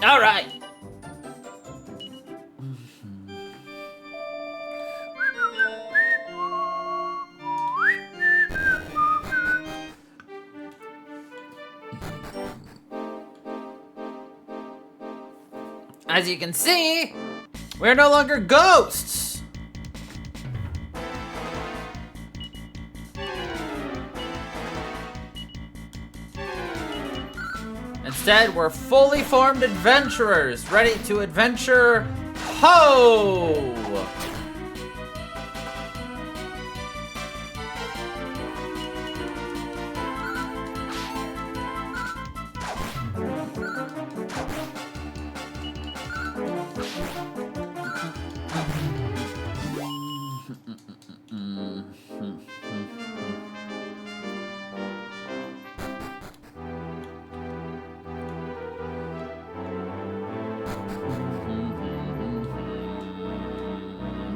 All right. As you can see, we're no longer ghosts. Instead, we're fully formed adventurers, ready to adventure. Ho!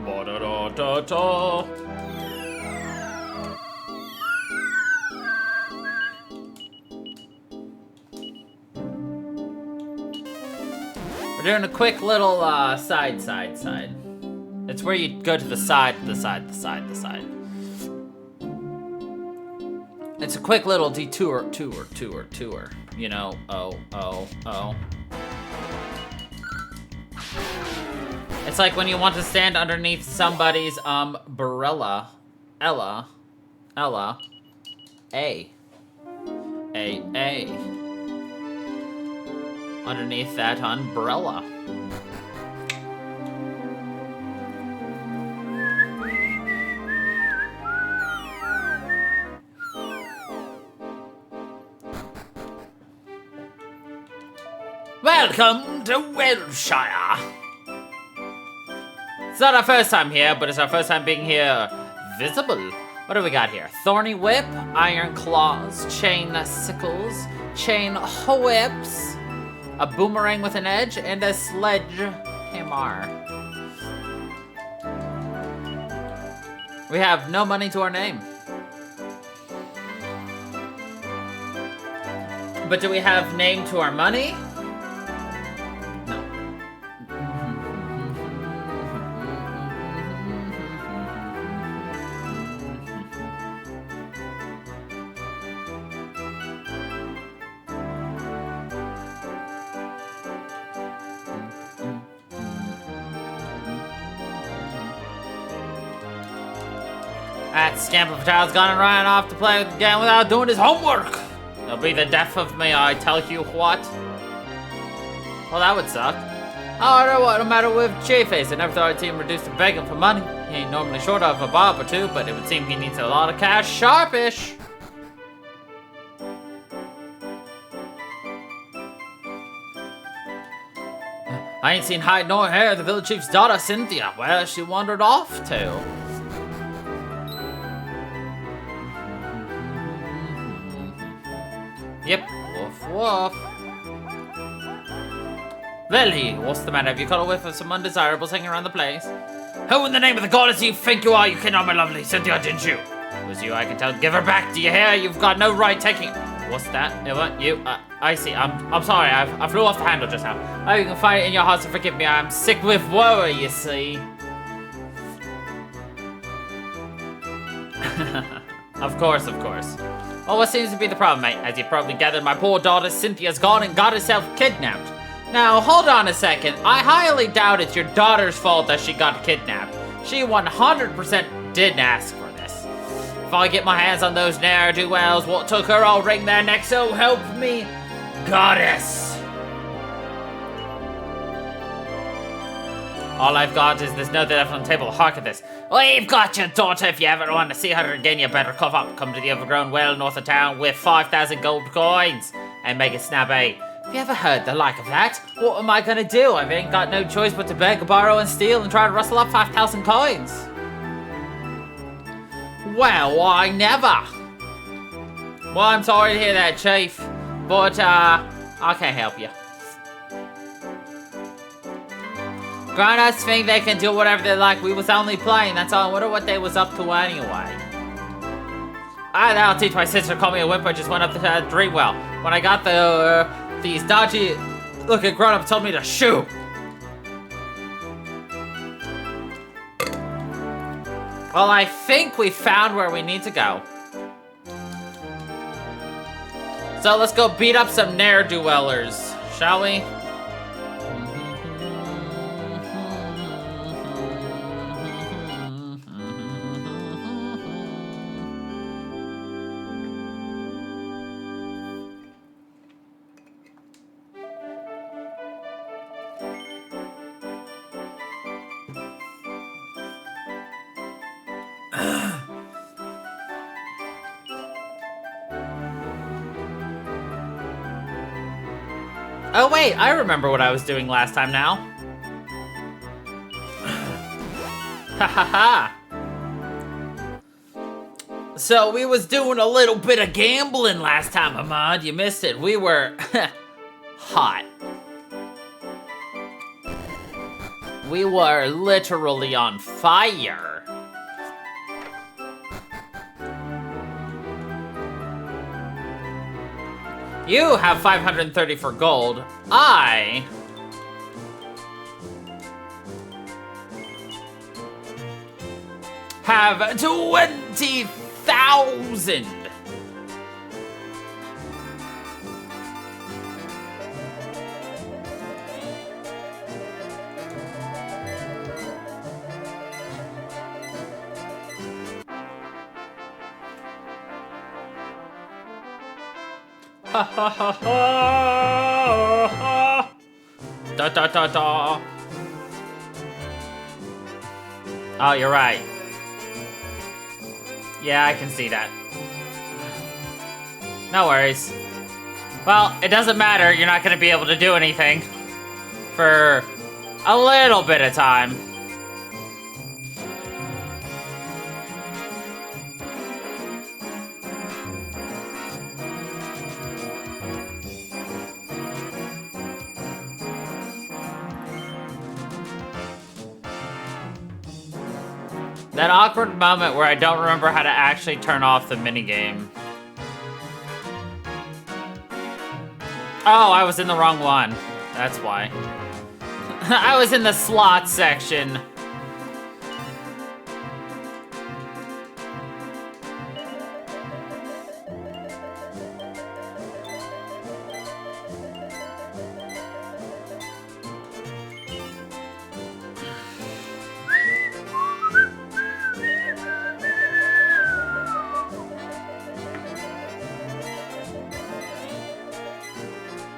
Ba-da-da-da-da. We're doing a quick little side. It's where you go to the side. It's a quick little detour, tour. You know, oh. It's like when you want to stand underneath somebody's umbrella. Ella. A. Underneath that umbrella. Welcome to Wiltshire. It's not our first time here, but it's our first time being here visible. What do we got here? Thorny whip, iron claws, chain sickles, chain whips, a boomerang with an edge, and a sledgehammer. We have no money to our name. But do we have name to our money? That scamp of a child's gone and ran off to play again without doing his homework. It'll be the death of me, I tell you what. Well, that would suck. However, what no matter with J-Face, I never thought I'd see him reduced to begging for money. He ain't normally short of a bob or two, but it would seem he needs a lot of cash sharpish. I ain't seen hide nor hair of the village chief's daughter, Cynthia. Where she wandered off to? Yep, woof. Lily, what's the matter? Have you caught a whiff of some undesirables hanging around the place? Who in the name of the goddess do you think you are? You kidnapped my lovely Cynthia, didn't you? It was you, I can tell. Give her back. Do you hear? You've got no right taking... What's that? What? You? I see. I'm sorry. I flew off the handle just now. Oh, you can find it in your heart to forgive me. I'm sick with worry, you see. Of course. Well, what seems to be the problem, mate? As you probably gathered, my poor daughter Cynthia's gone and got herself kidnapped. Now, hold on a second. I highly doubt it's your daughter's fault that she got kidnapped. She 100% didn't ask for this. If I get my hands on those ne'er-do-wells, what took her, I'll wring their necks, so help me, goddess. All I've got is this note left on the table. Hark at this. We've got your daughter. If you ever want to see her again, you better cough up. Come to the overgrown well north of town with 5,000 gold coins and make it snappy. Have you ever heard the like of that? What am I gonna do? I ain't got no choice but to beg, borrow, and steal and try to rustle up 5,000 coins. Well, I never. Well, I'm sorry to hear that, Chief, but I can't help you. Grown-ups think they can do whatever they like. We was only playing, that's all. I wonder what they was up to anyway. I'll teach my sister to call me a wimp. I just went up to Dreamwell. When I got these dodgy Look, a grown-up told me to shoot. Well, I think we found where we need to go. So let's go beat up some ne'er-do-wellers, shall we? Oh wait, I remember what I was doing last time now. Ha ha ha. So we was doing a little bit of gambling last time, Ahmad. You missed it. We were hot. We were literally on fire. You have 530 for gold. I have 20,000. Ha ha ha ha! Da da da da! Oh, you're right. Yeah, I can see that. No worries. Well, it doesn't matter. You're not gonna be able to do anything for a little bit of time. That awkward moment where I don't remember how to actually turn off the minigame. Oh, I was in the wrong one. That's why. I was in the slot section.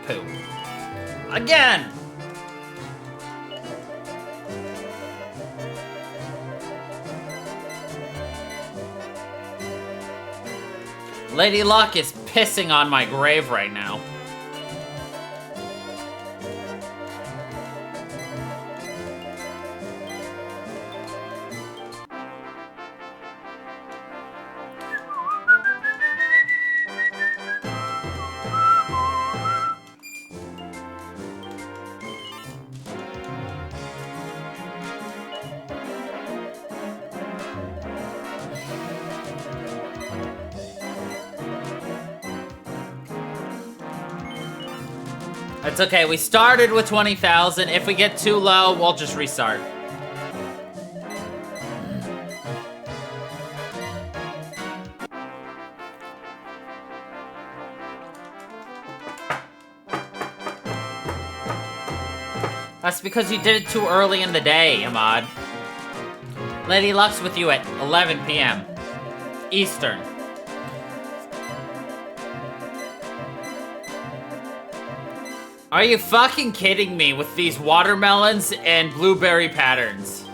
Poo. Again! Lady Luck is pissing on my grave right now. It's okay, we started with 20,000. If we get too low, we'll just restart. That's because you did it too early in the day, Ahmad. Lady Luck's with you at 11 p.m. Eastern. Are you fucking kidding me with these watermelons and blueberry patterns?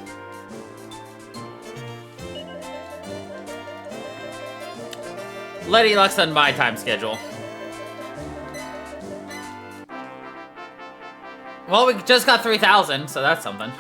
Lady Luck's on my time schedule. Well, we just got 3,000, so that's something.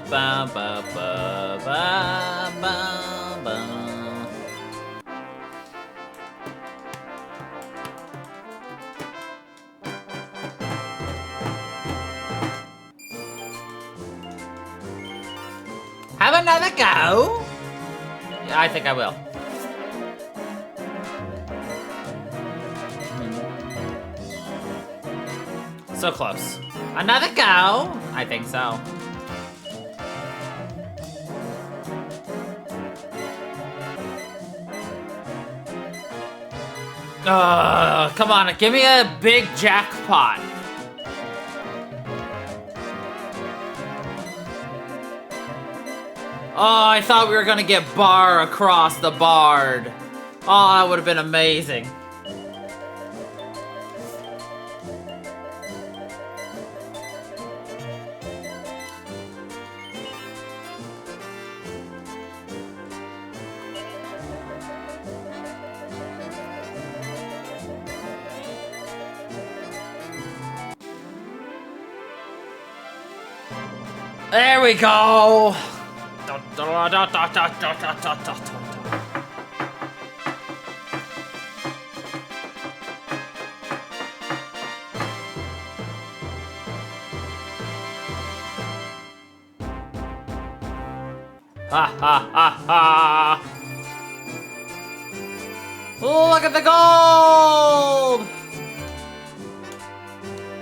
ba ba ba ba ba ba. Have another go? Yeah, I think I will. So close. Another go? I think so. Come on, give me a big jackpot. Oh, I thought we were gonna get bar across the bard. Oh, that would have been amazing. There we go. Ha ha ha ha! Look at the gold!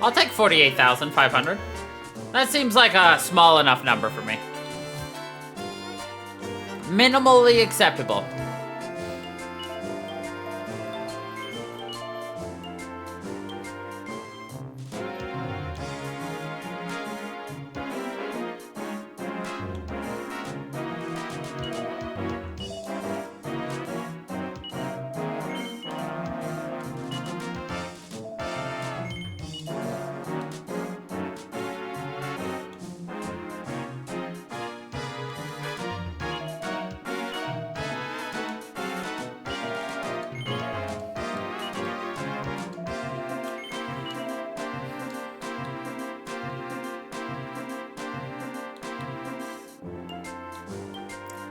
I'll take 48,500. That seems like a small enough number for me. Minimally acceptable.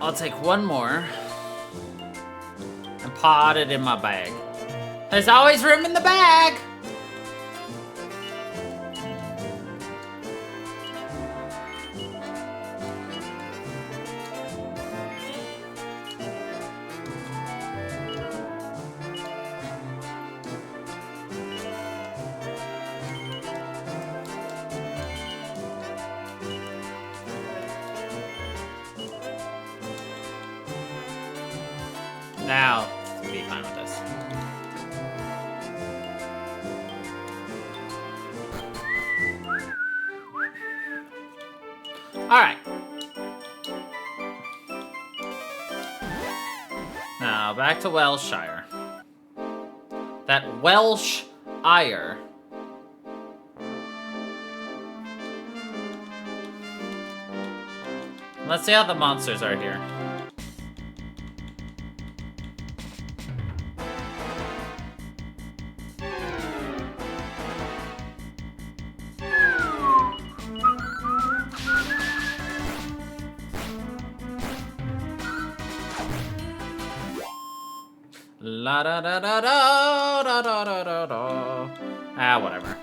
I'll take one more and pot it in my bag. There's always room in the bag. Now, be fine with this. Alright. Now, back to Welshire. That Welsh ire. Let's see how the monsters are here. La da da da da da da da da da. Ah, whatever.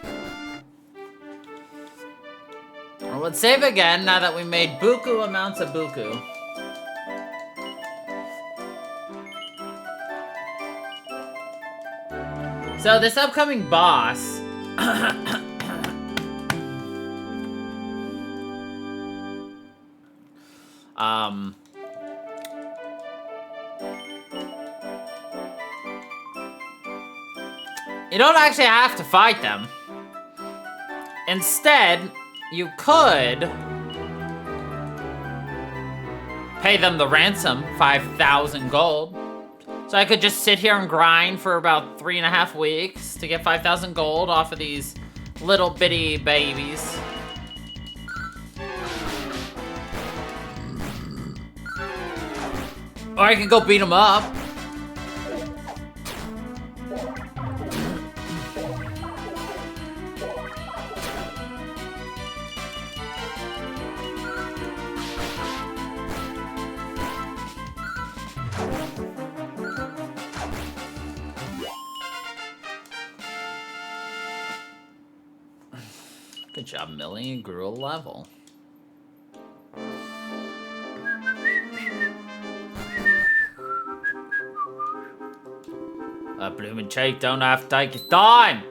Well, let's save again now that we made buku amounts of buku. So this upcoming boss. You don't actually have to fight them. Instead, you could pay them the ransom, 5,000 gold. So I could just sit here and grind for about 3.5 weeks to get 5,000 gold off of these little bitty babies. Or I could go beat them up. Good job, Millie. You grew a level. Bloomin' Chief don't have to take his time.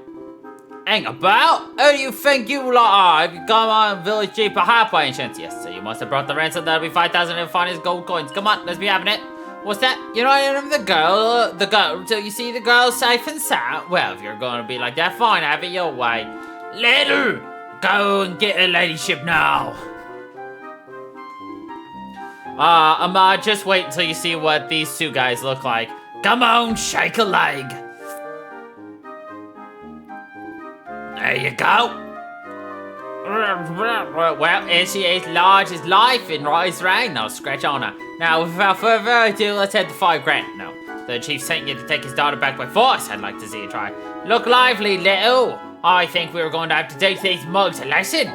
Hang about? Who do you think you lot are? Have you come on village chief a half by any chance? Yes, so you must have brought the ransom. That'll be 5,000 and finest gold coins. Come on, let's be having it. What's that? You know, I remember the girl. So you see the girl safe and sound? Well, if you're gonna be like that, fine, have it your way. Let her go and get her ladyship now. Just wait until you see what these two guys look like. Come on, shake a leg. There you go. Well, and she is large as life in Rice Rain. Now scratch on her. Now, without further ado, let's head to 5 grand. No, the chief sent you to take his daughter back by force. I'd like to see you try. Look lively, little. I think we were going to have to teach these mugs a lesson.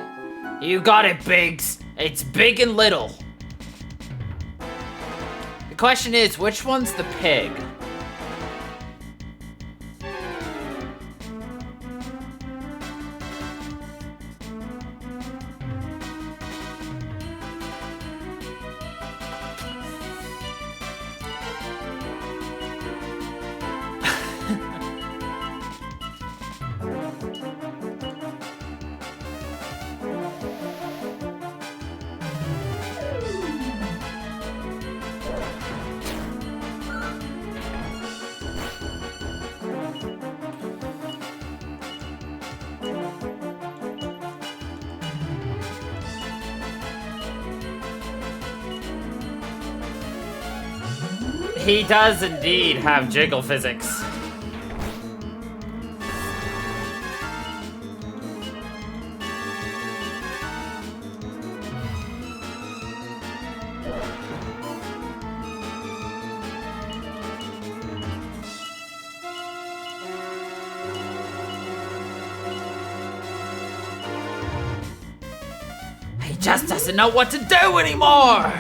You got it, Biggs. It's big and little. The question is, which one's the pig? He does indeed have jiggle physics. He just doesn't know what to do anymore!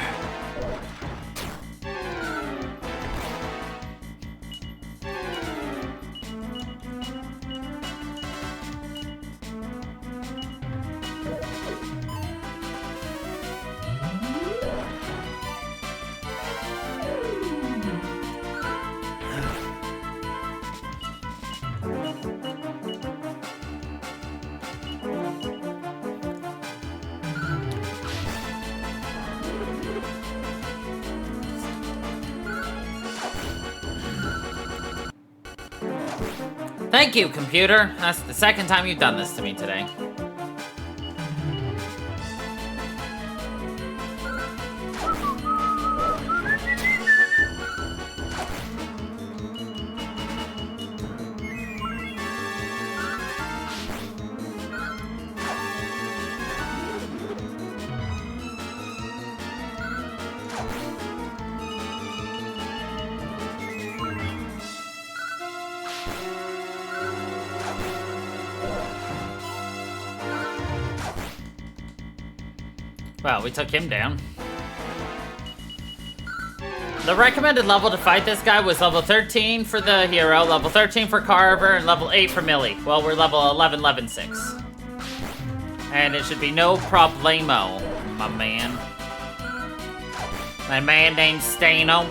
Thank you, computer. That's the second time you've done this to me today. Well, we took him down. The recommended level to fight this guy was level 13 for the hero, level 13 for Carver, and level 8 for Millie. Well, we're level 11, 6. And it should be no problemo, my man. My man named Stano.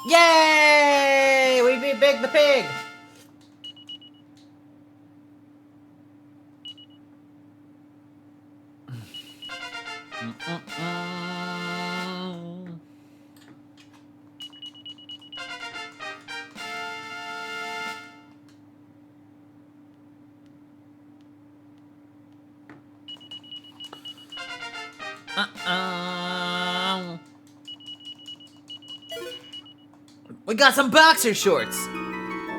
Yay! We beat Big the Pig! We got some boxer shorts.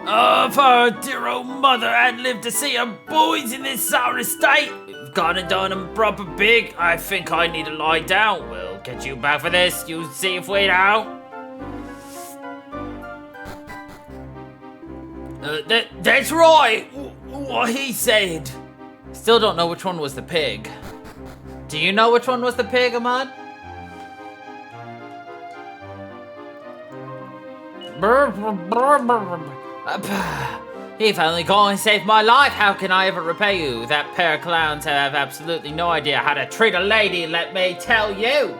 Oh, if our dear old mother had lived to see her boys in this sorry state, we've gone and done them proper big. I think I need to lie down. We'll get you back for this. You see if we now. That's right. What he said. Still don't know which one was the pig. Do you know which one was the pig, Ahmad? He finally gone and saved my life. How can I ever repay you? That pair of clowns have absolutely no idea how to treat a lady, let me tell you.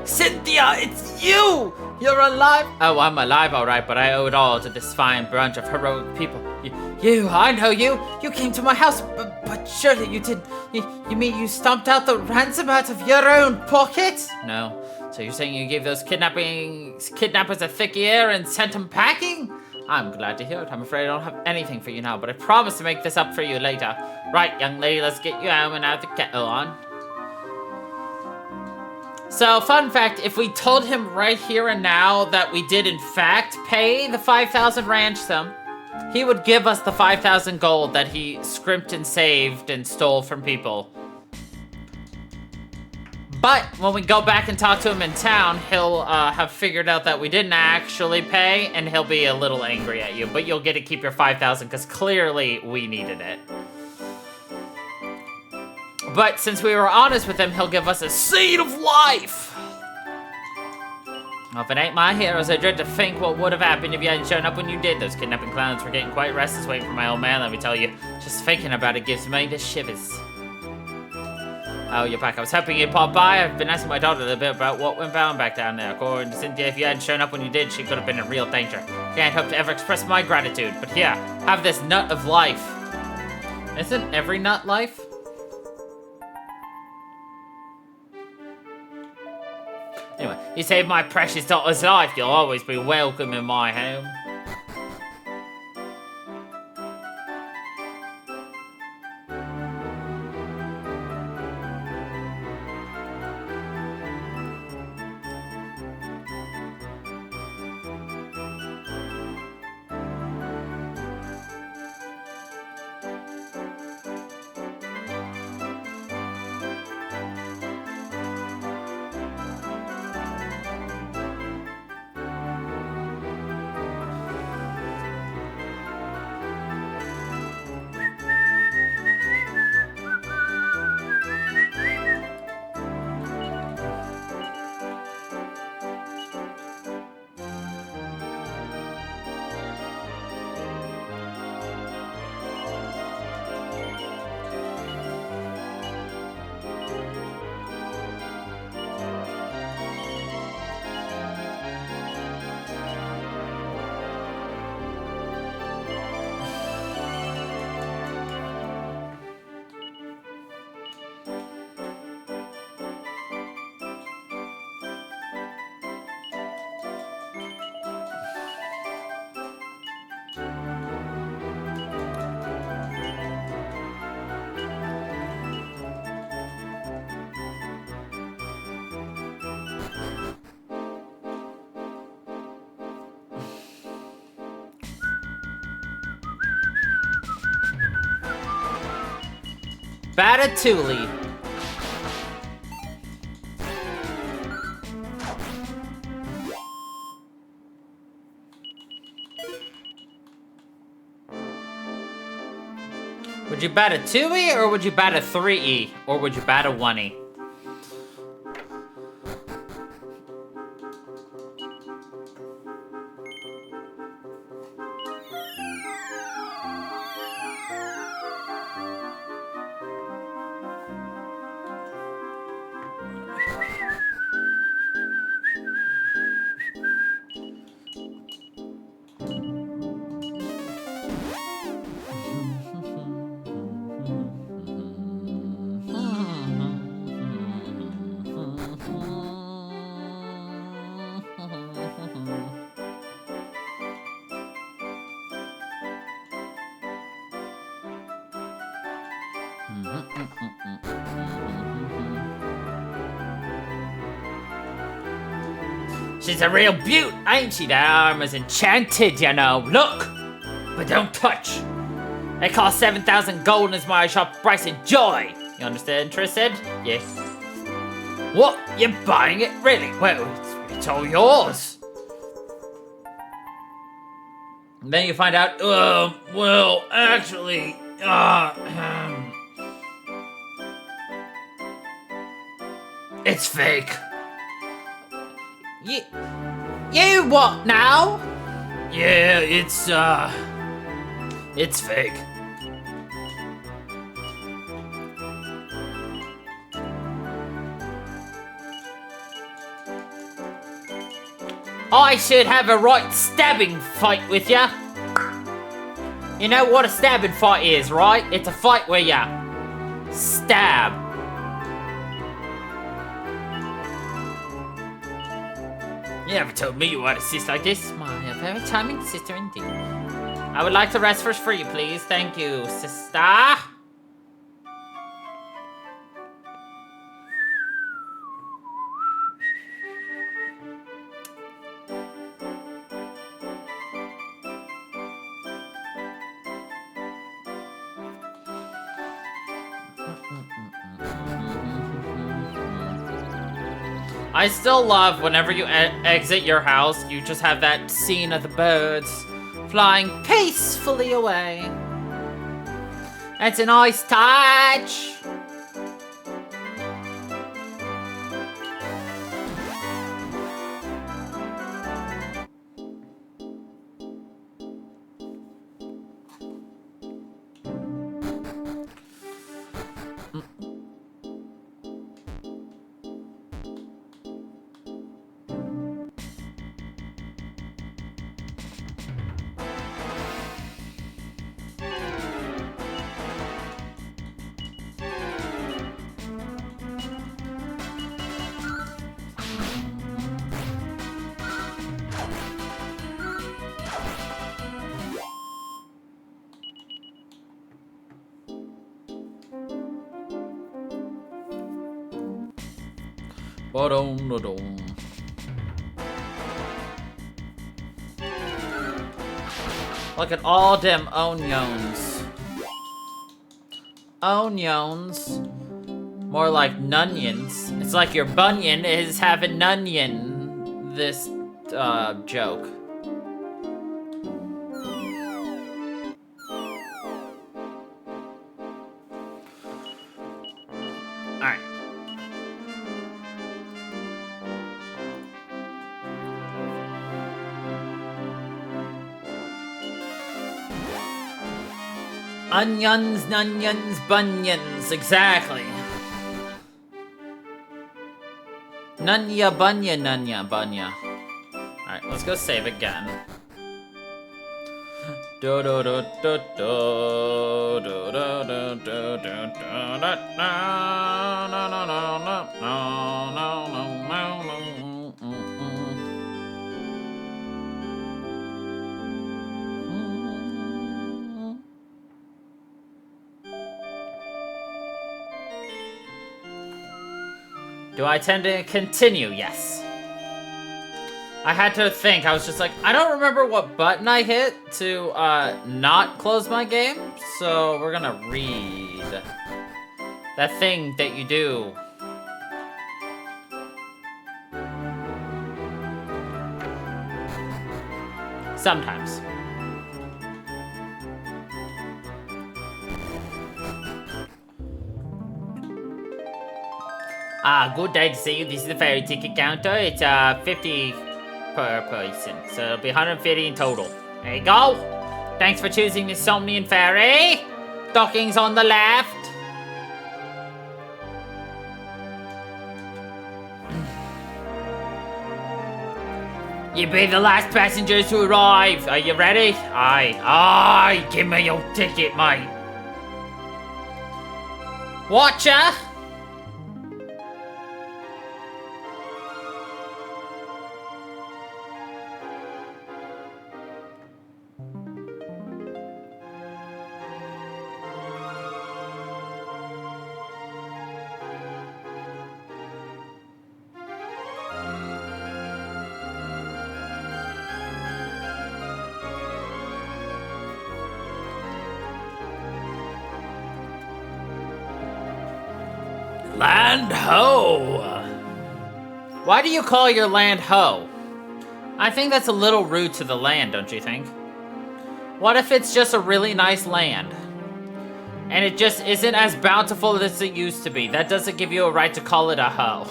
Cynthia, it's you! You're alive! Oh, I'm alive, alright, but I owe it all to this fine bunch of heroic people. I know you! You came to my house, but surely you didn't... You mean you stomped out the ransom out of your own pocket? No. So you're saying you gave those kidnappers a thick ear and sent them packing? I'm glad to hear it. I'm afraid I don't have anything for you now, but I promise to make this up for you later. Right, young lady, let's get you home and have the kettle on. So, fun fact, if we told him right here and now that we did in fact pay the 5,000 ransom, he would give us the 5,000 gold that he scrimped and saved and stole from people. But when we go back and talk to him in town, he'll have figured out that we didn't actually pay, and he'll be a little angry at you. But you'll get to keep your 5,000 because clearly we needed it. But since we were honest with him, he'll give us a seed of life. Well, if it ain't my heroes, I dread to think what would have happened if you hadn't shown up when you did. Those kidnapping clowns were getting quite restless waiting for my old man, let me tell you. Just thinking about it gives me the shivers. Oh, you're back. I was hoping you'd pop by. I've been asking my daughter a little bit about what went down back down there. According to Cynthia, if you hadn't shown up when you did, she could have been in real danger. Can't hope to ever express my gratitude. But here, have this nut of life. Isn't every nut life? Anyway, you saved my precious daughter's life. You'll always be welcome in my home. Batatuli. Would you bat a 2E or would you bat a 3E? Or would you bat a 1E? She's a real beaut, ain't she? That armor's enchanted, you know. Look, but don't touch. It costs 7,000 gold and is my shop price of joy. You understand, Tristan? Yes. What? You're buying it? Really? Well, it's all yours. And then you find out, well, actually, it's fake. You what now? Yeah, it's fake. I should have a right stabbing fight with ya. You know what a stabbing fight is, right? It's a fight where ya stab. You never told me you had a sister like this. My very charming sister indeed. I would like to rest first for you, please. Thank you, sister. I still love whenever you exit your house, you just have that scene of the birds flying peacefully away. It's a nice touch. Look at all them onions. Onions. More like nunions. It's like your bunion is having nunion. This joke. Alright. Onions, nunions, bunions, exactly. Nunya, bunya, nunya, bunya. Alright, let's go save again. Do do do do do do do do do do Do I tend to continue? Yes. I had to think. I was just like, I don't remember what button I hit to not close my game. So we're gonna read that thing that you do. Sometimes. Good day to see you. This is the ferry ticket counter. It's 50 per person, so it'll be 150 in total. There you go. Thanks for choosing the Somnian Ferry. Docking's on the left. You'll be the last passengers to arrive. Are you ready? Aye. Aye. Give me your ticket, mate. Watcher. Land ho! Why do you call your land ho? I think that's a little rude to the land, don't you think? What if it's just a really nice land? And it just isn't as bountiful as it used to be. That doesn't give you a right to call it a hoe.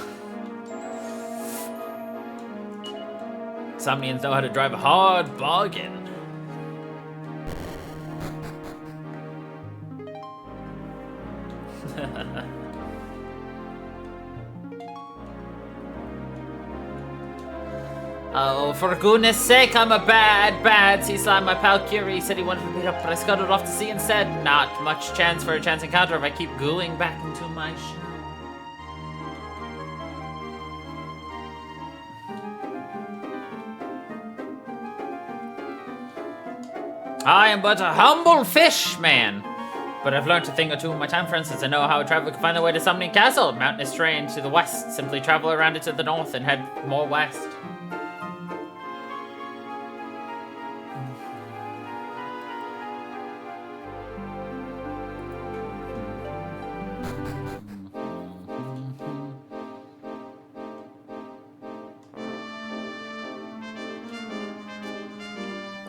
Somnians know how to drive a hard bargain. Oh, for goodness sake, I'm a bad sea slime. My pal Curie said he wanted to meet up, but I scuttled off to sea instead. Not much chance for a chance encounter if I keep going back into my shell. I am but a humble fish man, but I've learned a thing or two in my time. For instance, I know how a traveler can find their way to Somni Castle. Mountainous terrain to the west. Simply travel around it to the north and head more west.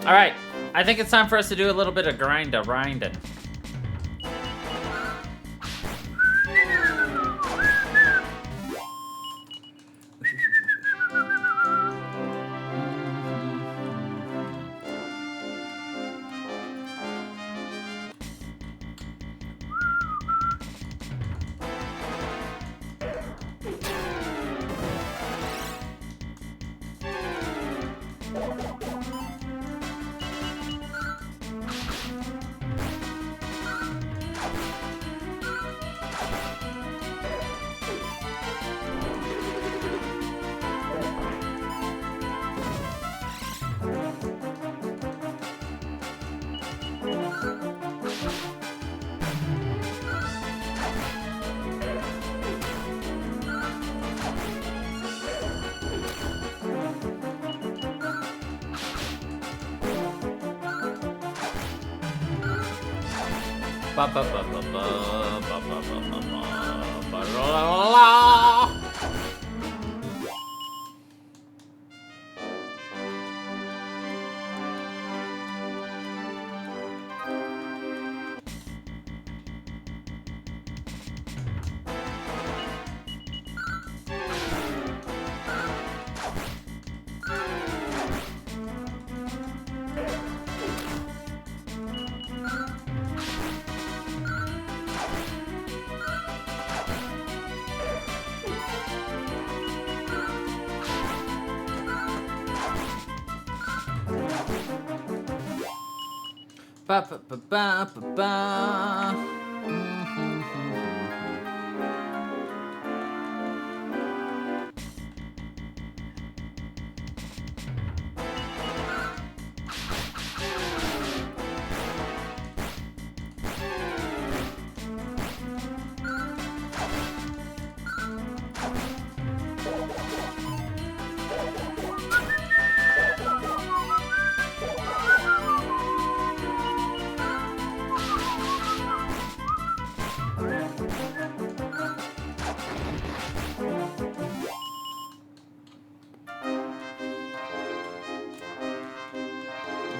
All right, I think it's time for us to do a little bit of grinding.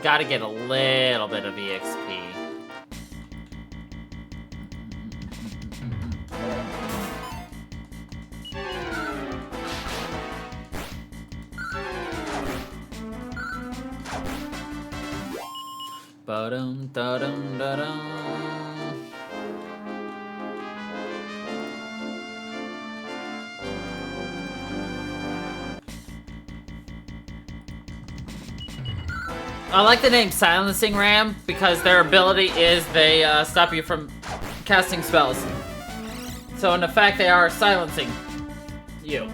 Gotta get a little bit of EXP. Ba-dum, da-dum, da-dum. I like the name Silencing Ram because their ability is they stop you from casting spells. So in effect, they are silencing you.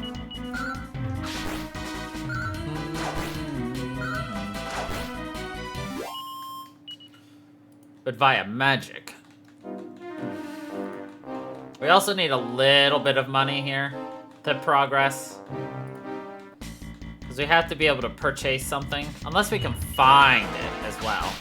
But via magic. We also need a little bit of money here to progress. Because we have to be able to purchase something. Unless we can find it as well.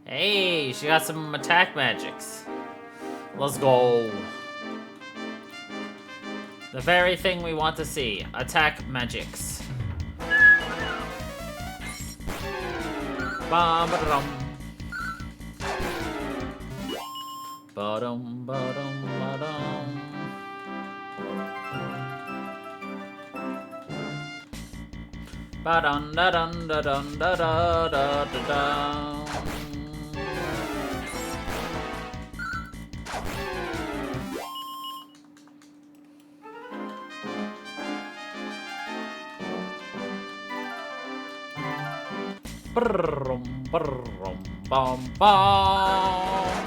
Hey, she got some attack magics. Let's go. The very thing we want to see. Attack magics. Ba-ba-dum. Ba-dum, ba-dum, ba-dum. Ba-dum, da-dum, da-dum, da-da-da-da-da-dum. Brum, brum, bum, bum.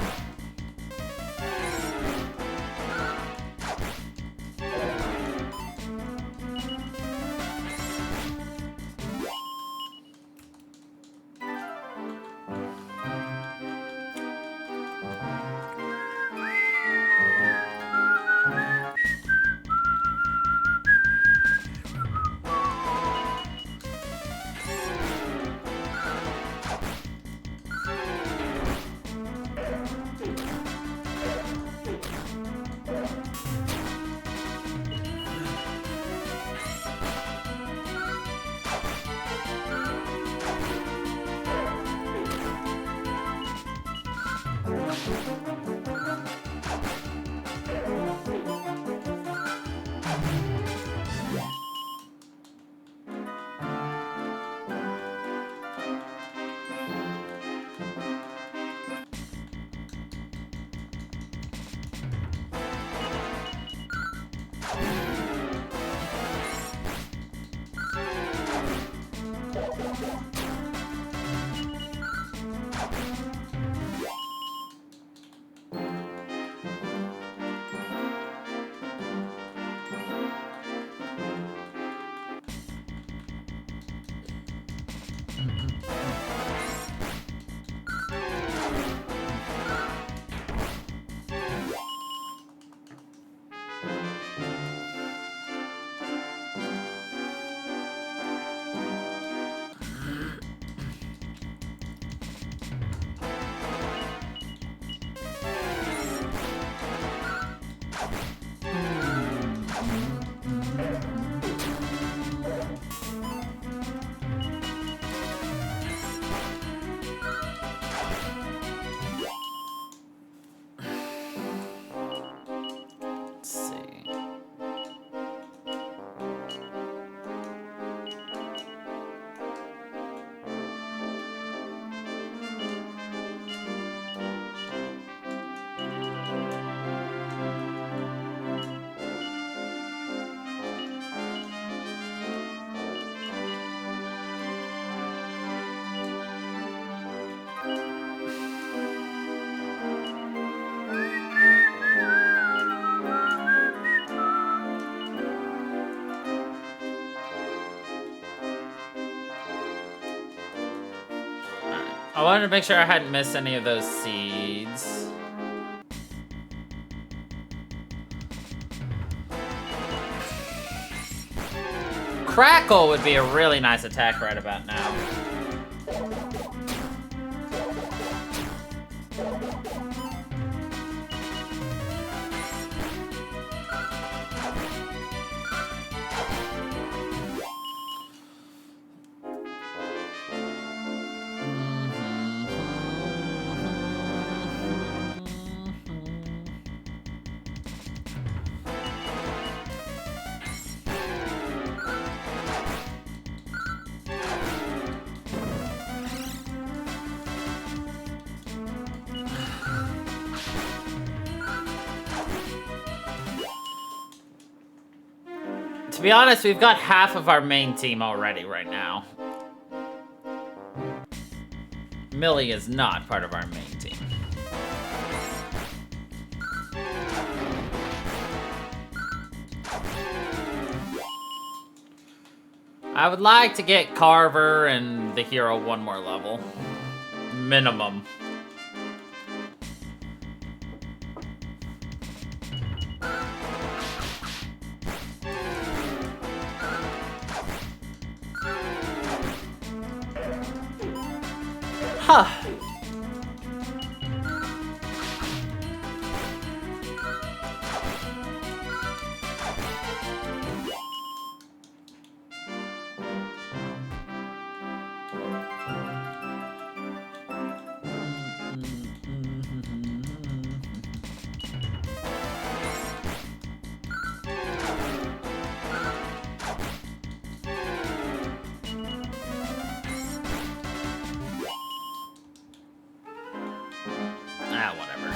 I wanted to make sure I hadn't missed any of those seeds. Crackle would be a really nice attack right about now. To be honest, we've got half of our main team already right now. Millie is not part of our main team. I would like to get Carver and the hero one more level. Minimum. Huh. whatever.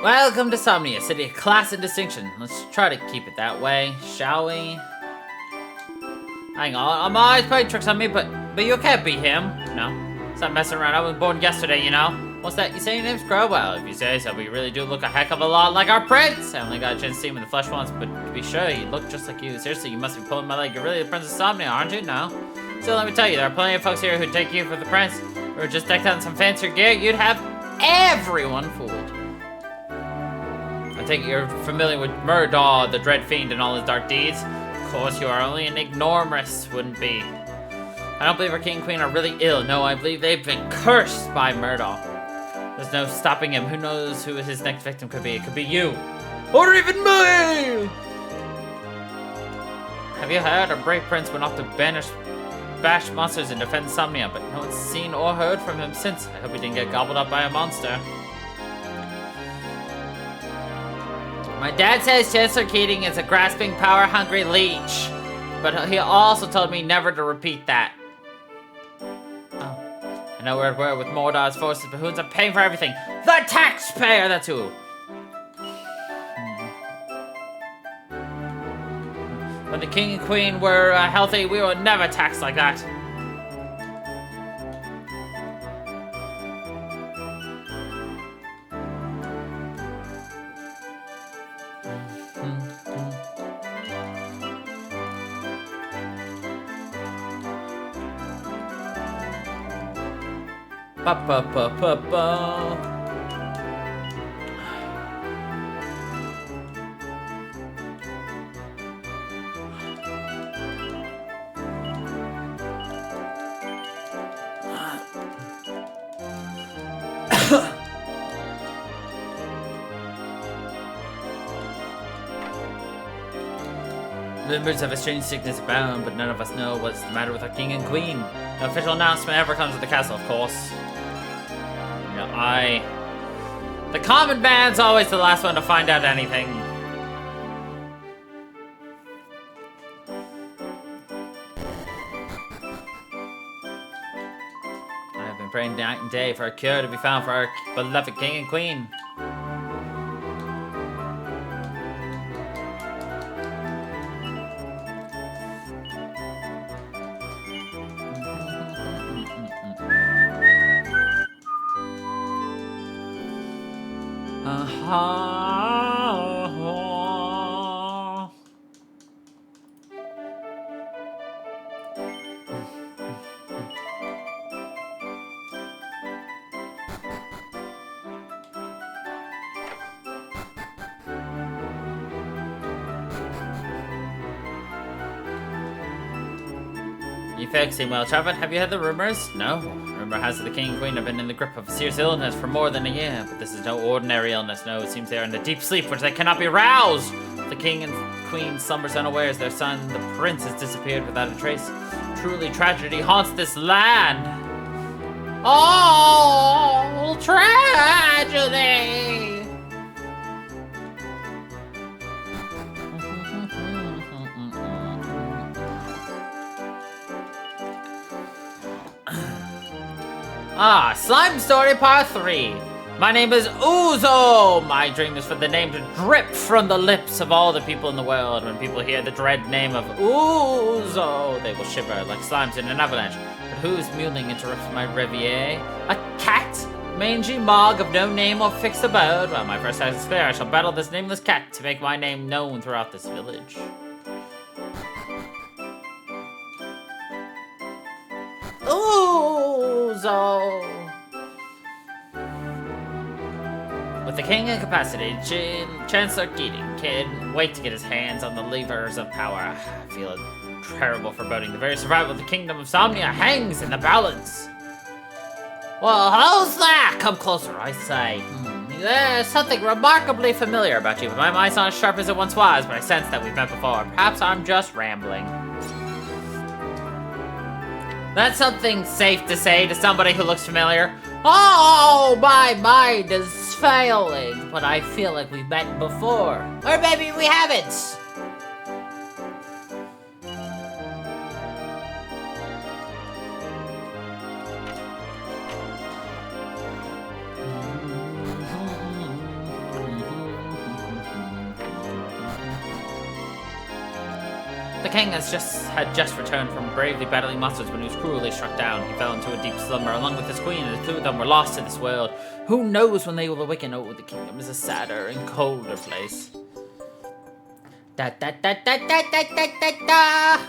Welcome to Somnia, city of class and distinction. Let's try to keep it that way, shall we? Hang on, I'm always playing tricks on me, but you can't beat him. No, stop messing around. I was born yesterday, you know. What's that? You say your name's Crow? Well, if you say so, we really do look a heck of a lot like our prince. I only got a chance to see him in the flesh once, but to be sure, he looked just like you. Seriously, you must be pulling my leg. You're really the Prince of Somnia, aren't you? No. So let me tell you, there are plenty of folks here who'd take you for the prince, or just decked out in some fancier gear. You'd have everyone fooled. I take it you're familiar with Murdaw, the dread fiend, and all his dark deeds. Of course, you are only an ignoramus, wouldn't be. I don't believe our king and queen are really ill. No, I believe they've been cursed by Murdaw. There's no stopping him. Who knows who his next victim could be? It could be you. Or even me! Have you heard? Our brave prince went off to bash monsters and defend Somnia, but no one's seen or heard from him since. I hope he didn't get gobbled up by a monster. My dad says Chancellor Keating is a grasping, power-hungry leech, but he also told me never to repeat that. Oh. I know where we're with Murdaw's forces, but who's paying for everything? The taxpayer, that's who. When the king and queen were healthy, we were never taxed like that. Ba ba ba ba ba. Members of a strange sickness abound, but none of us know what's the matter with our king and queen. No official announcement ever comes to the castle, of course. The common man's always the last one to find out anything. I have been praying night and day for a cure to be found for our beloved king and queen. You folks seem well traveled. Have you heard the rumors? No. Rumor has it the king and queen have been in the grip of a serious illness for more than a year, but this is no ordinary illness. No, it seems they are in a deep sleep which they cannot be roused. The king and queen slumbers unawares. Their son, the prince, has disappeared without a trace. Truly, tragedy haunts this land. Oh, tragedy! Slime Story Part 3. My name is Uzo. My dream is for the name to drip from the lips of all the people in the world. When people hear the dread name of Uzo, they will shiver like slimes in an avalanche. But whose mewling interrupts my reverie? A cat? Mangy mog of no name or fixed abode? Well, my first task is clear. I shall battle this nameless cat to make my name known throughout this village. Uzo! With the king incapacitated, Chancellor Keating can't wait to get his hands on the levers of power. I feel a terrible foreboding. The very survival of the kingdom of Somnia hangs in the balance. Well, how's that? Come closer, I say. There's something remarkably familiar about you, but my mind's not as sharp as it once was, but I sense that we've met before. Perhaps I'm just rambling. That's something safe to say to somebody who looks familiar. Oh, my mind is failing, but I feel like we've met before. Or maybe we haven't. king had just returned from bravely battling monsters when he was cruelly struck down. He fell into a deep slumber along with his queen, and the two of them were lost in this world. Who knows when they will awaken? Oh, the kingdom is a sadder and colder place. Da da da da da da da da da.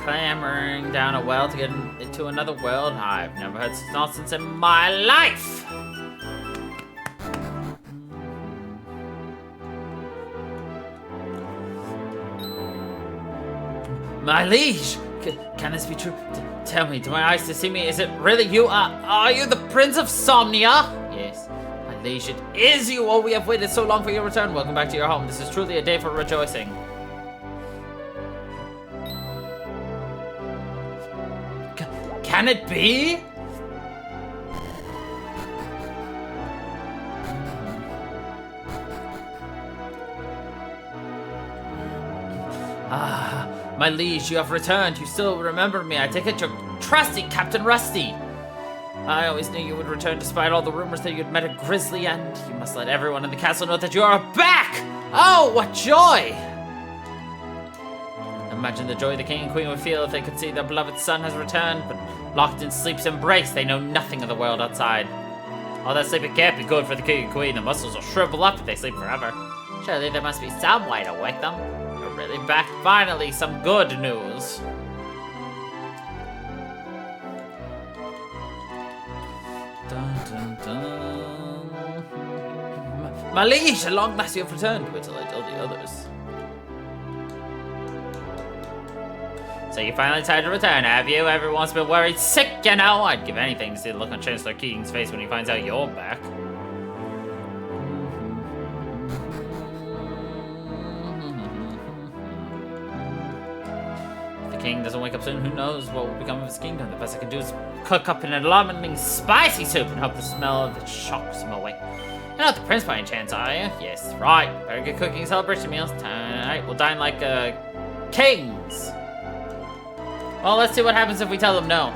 Clambering down a well to get into another world. I've never heard such nonsense in my life. My liege, can this be true? Tell me, do my eyes deceive me? Is it really you? Are you the Prince of Somnia? Yes, my liege, it is you. Oh, we have waited so long for your return. Welcome back to your home. This is truly a day for rejoicing. Can it be? Ah, my liege, you have returned. You still remember me. I take it you're trusty Captain Rusty. I always knew you would return despite all the rumors that you'd met a grisly end. You must let everyone in the castle know that you are back. Oh, what joy! Imagine the joy the king and queen would feel if they could see their beloved son has returned, but locked in sleep's embrace, they know nothing of the world outside. All that sleep, it can't be good for the king and queen. The muscles will shrivel up if they sleep forever. Surely there must be some way to wake them. You're really back. Finally, some good news. Dun, dun, dun. My liege, at long last you have returned. Wait till I tell the others. So you finally decided to return, have you? Everyone's been worried sick, you know. I'd give anything to see the look on Chancellor Keating's face when he finds out you're back. If the king doesn't wake up soon, who knows what will become of his kingdom. The best I can do is cook up an alarmingly spicy soup and hope the smell of it shocks him away. You're not the prince by any chance, are you? Yes, right. Very good cooking celebration meals. Tonight we'll dine like kings. Well, let's see what happens if we tell them no.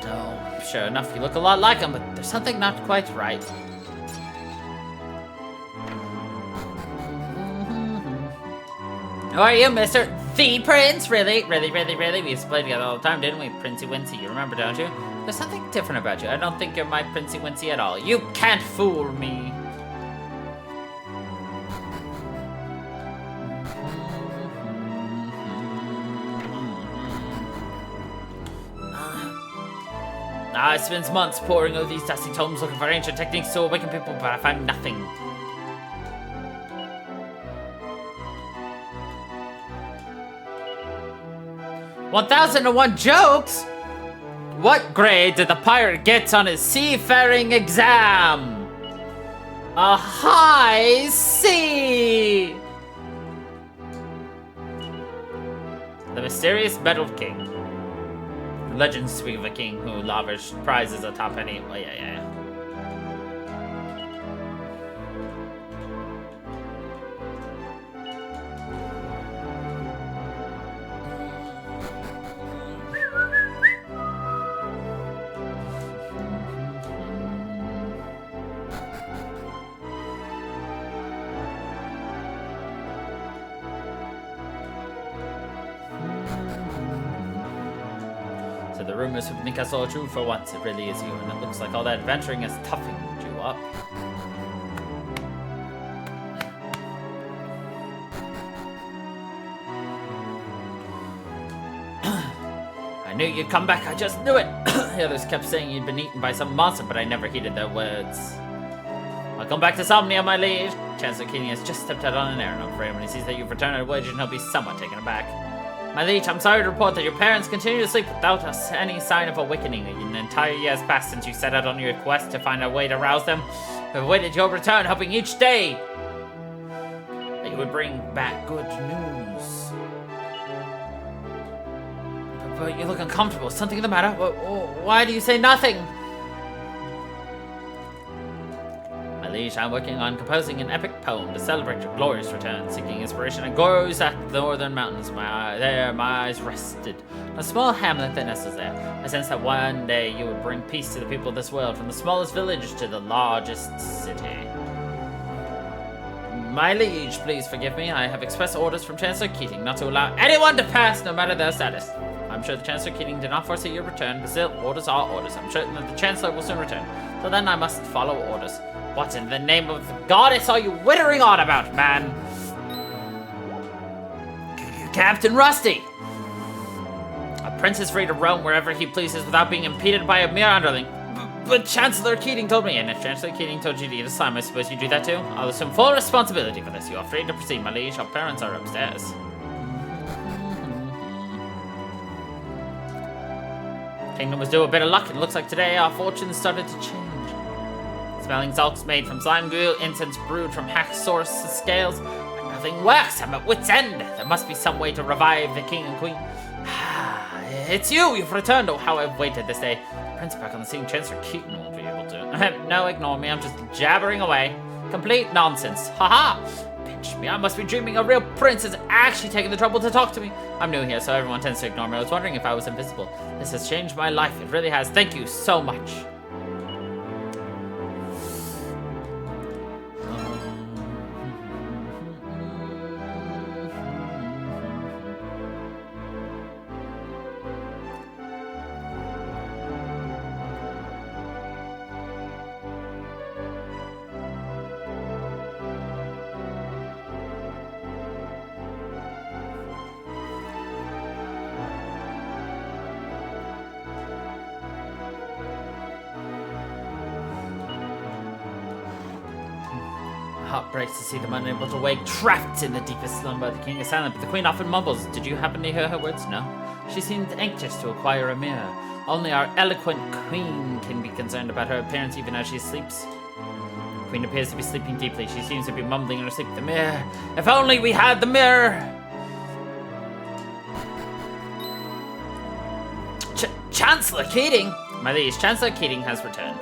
No, sure enough, you look a lot like him, but there's something not quite right. Who are you, Mr. The Prince? Really? We used to play together all the time, didn't we? Princey Wincy, you remember, don't you? There's something different about you. I don't think you're my Princey Wincy at all. You can't fool me. I spent months poring over these dusty tomes looking for ancient techniques to awaken people, but I find nothing. "1,001 jokes? What grade did the pirate get on his seafaring exam? A high C! The mysterious metal king. Legends speak of a king who lavished prizes atop any. Oh, yeah. The rumors within the castle are true for once. It really is you, and it looks like all that adventuring has toughened you up. I knew you'd come back, I just knew it! The others kept saying you'd been eaten by some monster, but I never heeded their words. Welcome back to Somnia, my liege. Chancellor Keating has just stepped out on an errand, I'm afraid. When he sees that you've returned at Wedge, he'll be somewhat taken aback. My liege, I'm sorry to report that your parents continue to sleep without any sign of awakening. An entire year has passed since you set out on your quest to find a way to rouse them. We've awaited your return, hoping each day that you would bring back good news. But you look uncomfortable. Is something the matter? Why do you say nothing? My liege, I'm working on composing an epic poem to celebrate your glorious return. Seeking inspiration, I gazed at the northern mountains. My eyes rested on a small hamlet that nestles there. I sensed that one day you would bring peace to the people of this world, from the smallest village to the largest city. My liege, please forgive me. I have expressed orders from Chancellor Keating not to allow anyone to pass, no matter their status. I'm sure the Chancellor Keating did not foresee your return, but still, orders are orders. I'm certain that the Chancellor will soon return. So then I must follow orders. What in the name of the goddess are you wittering on about, man? Captain Rusty! A prince is free to roam wherever he pleases without being impeded by a mere underling. But Chancellor Keating told me, and if Chancellor Keating told you to eat a slime, I suppose you do that too? I'll assume full responsibility for this. You are free to proceed, my liege. Our parents are upstairs. Kingdom was due a bit of luck, and it looks like today our fortunes started to change. Smelling salts made from slime glue, incense brewed from hacksaw scales, but nothing works. I'm at wit's end. There must be some way to revive the king and queen. It's you! You've returned! Oh, how I've waited this day. Prince back on the scene. Chancellor Keating won't be able to. No, ignore me. I'm just jabbering away. Complete nonsense. Haha! Pinch me. I must be dreaming. A real prince has actually taken the trouble to talk to me. I'm new here, so everyone tends to ignore me. I was wondering if I was invisible. This has changed my life. It really has. Thank you so much. Heart breaks to see them unable to wake, trapped in the deepest slumber. The king is silent, but the queen often mumbles. Did you happen to hear her words? No. She seemed anxious to acquire a mirror. Only our eloquent queen can be concerned about her appearance even as she sleeps. The queen appears to be sleeping deeply. She seems to be mumbling in her sleep. The mirror. If only we had the mirror! Chancellor Keating! My liege, Chancellor Keating has returned.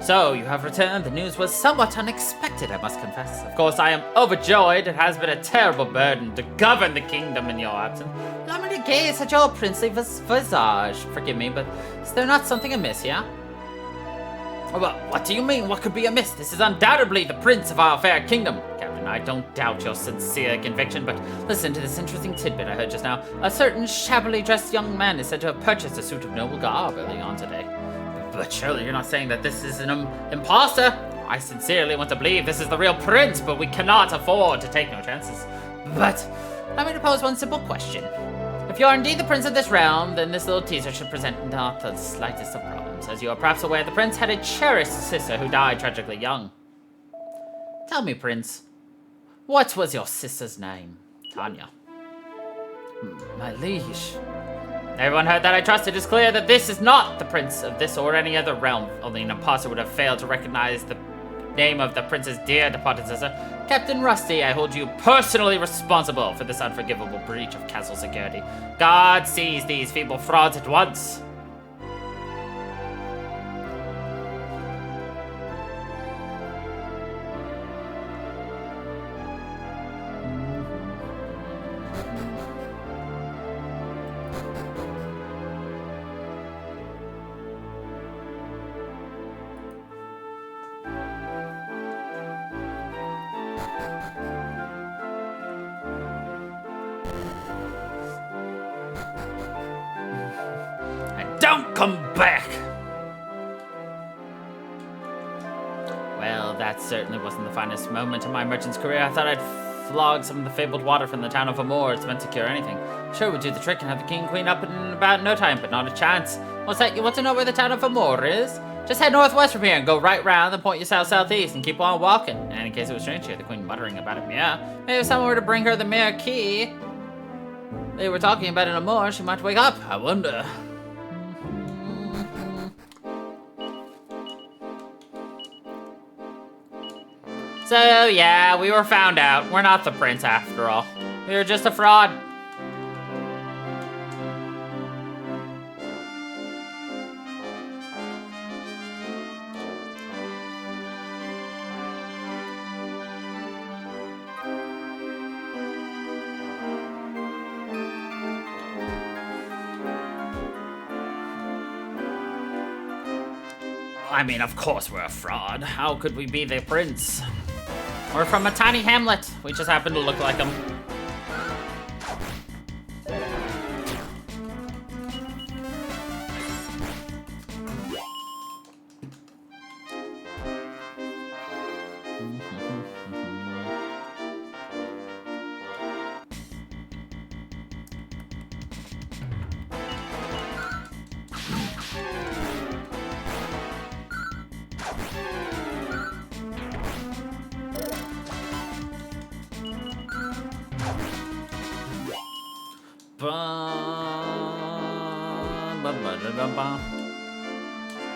So, you have returned. The news was somewhat unexpected, I must confess. Of course, I am overjoyed. It has been a terrible burden to govern the kingdom in your absence. Allow me to gaze at your princely visage. Forgive me, but is there not something amiss here? Well, what do you mean? What could be amiss? This is undoubtedly the prince of our fair kingdom. Captain, I don't doubt your sincere conviction, but listen to this interesting tidbit I heard just now. A certain shabbily dressed young man is said to have purchased a suit of noble garb early on today. But surely you're not saying that this is an imposter? I sincerely want to believe this is the real prince, but we cannot afford to take no chances. But let me pose one simple question. If you are indeed the prince of this realm, then this little teaser should present not the slightest of problems. As you are perhaps aware, the prince had a cherished sister who died tragically young. Tell me, prince, what was your sister's name? Tanya. My liege. Everyone heard that, I trust. It is clear that this is not the prince of this or any other realm. Only an imposter would have failed to recognize the name of the prince's dear departed sister. Captain Rusty, I hold you personally responsible for this unforgivable breach of castle security. God sees these feeble frauds at once. Don't come back! Well, that certainly wasn't the finest moment of my merchant's career. I thought I'd flog some of the fabled water from the town of Amor. It's meant to cure anything. Sure would do the trick and have the king and queen up in about no time, but not a chance. What's that? You want to know where the town of Amor is? Just head northwest from here and go right round, then point yourself southeast and keep on walking. And in case it was strange to hear the queen muttering about it, yeah. Maybe if someone were to bring her the mirror key they were talking about in Amor, she might wake up. I wonder. So, yeah, we were found out. We're not the prince after all. We were just a fraud. I mean, of course we're a fraud. How could we be the prince? We're from a tiny hamlet. We just happen to look like him.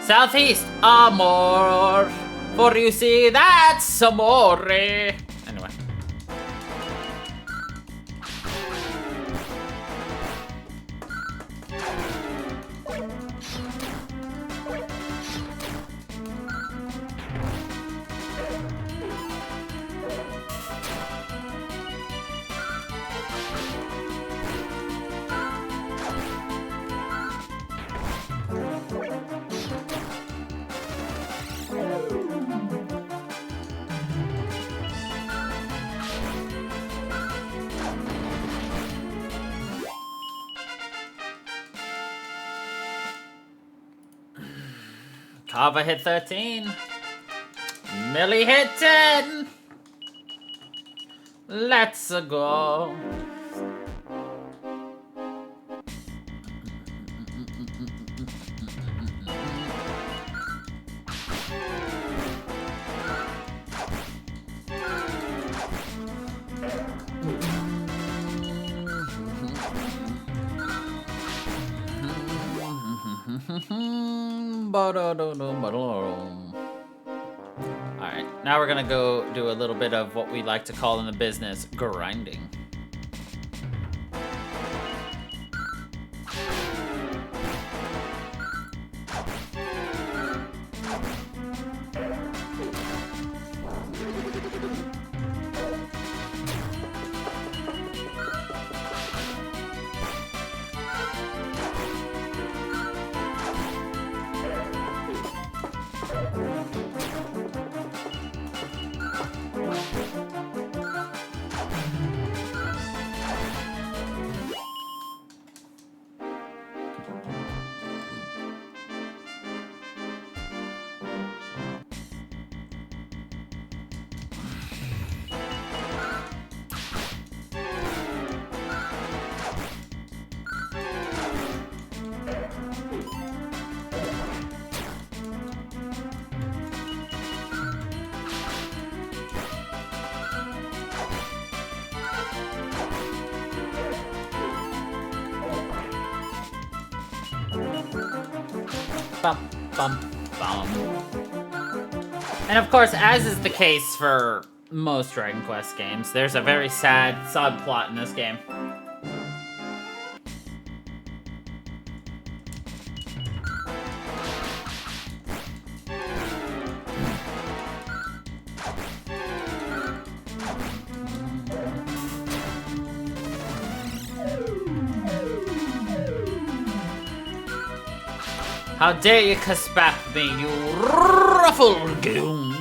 Southeast, amor, for you see that's amore. Anyway. Kava hit 13. Millie hit 10. Let's go. Alright, now we're gonna go do a little bit of what we like to call in the business grinding. Bum, bum, bum. And of course, as is the case for most Dragon Quest games, there's a very sad subplot in this game. How dare you cusp me, you ruffled goon!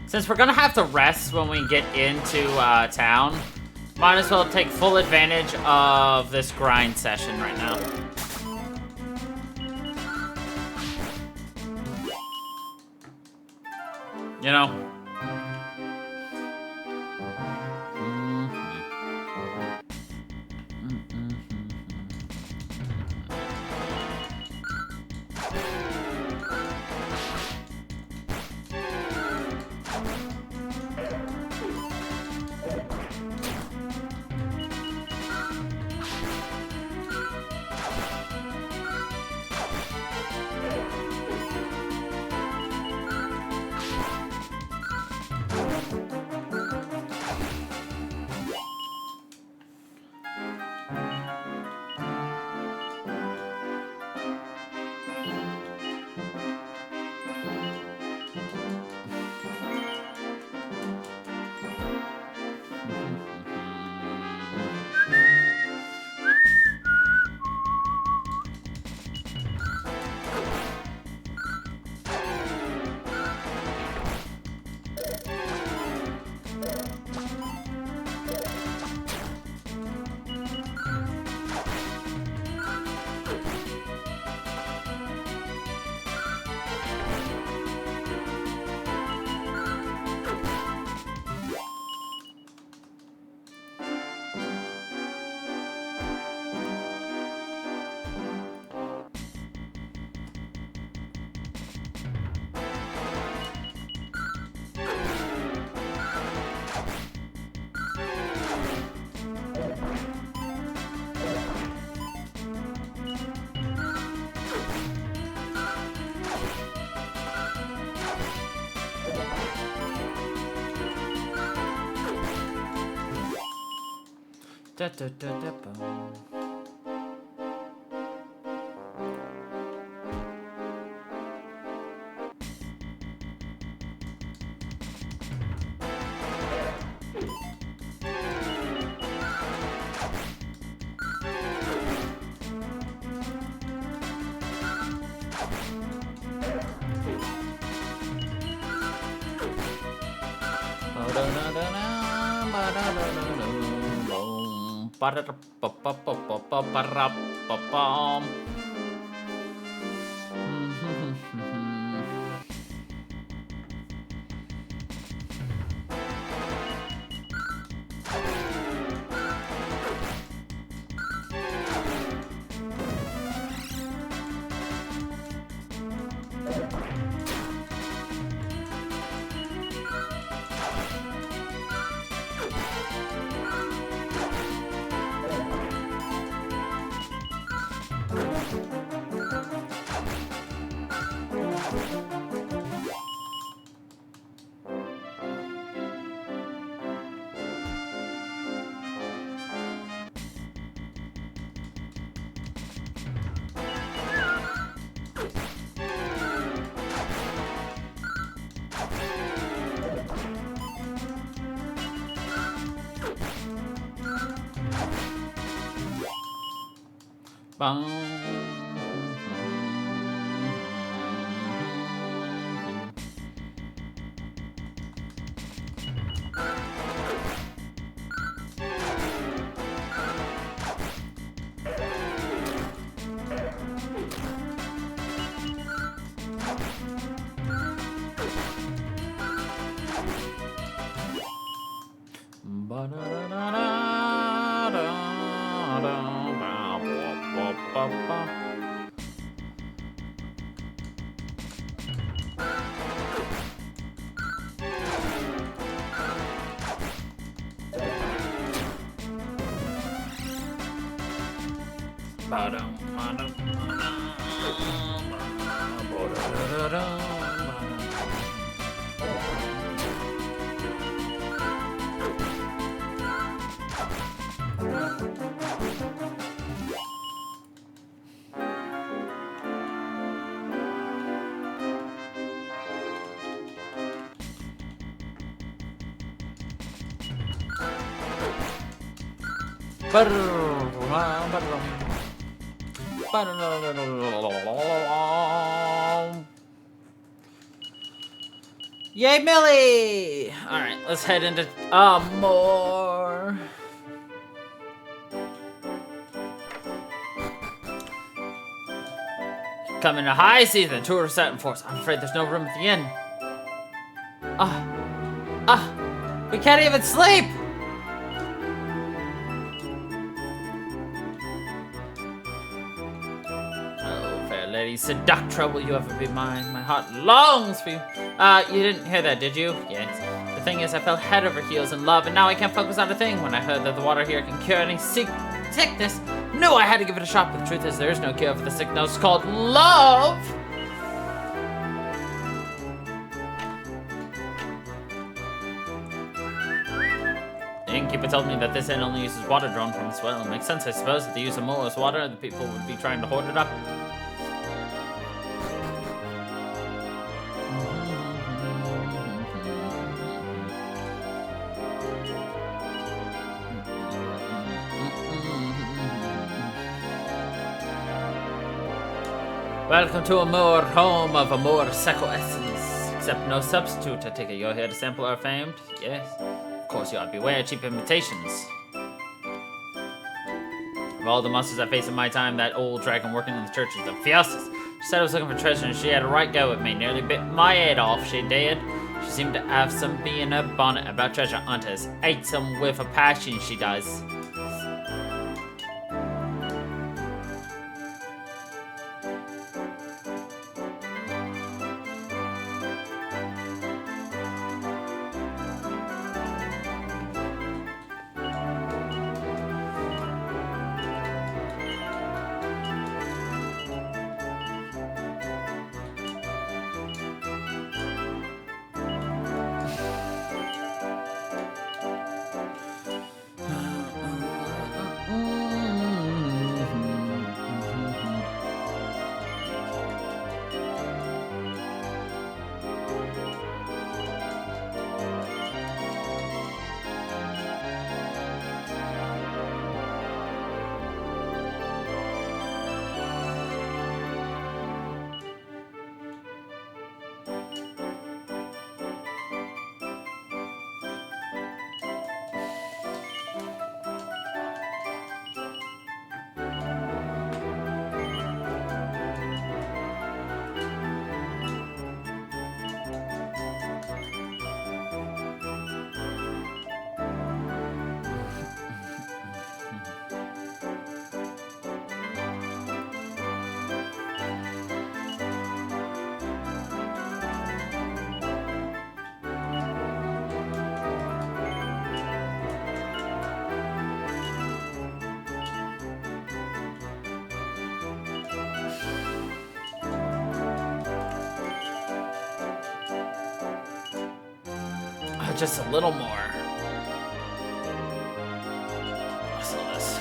Since we're gonna have to rest when we get into town, might as well take full advantage of this grind session right now. You know? Da, da, da, da, boom. Yay, Millie! Alright, let's head into more. Coming to high season, tourists out in force. I'm afraid there's no room at the inn. We can't even sleep! Oh, fair lady, Seductra, will you ever be mine? My heart longs for you. You didn't hear that, did you? Yes. The thing is, I fell head over heels in love, and now I can't focus on a thing. When I heard that the water here can cure any sickness, knew I had to give it a shot, but the truth is there is no cure for the sickness called love! The innkeeper told me that this inn only uses water drawn from its well. It makes sense, I suppose. If they use Amola's water, the people would be trying to hoard it up. Welcome to Amur, home of Amur Seco Essence. Except no substitute, I take it you're here to sample our famed? Yes. Of course you ought to beware of cheap imitations. Of all the monsters I faced in my time, that old dragon working in the church is the fiercest. She said I was looking for treasure and she had a right go at me. Nearly bit my head off, she did. She seemed to have some bee in her bonnet about treasure hunters. Ate some with a passion, she does. Just a little more. What's this?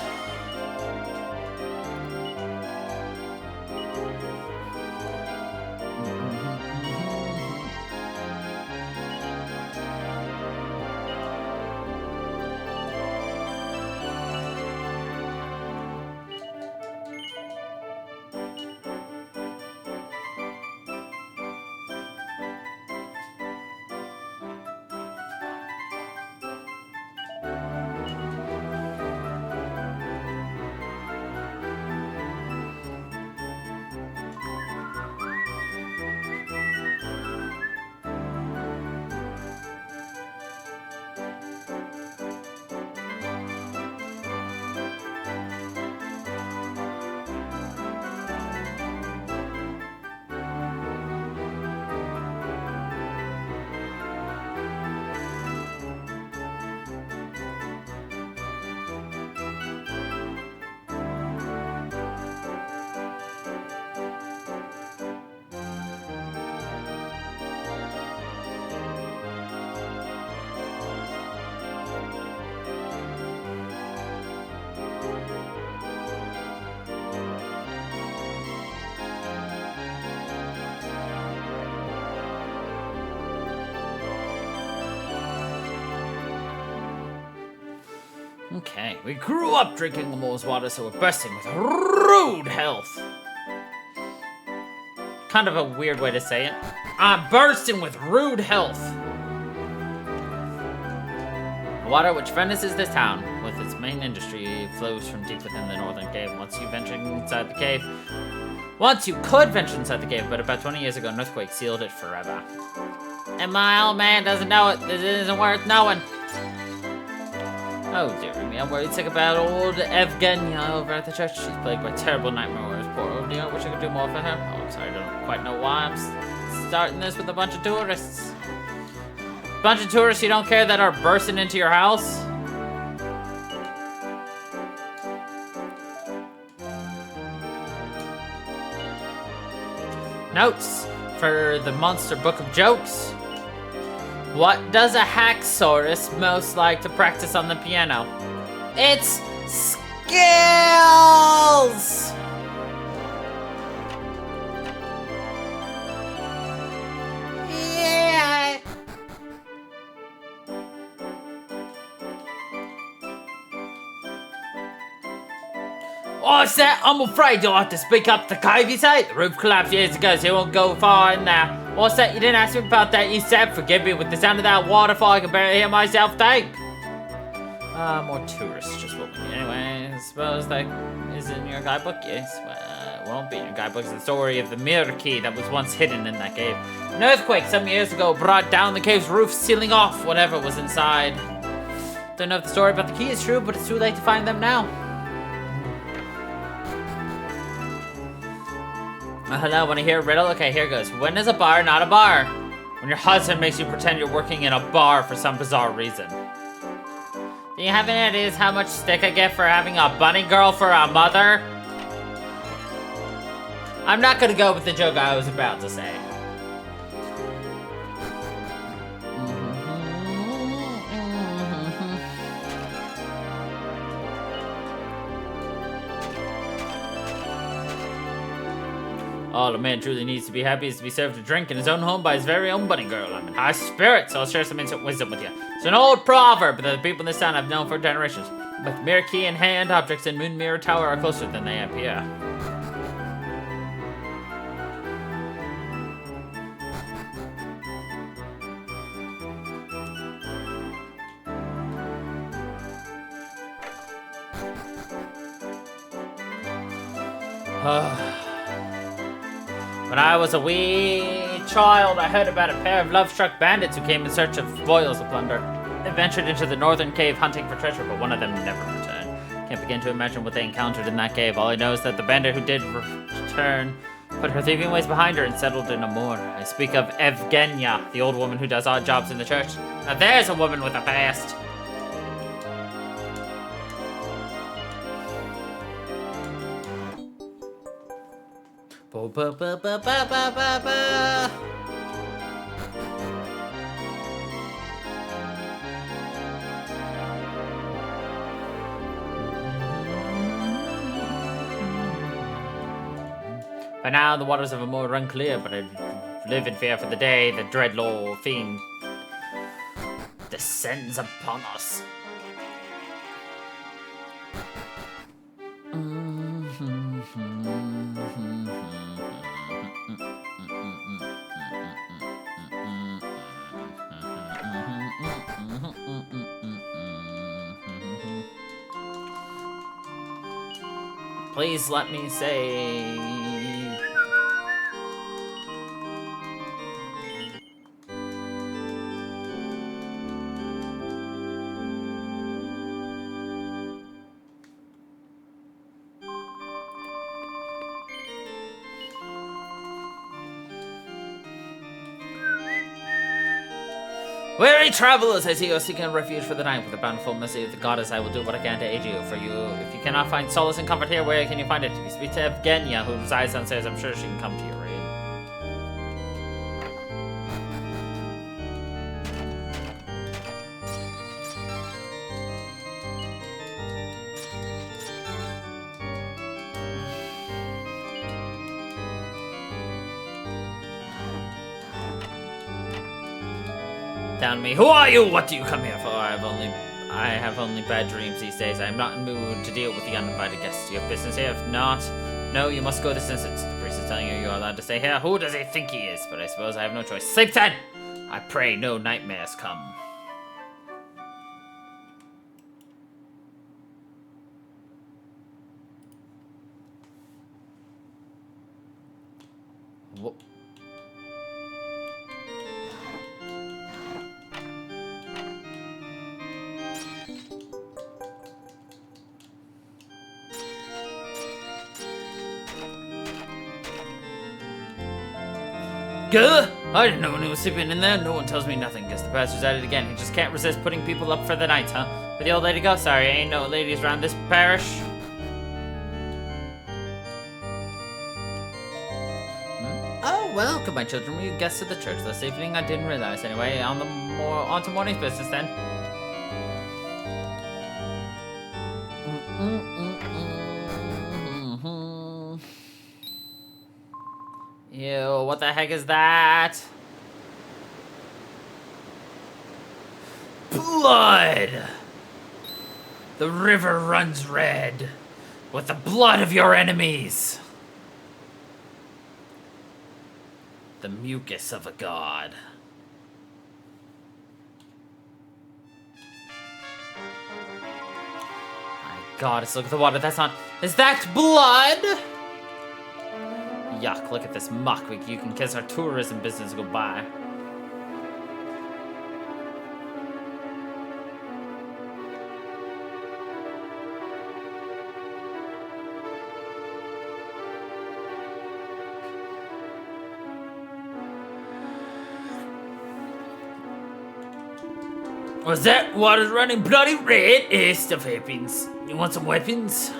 Okay, we grew up drinking the Mole's water, so we're bursting with rude health. Kind of a weird way to say it. I'm bursting with rude health. The water which furnishes this town with its main industry flows from deep within the northern cave. Once you could venture inside the cave, but about 20 years ago, an earthquake sealed it forever. And my old man doesn't know it. This isn't worth knowing. Oh dear me, I'm worried sick about old Evgenia over at the church. She's plagued by terrible nightmares. Poor old dear. I wish I could do more for her. Oh, I'm sorry, I don't quite know why I'm starting this with a bunch of tourists. Bunch of tourists you don't care that are bursting into your house? Notes for the Monster Book of Jokes. What does a hacksaurus most like to practice on the piano? It's skills! Yeah! What's that? I'm afraid you'll have to speak up. The cave, you say? The roof collapsed years ago, so you won't go far in there. What's that? You didn't ask me about that. You said, forgive me, with the sound of that waterfall, I can barely hear myself think. More tourists, just what we need. Anyway, I suppose that is in your guidebook. Yes, well, it won't be in your guidebook. It's the story of the mirror key that was once hidden in that cave. An earthquake some years ago brought down the cave's roof, sealing off whatever was inside. Don't know if the story about the key is true, but it's too late to find them now. Hello, want to hear a riddle? Okay, here goes. When is a bar not a bar? When your husband makes you pretend you're working in a bar for some bizarre reason. Do you have any ideas how much stick I get for having a bunny girl for a mother? I'm not gonna go with the joke I was about to say. All a man truly needs to be happy is to be served a drink in his own home by his very own bunny girl. I'm in high spirits, so I'll share some ancient wisdom with you. It's an old proverb that the people in this town have known for generations. With mirror key in hand, objects in Moon Mirror Tower are closer than they appear. When I was a wee child, I heard about a pair of love-struck bandits who came in search of spoils of plunder. They ventured into the northern cave hunting for treasure, but one of them never returned. Can't begin to imagine what they encountered in that cave. All I know is that the bandit who did return put her thieving ways behind her and settled in a moor. I speak of Evgenia, the old woman who does odd jobs in the church. Now there's a woman with a past. Ba ba ba ba ba ba ba ba. By now, the waters of Amor run clear, but I live in fear for the day the dreadlaw fiend descends upon us. Please let me say... Weary travelers, I see you are seeking refuge for the night. With the bountiful mercy of the goddess, I will do what I can to aid you. For you, if you cannot find solace and comfort here, where can you find it? You speak to Evgenia, who resides downstairs. I'm sure she can come to your aid. Down me. Who are you? What do you come here for? I have only bad dreams these days. I am not in the mood to deal with the uninvited guests. Do you have business here? If not, no, you must go this instant. The priest is telling you you are allowed to stay here. Who does he think he is? But I suppose I have no choice. Sleep then! I pray no nightmares come. What? Gah! I didn't know when he was sleeping in there. No one tells me nothing. Guess the pastor's at it again. He just can't resist putting people up for the night, huh? Where'd the old lady go? Sorry, ain't no ladies around this parish. Oh, welcome, my children. Were you guests of the church this evening? I didn't realize. Anyway, on to morning's business then. Ew, what the heck is that? Blood! The river runs red with the blood of your enemies. The mucus of a god. My goddess, look at the water. That's not... Is that blood? Yuck, look at this muck. You can kiss our tourism business goodbye. Was that water's running bloody red? Stuff happens. You want some weapons?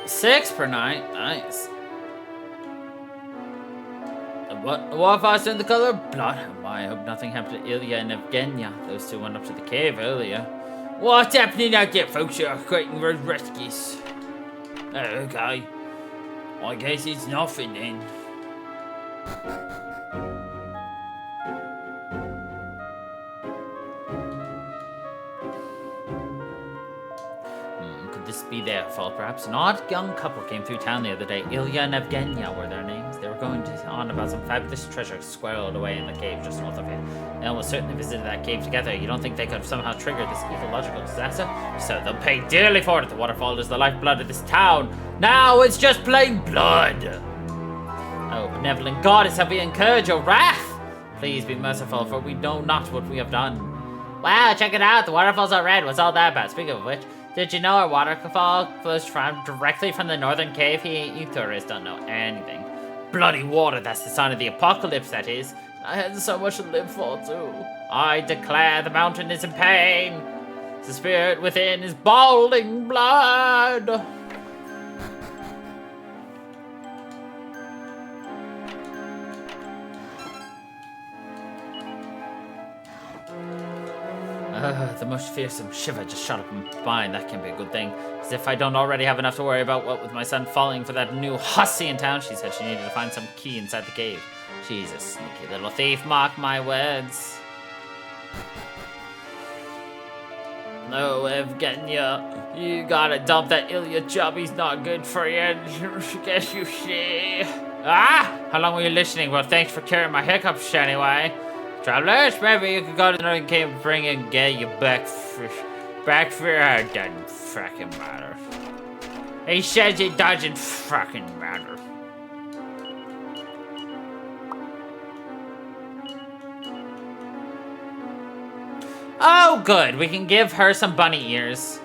6 per night. Nice. What if I was in the color blood? Why, I hope nothing happened to Ilya and Evgenia. Those two went up to the cave earlier. What's happening out there, folks? You're creating road rescues. Okay. I guess it's nothing then. Could this be their fault, perhaps? An odd young couple came through town the other day. Ilya and Evgenia were their names. They were going on about some fabulous treasure squirreled away in the cave just north of here. They almost certainly visited that cave together. You don't think they could have somehow triggered this ecological disaster? So they'll pay dearly for it. The waterfall is the lifeblood of this town. Now it's just plain blood. Oh, benevolent goddess, have we incurred your wrath? Please be merciful, for we know not what we have done. Wow, check it out. The waterfalls are red. What's all that about? Speaking of which, did you know our waterfall flows directly from the northern cave? You tourists don't know anything. Bloody water, that's the sign of the apocalypse, that is. I had so much to live for, too. I declare the mountain is in pain. The spirit within is bawling blood. The most fearsome shiver just shot up in my spine. That can be a good thing. As if I don't already have enough to worry about, what with my son falling for that new hussy in town. She said she needed to find some key inside the cave. She's a sneaky little thief, mark my words. No, Evgenia, you gotta dump that Ilya job. He's not good for you. Guess you see. Ah! How long were you listening? Well, thanks for curing my hiccups anyway. Travelers, maybe you could go to another cave and bring and get you back for it doesn't fracking matter. He says it doesn't fracking matter. Oh, good. We can give her some bunny ears.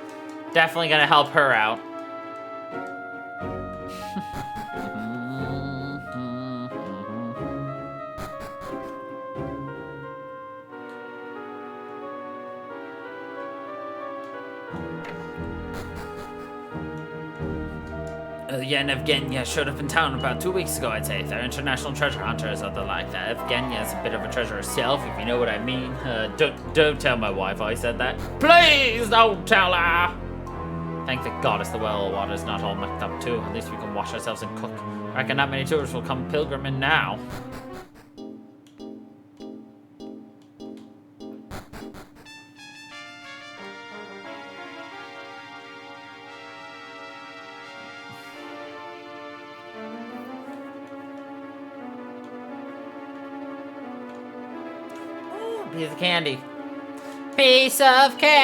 Definitely gonna help her out. Ilya and Evgenia showed up in town about 2 weeks ago, I'd say. They're international treasure hunters or the like that. Evgenia's a bit of a treasure herself, if you know what I mean. Don't tell my wife I said that. Please don't tell her! Thank the goddess the well water's not all mucked up too. At least we can wash ourselves and cook. I reckon not many tourists will come pilgriming now. Piece of candy. Piece of candy.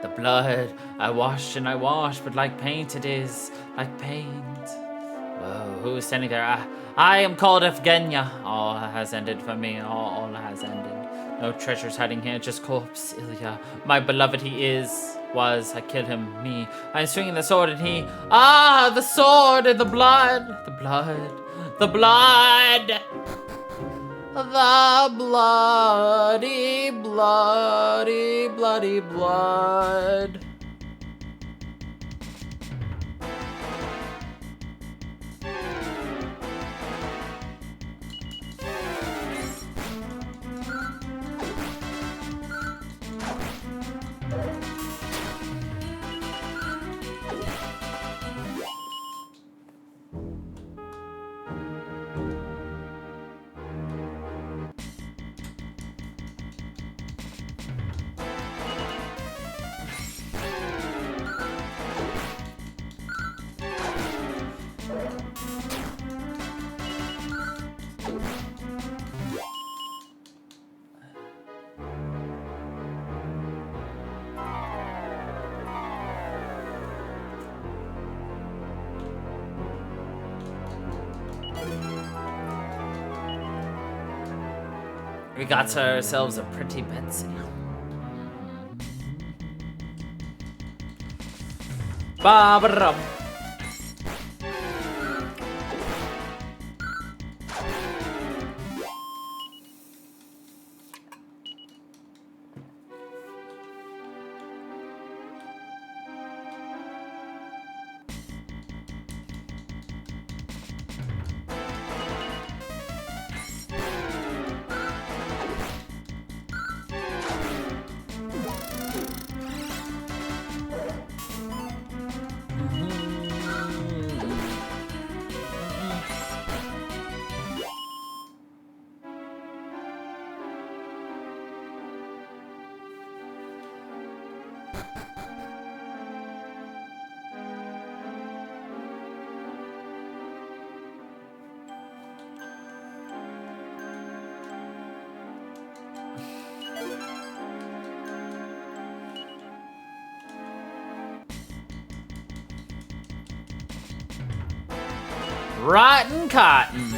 The blood I washed and I washed, but like paint it is, like paint. Whoa, who is standing there? I am called Evgenia. All has ended for me. All has ended. No treasures hiding here, just corpse. Ilya, my beloved he was. I killed him, me. I'm swinging the sword and he... Ah, the sword and the blood. The blood. The blood. The bloody, bloody, bloody blood. We got ourselves a pretty Betsy. Ba-ba-dum. Rotten cotton.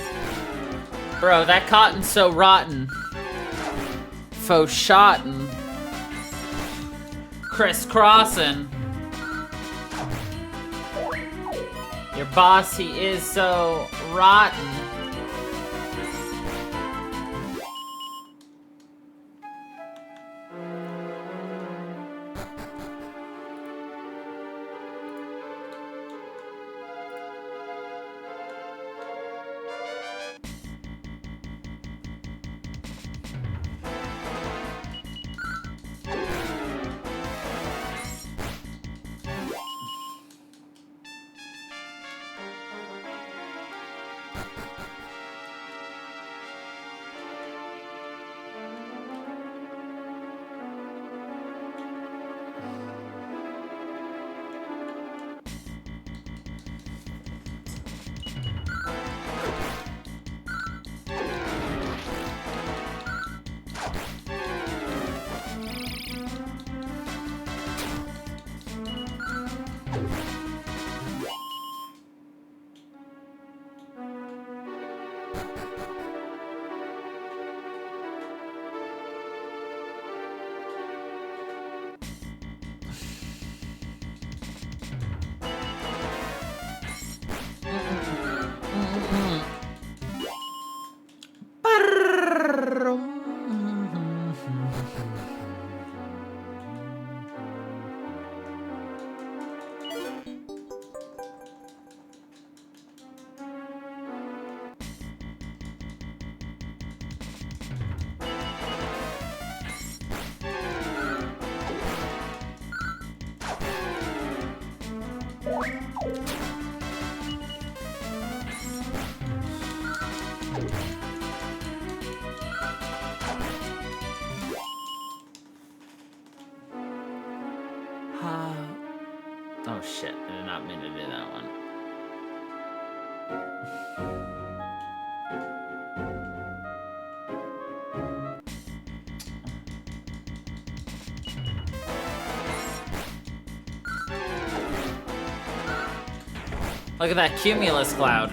Bro, that cotton's so rotten. Faux shotten. Crisscrossing. Your boss, he is so rotten. Oh shit, I did not mean to do that one. Look at that cumulus cloud.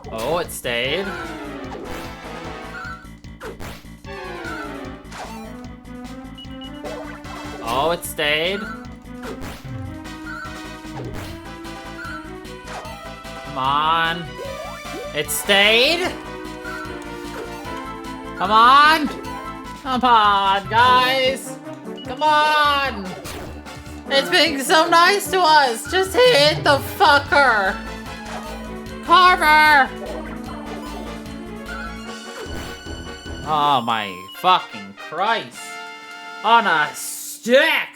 Oh, it stayed. Oh, it stayed. Come on. It stayed. Come on. Come on, guys. Come on. It's being so nice to us. Just hit the fucker. Carver. Oh my fucking Christ. On a stick.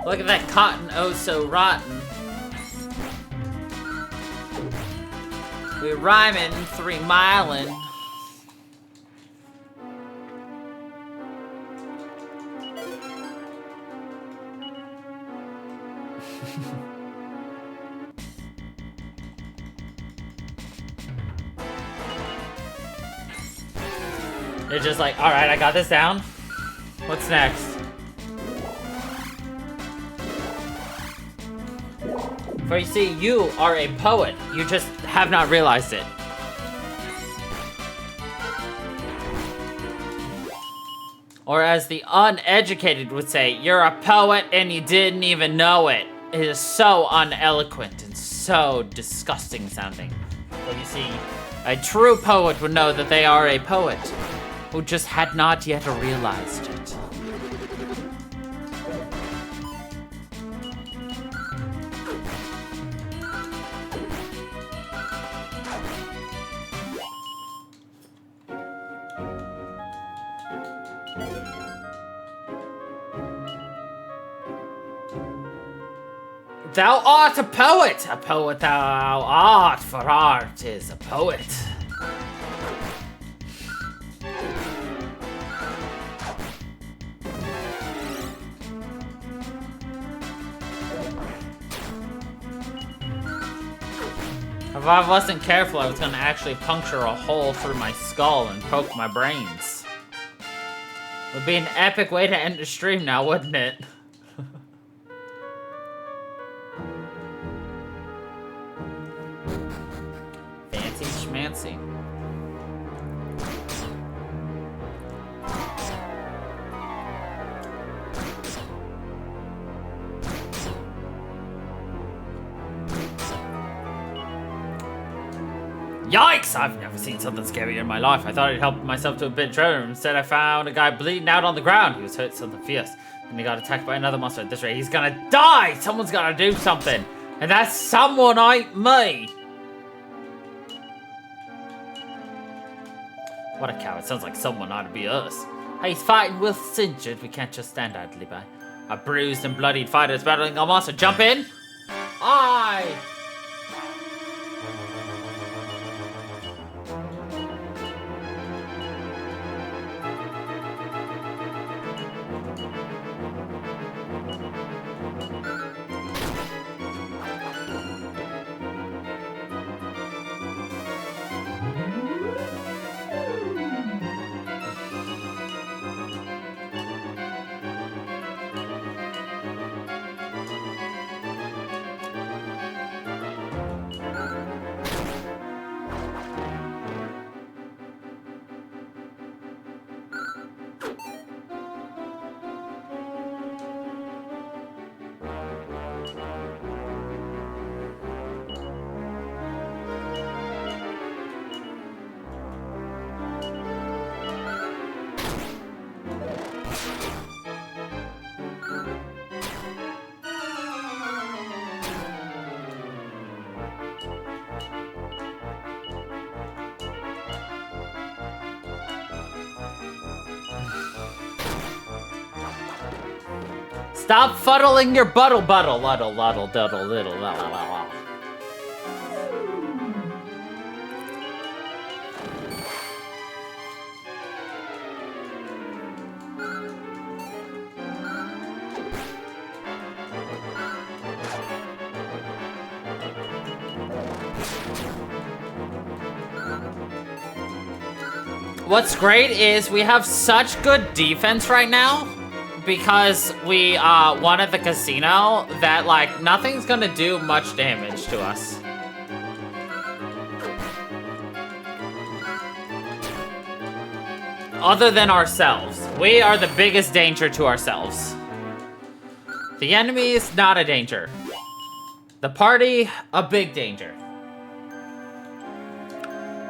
Look at that cotton, oh so rotten. We're rhyming 3 miling. They're just like, alright, I got this down. What's next? For you see, you are a poet. You just have not realized it. Or as the uneducated would say, you're a poet and you didn't even know it. It is so uneloquent and so disgusting sounding. But you see, a true poet would know that they are a poet who just had not yet realized it. Thou art a poet thou art, for art is a poet. If I wasn't careful, I was gonna actually puncture a hole through my skull and poke my brains. Would be an epic way to end the stream now, wouldn't it? Fancy schmancy. Yikes! I've never seen something scarier in my life. I thought I'd help myself to a bit better. Instead, I found a guy bleeding out on the ground. He was hurt something fierce. And he got attacked by another monster. At this rate, he's gonna die! Someone's gotta do something. And that someone ain't me. What a coward. Sounds like someone ought to be us. Hey, he's fighting Wil's injured. We can't just stand idly by. A bruised and bloodied fighter is battling a monster. Jump in! Aye! Stop fuddling your luddle, luddle, duddle, little, la la la la. What's great is we have such good defense right now. Because we won at the casino, that like nothing's gonna do much damage to us. Other than ourselves. We are the biggest danger to ourselves. The enemy is not a danger. The party, a big danger.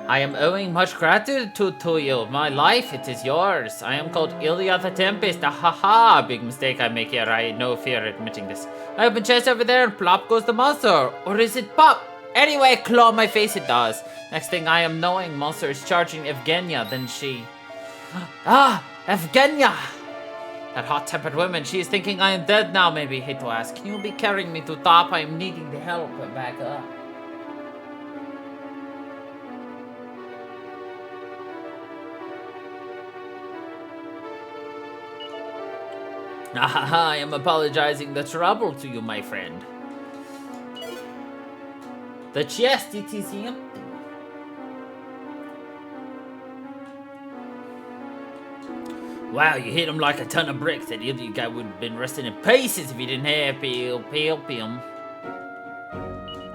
I am owing much gratitude to you. My life, it is yours. I am called Ilya the Tempest. Ha! Big mistake I make here. I no fear admitting this. I open chest over there and plop goes the monster. Or is it pop? Anyway, claw my face it does. Next thing I am knowing, monster is charging Evgenia. Then she... Ah! Evgenia! That hot-tempered woman, she is thinking I am dead now, maybe. Hate to ask. Can you be carrying me to top? I am needing the help back up. I am apologizing the trouble to you, my friend. The chest, it is empty. Wow, you hit him like a ton of bricks. That idiot guy would have been rusting in pieces if he didn't have him.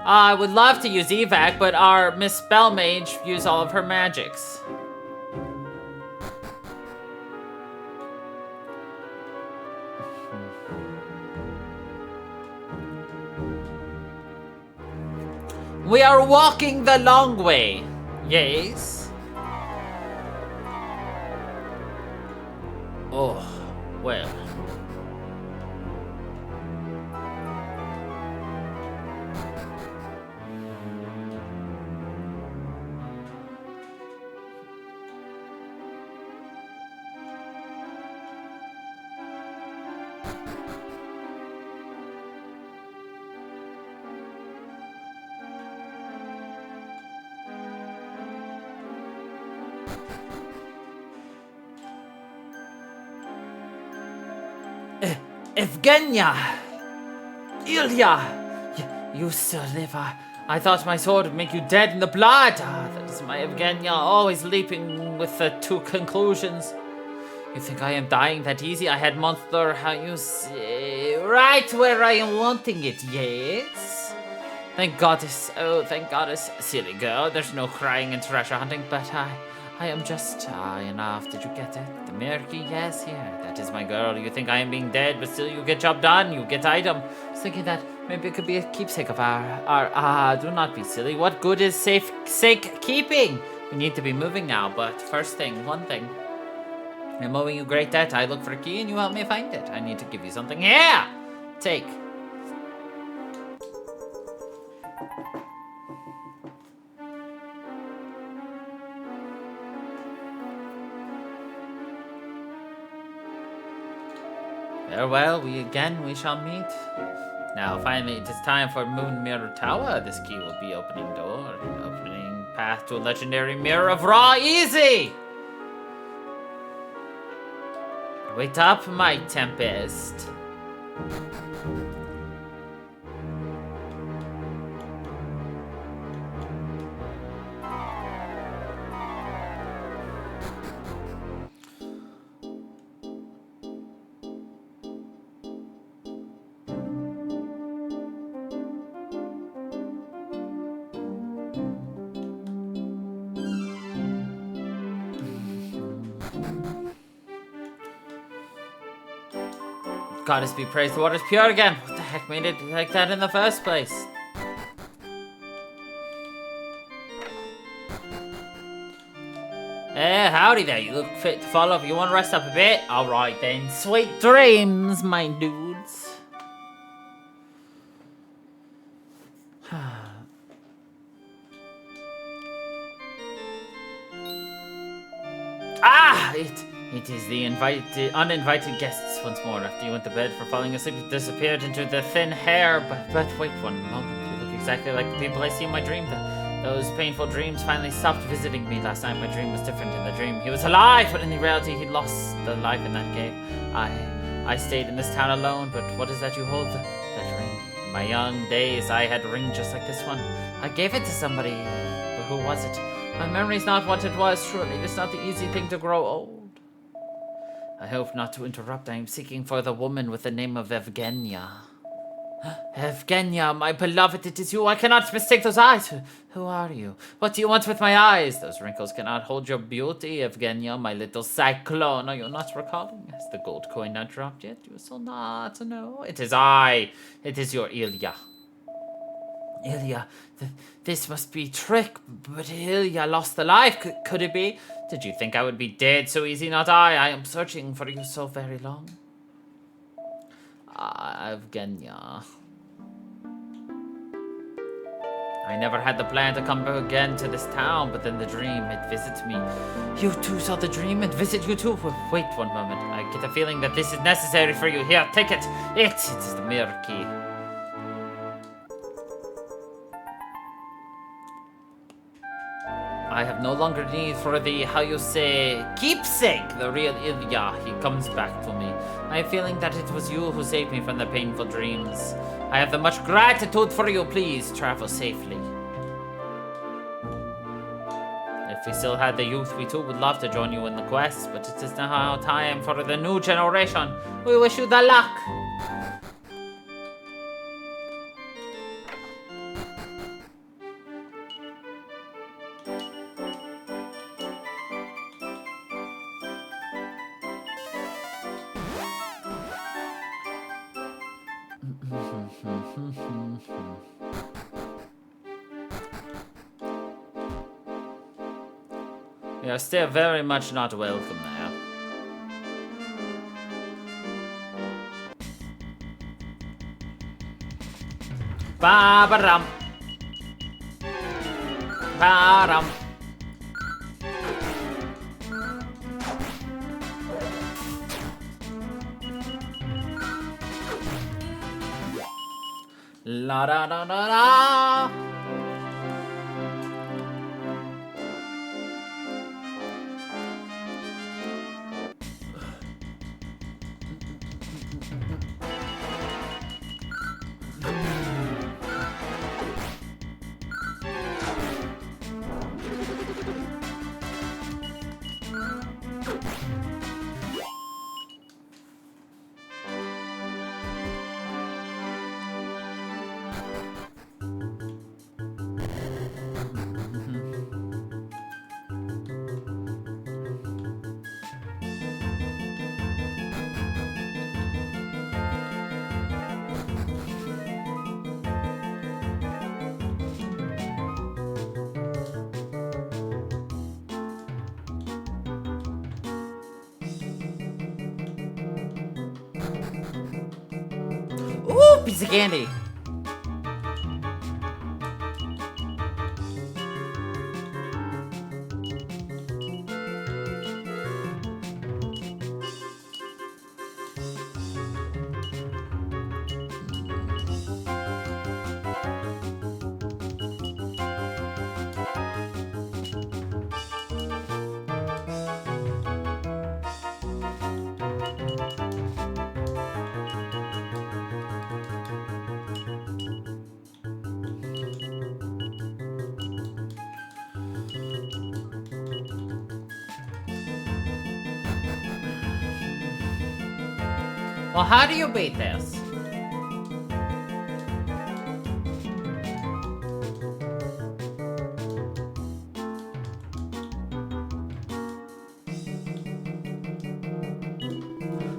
I would love to use evac, but our Miss Spellmage used all of her magics. We are walking the long way. Yes. Oh, well. Evgenia! Ilya! You still live. I thought my sword would make you dead in the blood. That is my Evgenia, always leaping with the two conclusions. You think I am dying that easy? I had monster, how you say, right where I am wanting it, yes? Thank goddess, oh thank goddess, silly girl, there's no crying and treasure hunting, but I am just enough. Did you get it? The Murky, yes, here. That is my girl. You think I am being dead, but still you get job done. You get item. I was thinking that maybe it could be a keepsake of our do not be silly. What good is sake keeping? We need to be moving now, but first thing, one thing. I'm owing you great debt. I look for a key and you help me find it. I need to give you something. Yeah! Take. Farewell, we shall meet. Now, finally, it is time for Moon Mirror Tower. This key will be opening door, opening path to a legendary mirror of Raw Easy! Wait up, my Tempest. Goddess be praised, the water's pure again. What the heck made it like that in the first place? Howdy there, you look fit to follow. If you want to rest up a bit, alright then. Sweet dreams, my dudes. It is the uninvited guests once more. After you went to bed for falling asleep, you disappeared into the thin hair. But wait one moment. You look exactly like the people I see in my dream. Those painful dreams finally stopped visiting me. Last night my dream was different. In the dream he was alive, but in the reality he lost the life in that cave. I stayed in this town alone, but what is that you hold? That ring. In my young days I had a ring just like this one. I gave it to somebody, but who was it? My memory's not what it was, surely. It's not the easy thing to grow old. I hope not to interrupt. I am seeking for the woman with the name of Evgenia. Evgenia, my beloved, it is you. I cannot mistake those eyes. Who are you? What do you want with my eyes? Those wrinkles cannot hold your beauty, Evgenia, my little cyclone. Are you not recalling? Has the gold coin not dropped yet? You still not know? It is I. It is your Ilya. Ilya, this must be trick, but Ilya lost the life. Could it be? Did you think I would be dead so easy? Not I. I am searching for you so very long. Evgenia. I never had the plan to come back again to this town, but then the dream, it visits me. You too saw the dream and visit you too? Wait one moment. I get a feeling that this is necessary for you. Here, take it. It is the mirror key. I have no longer need for the, how you say, keepsake, the real Ilya. He comes back to me. I have a feeling that it was you who saved me from the painful dreams. I have the much gratitude for you. Please travel safely. If we still had the youth, we too would love to join you in the quest, but it is now time for the new generation. We wish you the luck. We are still very much not welcome there. Ba-ba-dum. Ba-dum. La-da-da-da-da. Ooh, piece of candy. Well, how do you beat this?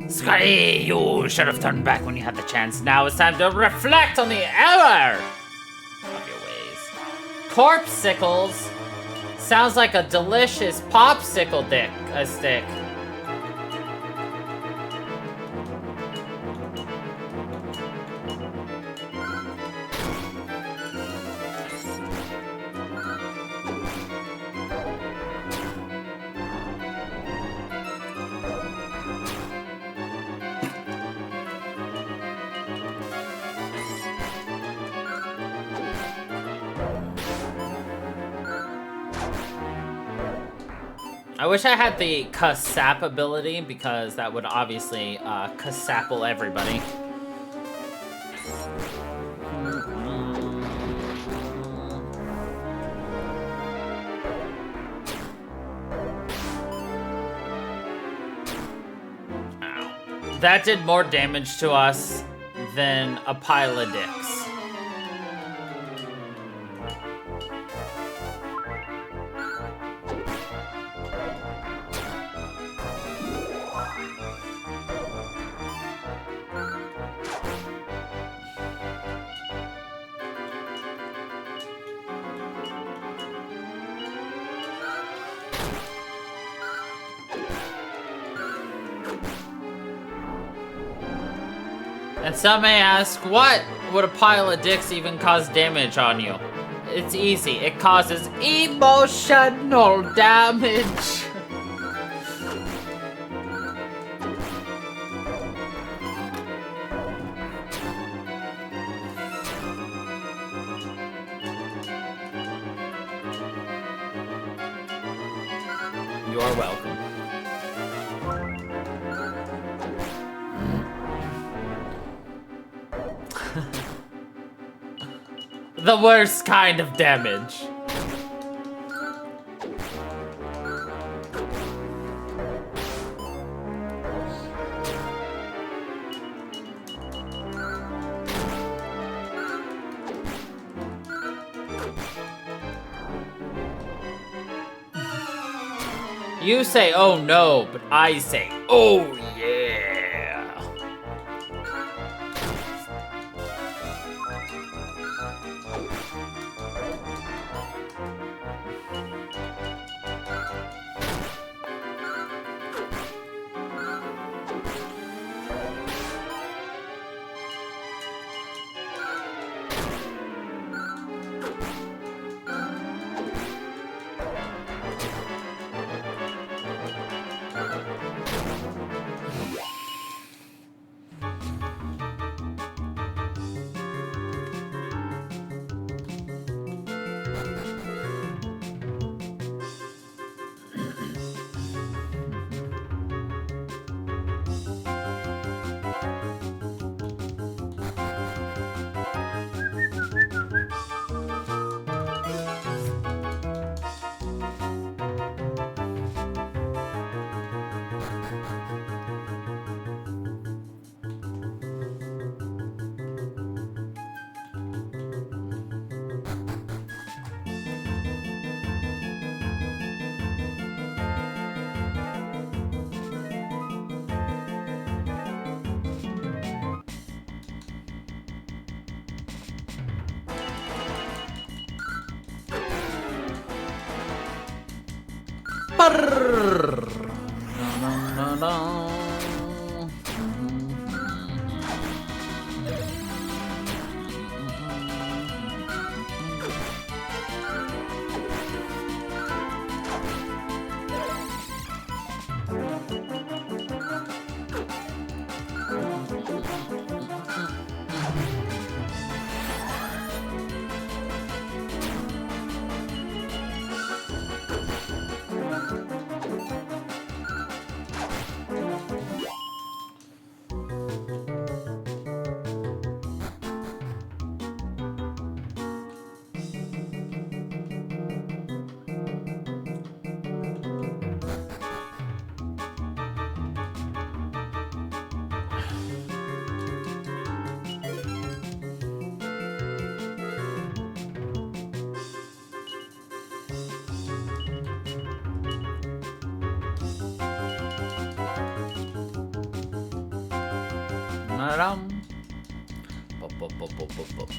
Scotty, you should have turned back when you had the chance. Now it's time to reflect on the error of your ways. Corpsicles sounds like a delicious popsicle stick. I wish I had the Kasap ability, because that would obviously Kasapple everybody. Ow. That did more damage to us than a pile of dicks. And some may ask, what would a pile of dicks even cause damage on you? It's easy. It causes emotional damage. You are welcome. The worst kind of damage. You say, oh no, but I say, oh yeah.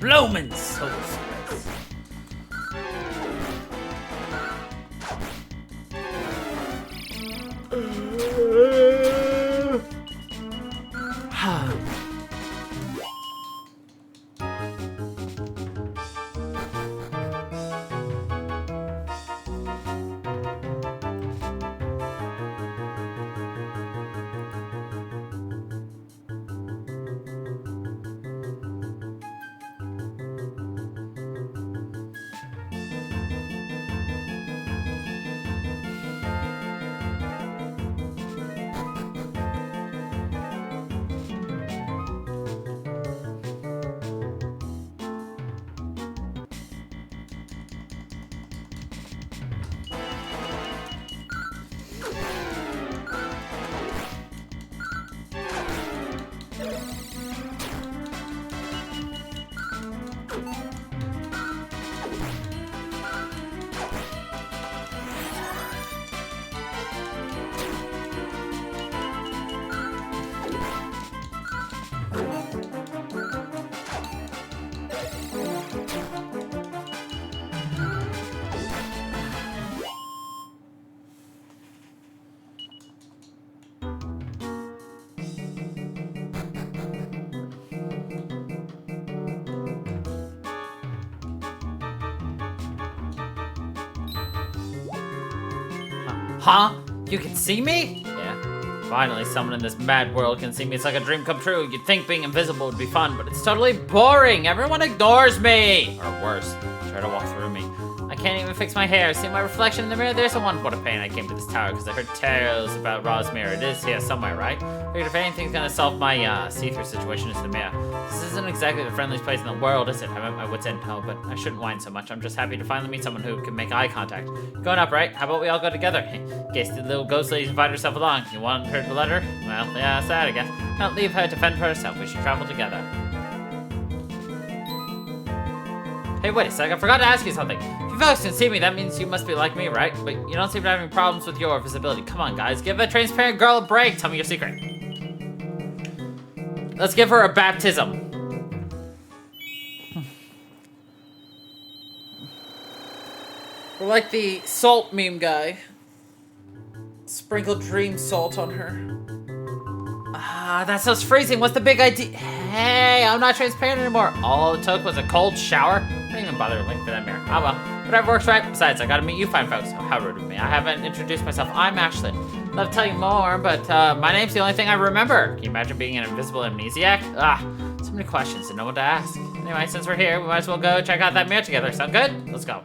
Bloomin' soul spice. Huh? You can see me? Yeah. Finally, someone in this mad world can see me. It's like a dream come true. You'd think being invisible would be fun, but it's totally boring. Everyone ignores me. Or worse, try to walk through me. I can't even fix my hair. See my reflection in the mirror? There's one. What a pain. I came to this tower because I heard tales about Raw's mirror. It is here somewhere, right? Figured if anything's gonna solve my see-through situation, it's the mirror. This isn't exactly the friendliest place in the world, is it? I'm at my wit's end now, but I shouldn't whine so much. I'm just happy to finally meet someone who can make eye contact. Going up, right? How about we all go together? Guess the little ghost lady's invited herself along. You want her to let her? Well, yeah, sad, I guess. Don't leave her to fend for herself. We should travel together. Hey, wait a sec. I forgot to ask you something. If you folks can see me, that means you must be like me, right? But you don't seem to have any problems with your visibility. Come on, guys. Give a transparent girl a break. Tell me your secret. Let's give her a baptism. We're like the salt meme guy. Sprinkle dream salt on her. Ah, that sounds freezing. What's the big idea? Hey, I'm not transparent anymore. All it took was a cold shower. I didn't even bother looking for that mirror. Oh well, whatever works, right? Besides, I gotta meet you fine folks. Oh, how rude of me. I haven't introduced myself. I'm Ashley. Love to tell you more, but my name's the only thing I remember. Can you imagine being an invisible amnesiac? Ah, so many questions and no one to ask. Anyway, since we're here, we might as well go check out that mirror together. Sound good? Let's go.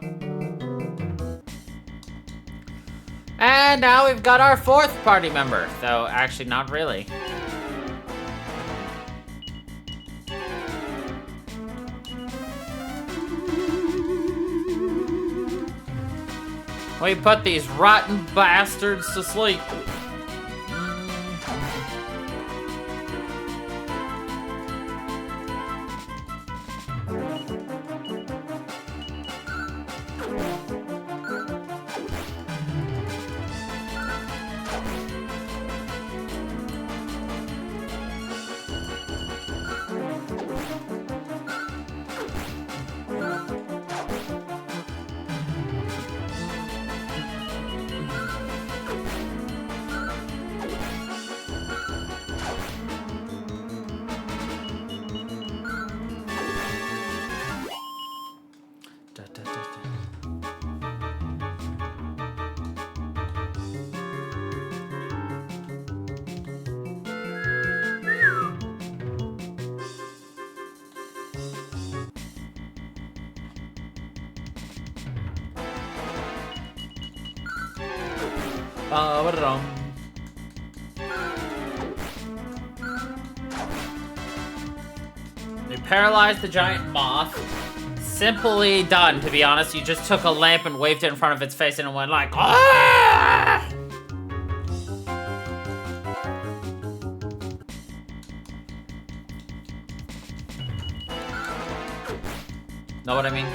And now we've got our fourth party member. Though, actually, not really. We put these rotten bastards to sleep. We paralyzed the giant moth. Simply done, to be honest. You just took a lamp and waved it in front of its face and it went like, ah! Know what I mean?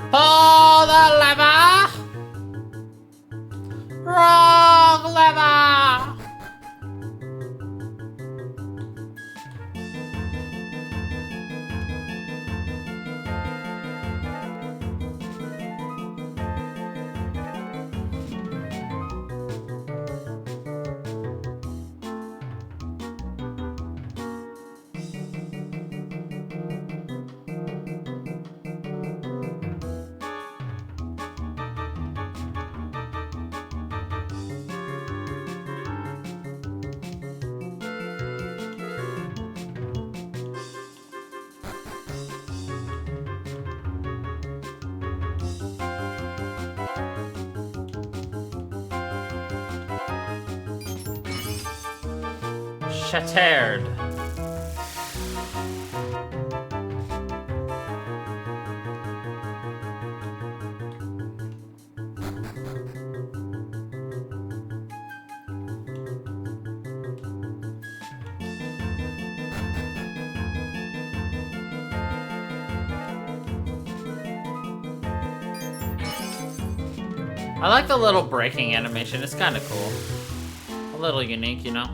Pull the lever! Wrong lever! Shattered. I like the little breaking animation. It's kind of cool. A little unique, you know?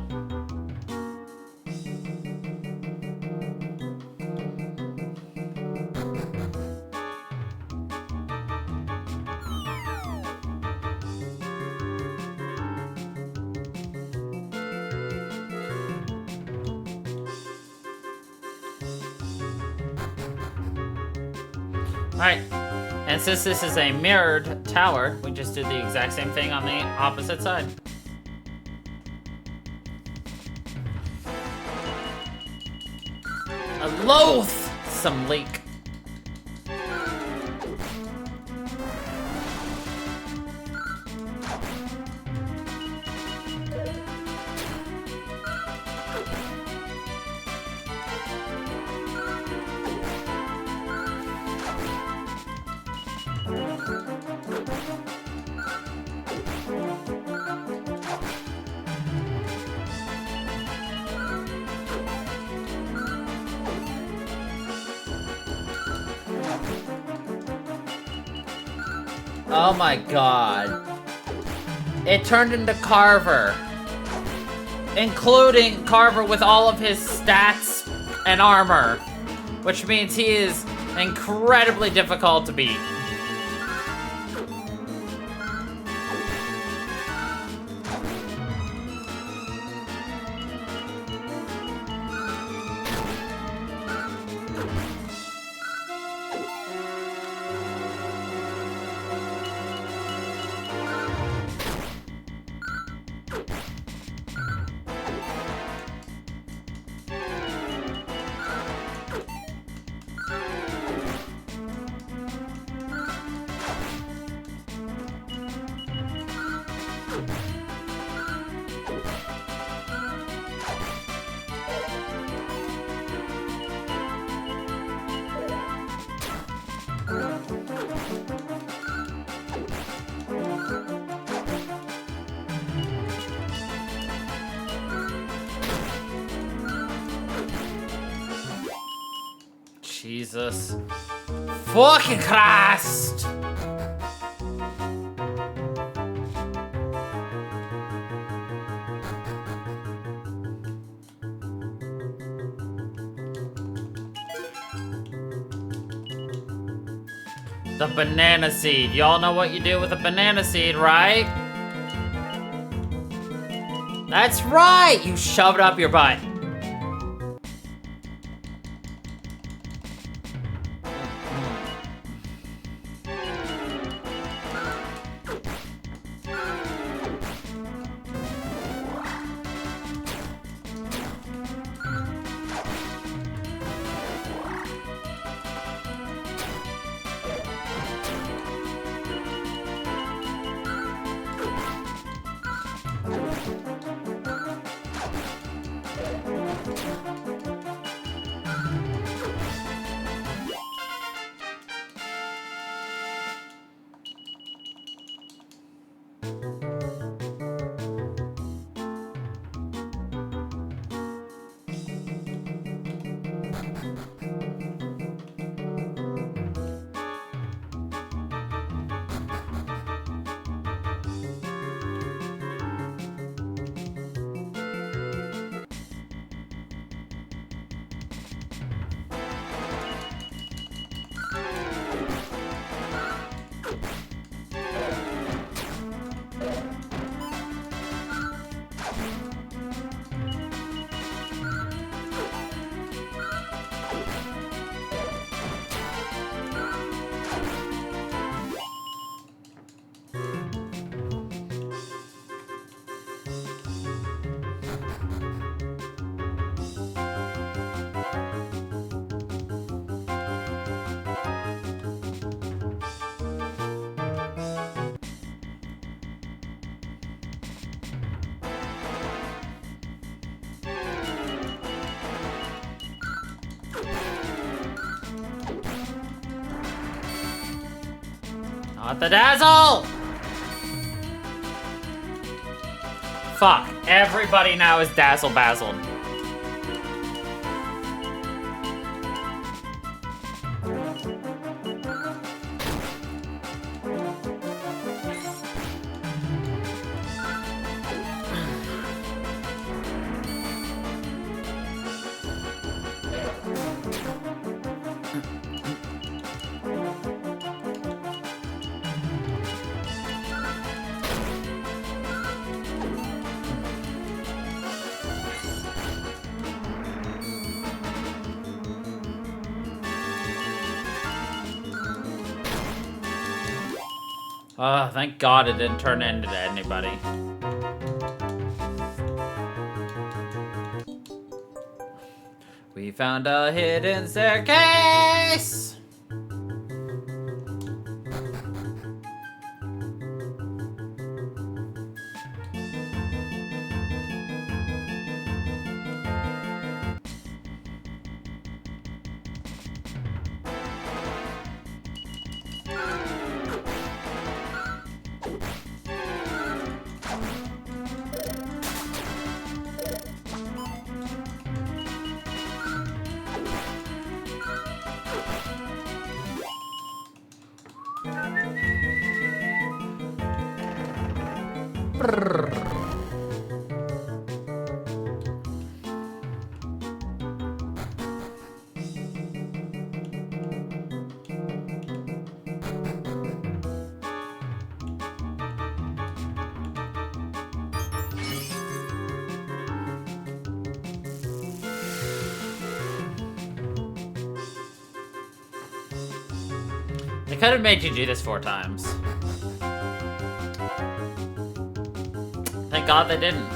Alright, and since this is a mirrored tower, we just did the exact same thing on the opposite side. A loathsome leak. Oh my god. It turned into Carver. Including Carver with all of his stats and armor. Which means he is incredibly difficult to beat. Jesus. Fucking Christ! The banana seed. Y'all know what you do with a banana seed, right? That's right! You shove it up your butt. Not the dazzle! Fuck, everybody now is dazzle bazzled. Oh, thank God it didn't turn into anybody. We found a hidden staircase! They could have made you do this 4 times. Thank God they didn't.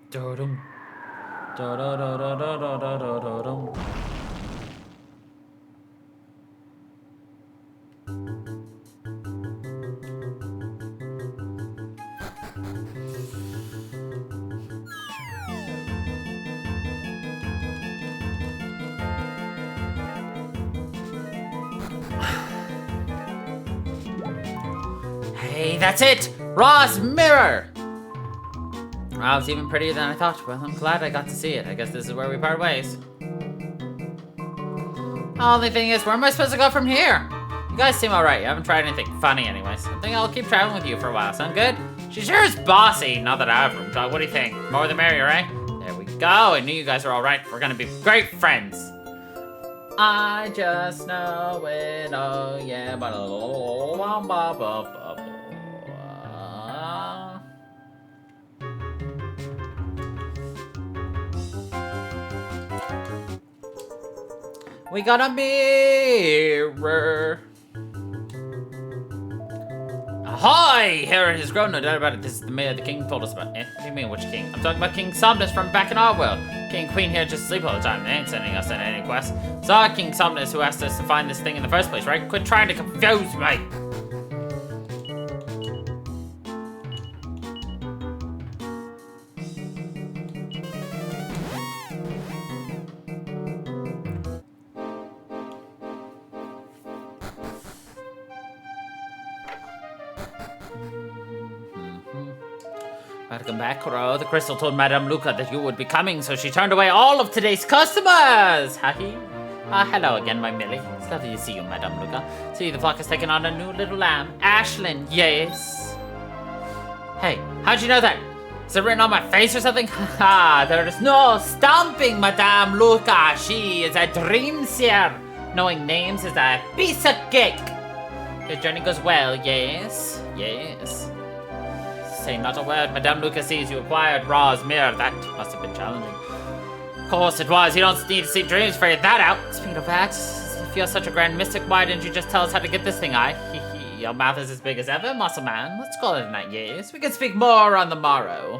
Da-dum. Da-da-da-da-da-da-da-da-dum. Hey, that's it! Raw's mirror! Wow, it's even prettier than I thought. Well, I'm glad I got to see it. I guess this is where we part ways. Only thing is, where am I supposed to go from here? You guys seem alright. You haven't tried anything funny anyways. I think I'll keep traveling with you for a while. Sound good? She sure is bossy, now that I have room talk. What do you think? More the merrier, right? There we go. I knew you guys were alright. We're gonna be great friends. I just know it, oh yeah, but we got a mirror. Ahoy! Here it has grown, no doubt about it. This is the mayor the king told us about. What do you mean, which king? I'm talking about King Somnus from back in our world. King and queen here just sleep all the time. They ain't sending us on any quests. It's our King Somnus who asked us to find this thing in the first place, right? Quit trying to confuse me. Welcome back, Crow. The crystal told Madame Luca that you would be coming, so she turned away all of today's customers! Hello again, my Millie. It's lovely to see you, Madame Luca. See, the flock has taken on a new little lamb. Ashlyn, yes. Hey, how'd you know that? Is it written on my face or something? Haha, there is no stomping, Madame Luca. She is a dream seer. Knowing names is a piece of cake. Your journey goes well, yes? Yes. Say not a word. Madame Luca sees you acquired Raw's mirror. That must have been challenging. Of course it was. You don't need to see dreams to figure that out. Speaking of that, if you're such a grand mystic, why didn't you just tell us how to get this thing? Your mouth is as big as ever, muscle man. Let's call it a night, yes. We can speak more on the morrow.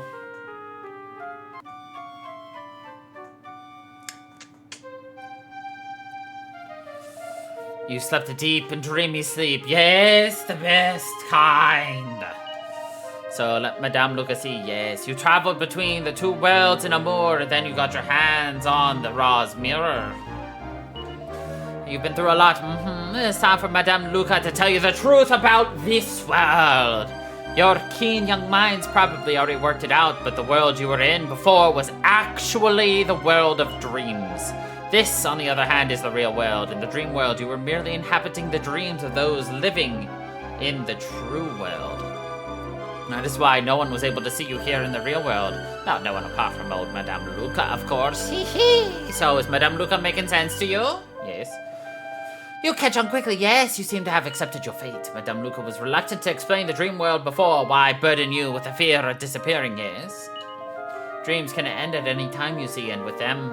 You slept a deep and dreamy sleep. Yes, the best kind. So let Madame Luca see, yes. You traveled between the 2 worlds in Amour, and then you got your hands on the Raw's mirror. You've been through a lot. It's time for Madame Luca to tell you the truth about this world. Your keen young minds probably already worked it out, but the world you were in before was actually the world of dreams. This, on the other hand, is the real world. In the dream world, you were merely inhabiting the dreams of those living in the true world. That is why no one was able to see you here in the real world. Well, no one apart from old Madame Luca, of course. So is Madame Luca making sense to you? Yes. You catch on quickly, yes, you seem to have accepted your fate. Madame Luca was reluctant to explain the dream world before. Why burden you with the fear of disappearing, yes? Dreams can end at any time, you see, and with them,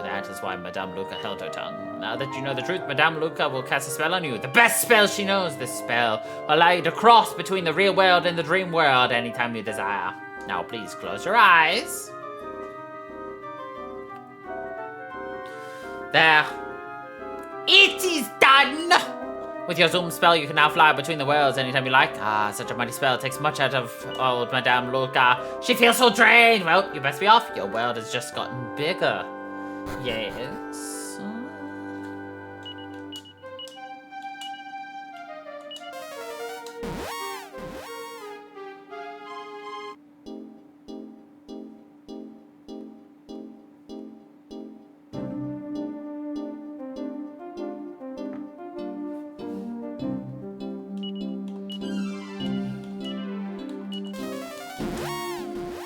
that is why Madame Luca held her tongue. Now that you know the truth, Madame Luca will cast a spell on you. The best spell she knows. This spell will allow you to cross between the real world and the dream world anytime you desire. Now please close your eyes. There. It is done! With your zoom spell, you can now fly between the worlds anytime you like. Ah, such a mighty spell takes much out of old Madame Luca. She feels so drained. Well, you best be off. Your world has just gotten bigger. Yes.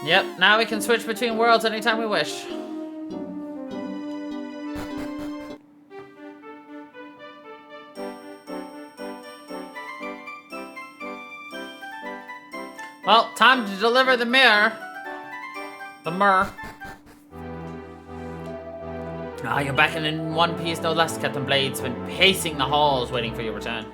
Yep, now we can switch between worlds anytime we wish. Well, time to deliver the mirror. The Mur. Ah, you're back in one piece, no less. Captain Blade's been pacing the halls waiting for your return.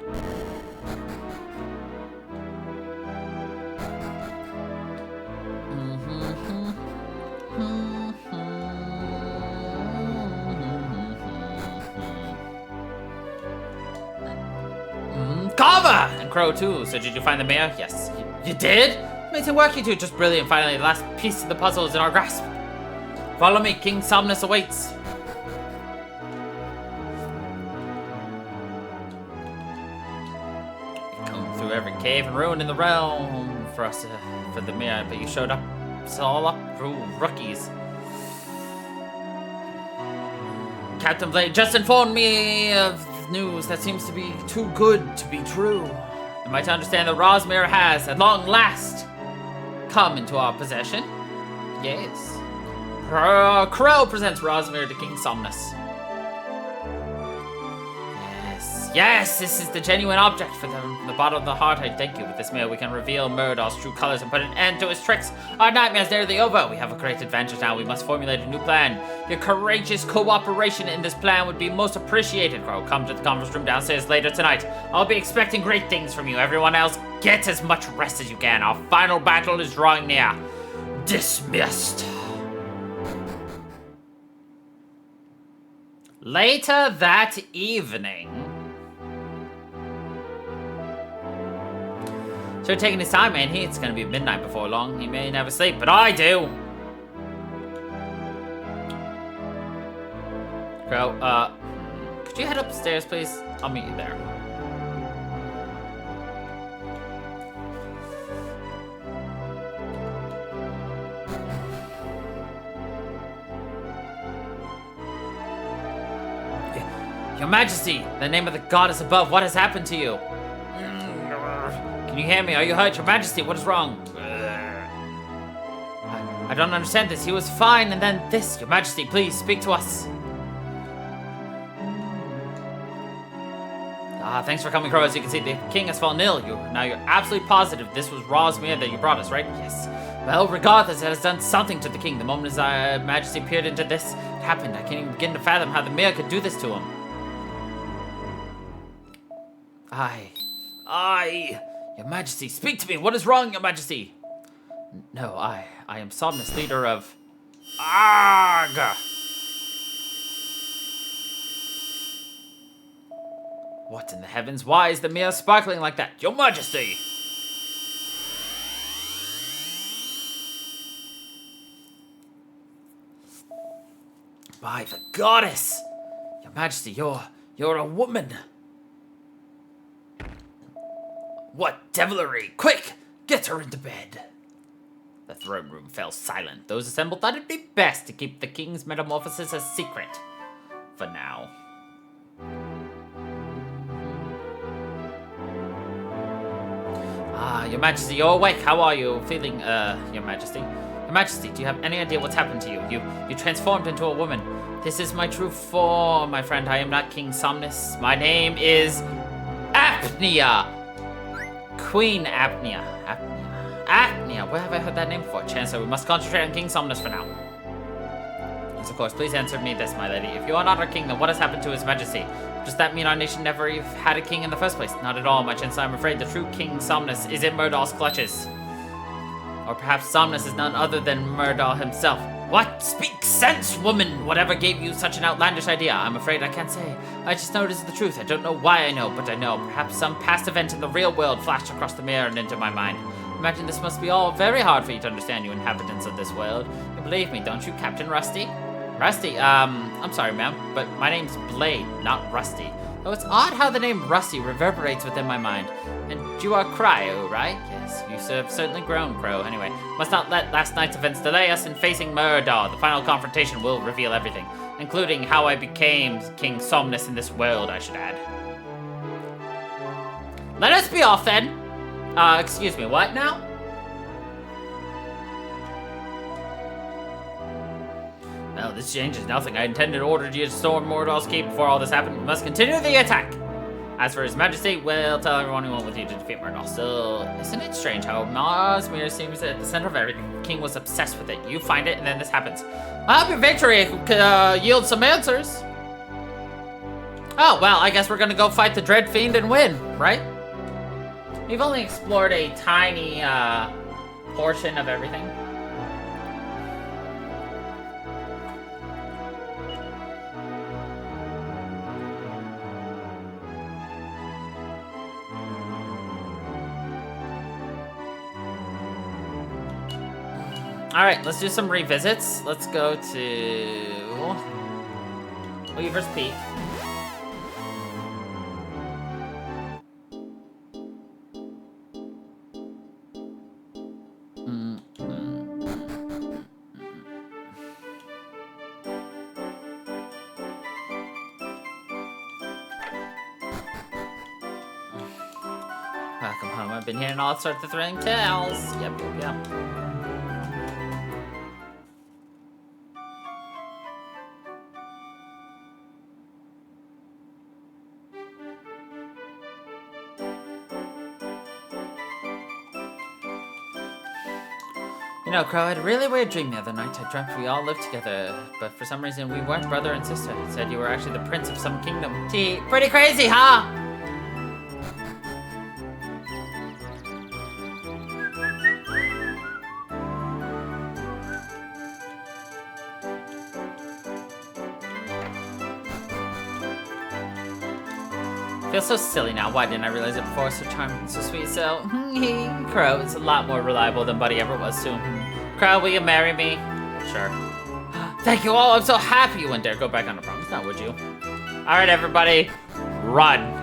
Kava! And Crow too. So did you find the mayor? Yes. You did? Amazing work, you two. Just brilliant. Finally, the last piece of the puzzle is in our grasp. Follow me. King Somnus awaits. Come through every cave and ruin in the realm for us, for the mayor, but you showed up. It's all up through rookies. Captain Blade just informed me of news that seems to be too good to be true. Am I to understand that Rosmere has, at long last, come into our possession? Yes. Crow presents Rosmere to King Somnus. Yes, this is the genuine object for the bottom of the heart. I thank you. With this mail, we can reveal Murdaw's true colors and put an end to his tricks. Our nightmare's nearly over. We have a great advantage now. We must formulate a new plan. Your courageous cooperation in this plan would be most appreciated. Crow, come to the conference room downstairs later tonight. I'll be expecting great things from you. Everyone else, get as much rest as you can. Our final battle is drawing near. Dismissed. Later that evening. So taking his time, man. It's gonna be midnight before long. He may never sleep, but I do. Crow, could you head upstairs, please? I'll meet you there. Your Majesty, in the name of the goddess above, what has happened to you? Can you hear me? Are you hurt? Your Majesty, what is wrong? I don't understand this. He was fine, and then this. Your Majesty, please, speak to us. Thanks for coming, Crow. As you can see, the king has fallen ill. Now you're absolutely positive this was Rosmere that you brought us, right? Yes. Well, regardless, it has done something to the king. The moment his Majesty peered into this, it happened. I can't even begin to fathom how the mayor could do this to him. Your Majesty, speak to me. What is wrong, Your Majesty? No, I am Somnus, leader of... Arg! What in the heavens? Why is the mirror sparkling like that? Your Majesty! By the goddess! Your Majesty, you're a woman. What devilry! Quick! Get her into bed! The throne room fell silent. Those assembled thought it'd be best to keep the king's metamorphosis a secret. For now. Your Majesty, you're awake. How are you feeling, Your Majesty? Your Majesty, do you have any idea what's happened to you? You transformed into a woman. This is my true form, my friend. I am not King Somnus. My name is Apnea. Queen Apnea. Apnea. Where have I heard that name before? Chancellor, we must concentrate on King Somnus for now. Yes, of course. Please answer me this, my lady. If you are not our king, then what has happened to his majesty? Does that mean our nation never even had a king in the first place? Not at all, my chancellor. I'm afraid the true King Somnus is in Murdaw's clutches. Or perhaps Somnus is none other than Murdaw himself. What? Speak sense, woman! Whatever gave you such an outlandish idea? I'm afraid I can't say. I just know it is the truth. I don't know why I know, but I know. Perhaps some past event in the real world flashed across the mirror and into my mind. Imagine this must be all very hard for you to understand, you inhabitants of this world. You believe me, don't you, Captain Rusty? Rusty, I'm sorry, ma'am, but my name's Blade, not Rusty. Though it's odd how the name Rusty reverberates within my mind. And you are Cryo, right? Yes, you have certainly grown, Crow. Anyway, must not let last night's events delay us in facing Murdaw. The final confrontation will reveal everything, including how I became King Somnus in this world, I should add. Let us be off, then. Excuse me, what now? No, this changes nothing. I intended to order you to storm Murdaw's keep before all this happened. We must continue the attack. As for his majesty, we'll tell everyone who went with you to defeat Murdaw. Still, isn't it strange how Mosmere seems at the center of everything? The king was obsessed with it. You find it, and then this happens. I hope your victory yields some answers. Oh, well, I guess we're gonna go fight the Dread Fiend and win, right? We've only explored a tiny portion of everything. Alright, let's do some revisits. Let's go to Weaver's Peak. Welcome home. I've been hearing all sorts of thrilling tales. Yep. You know, Crow, I had a really weird dream the other night. I dreamt we all lived together, but for some reason we weren't brother and sister. It said you were actually the prince of some kingdom. Gee, pretty crazy, huh? I feel so silly now. Why didn't I realize it before? So charming and so sweet. So, Crow is a lot more reliable than Buddy ever was soon. Crow, will you marry me? Sure. Thank you all. I'm so happy you wouldn't dare go back on a promise. Now, would you? All right, everybody, run.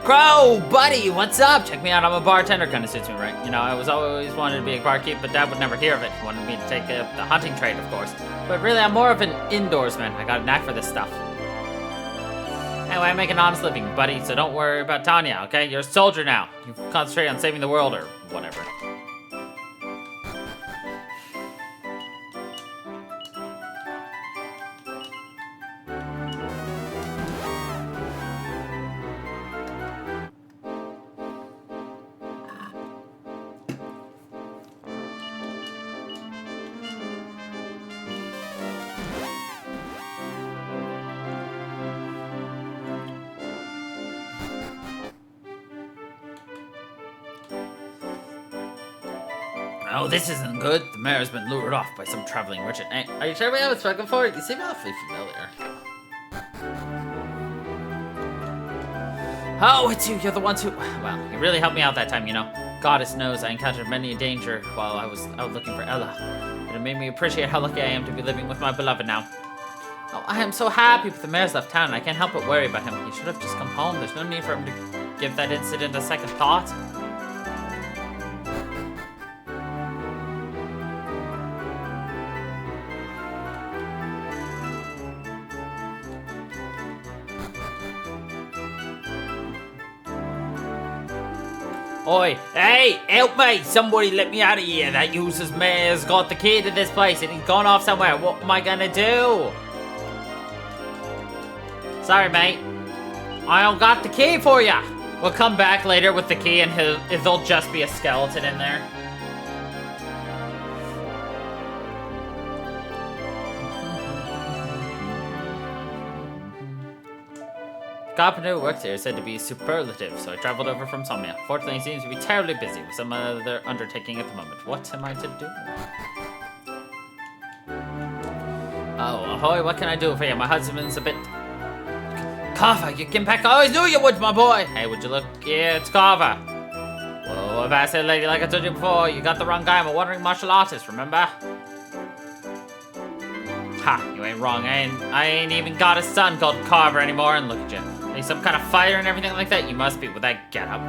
Crow, buddy, what's up? Check me out, I'm a bartender. Kind of suits me, right? You know, I was always wanted to be a barkeep, but Dad would never hear of it. He wanted me to take up the hunting trade, of course. But really, I'm more of an indoorsman. I got a knack for this stuff. Anyway, I make an honest living, buddy, so don't worry about Tanya, okay? You're a soldier now. You concentrate on saving the world or whatever. Oh, this isn't good. The mayor has been lured off by some traveling merchant. Hey, are you sure we haven't spoken for it? You seem awfully familiar. Oh, it's you. You're the ones who... Well, you really helped me out that time, you know. Goddess knows I encountered many a danger while I was out looking for Ella. But it made me appreciate how lucky I am to be living with my beloved now. Oh, I am so happy but the mayor's left town. I can't help but worry about him. He should have just come home. There's no need for him to give that incident a second thought. Oi, hey, help me! Somebody let me out of here. That useless mayor's got the key to this place and he's gone off somewhere. What am I gonna do? Sorry, mate. I don't got the key for ya. We'll come back later with the key and there'll just be a skeleton in there. Carpenter who works here is said to be superlative, so I traveled over from Somnia. Fortunately, he seems to be terribly busy with some other undertaking at the moment. What am I to do? Oh, ahoy, what can I do for you? My husband's a bit... Carver, you came back. I always knew you would, my boy. Hey, would you look? Yeah, it's Carver. Whoa, I've asked that lady like I told you before. You got the wrong guy. I'm a wandering martial artist, remember? Ha, you ain't wrong. I ain't even got a son called Carver anymore, and look at you. Are you some kind of fighter and everything like that? You must be with that getup.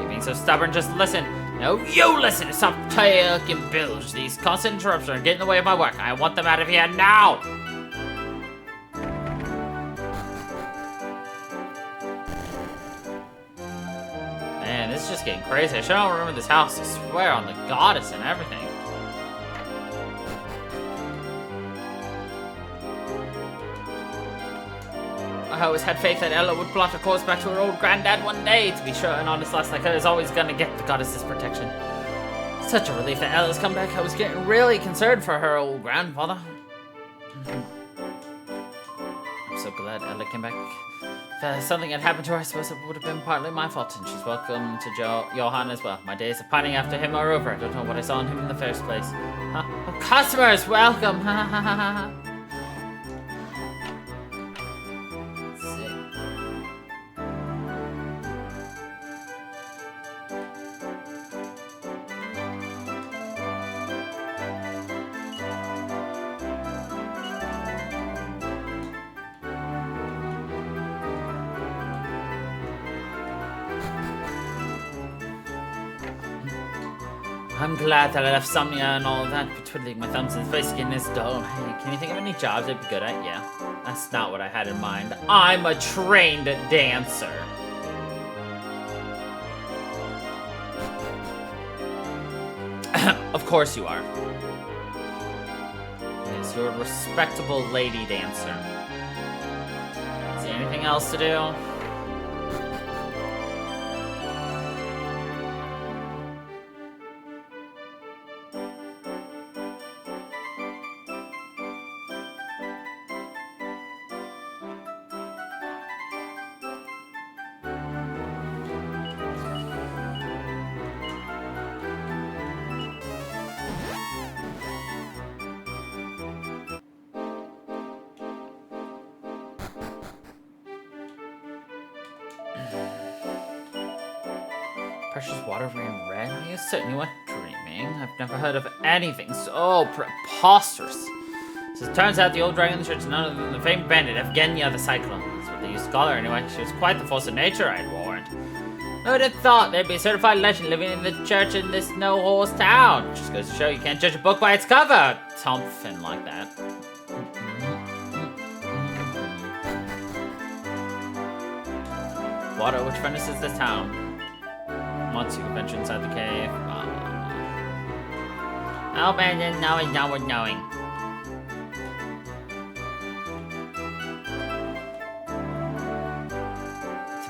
You being so stubborn, just listen. No, you listen and stop talking bilge. These constant interruptions are getting in the way of my work. I want them out of here now. Man, this is just getting crazy. I sure don't remember this house. I swear on the goddess and everything. I always had faith that Ella would plot a course back to her old granddad one day. To be sure and honest, last like I was always gonna get the goddess's protection. Such a relief that Ella's come back. I was getting really concerned for her old grandfather. I'm so glad Ella came back. If something had happened to her, I suppose it would have been partly my fault, and she's welcome to Johan as well. My days of pining after him are over. I don't know what I saw in him in the first place. Huh? Oh, customers, welcome! Ha ha ha ha. I'm glad that I left Somnia and all of that, but twiddling my thumbs and face skin is dull. Hey, can you think of any jobs I'd be good at? Yeah, that's not what I had in mind. I'm a trained dancer. Of course you are. Yes, you're a respectable lady dancer. Is there anything else to do? Precious water ran red? Are you certain you weren't dreaming? I've never heard of anything so preposterous. So it turns out the old dragon in the church is none other than the famed bandit, Evgenia the Cyclone. That's what they used to call her anyway. She was quite the force of nature, I'd warned. Who would have thought there'd be a certified legend living in the church in this no-horse town? Just goes to show you can't judge a book by its cover. Something like that. Water, which furnaces this town? Once you can venture inside the cave. Oh man, then knowing, now we're knowing.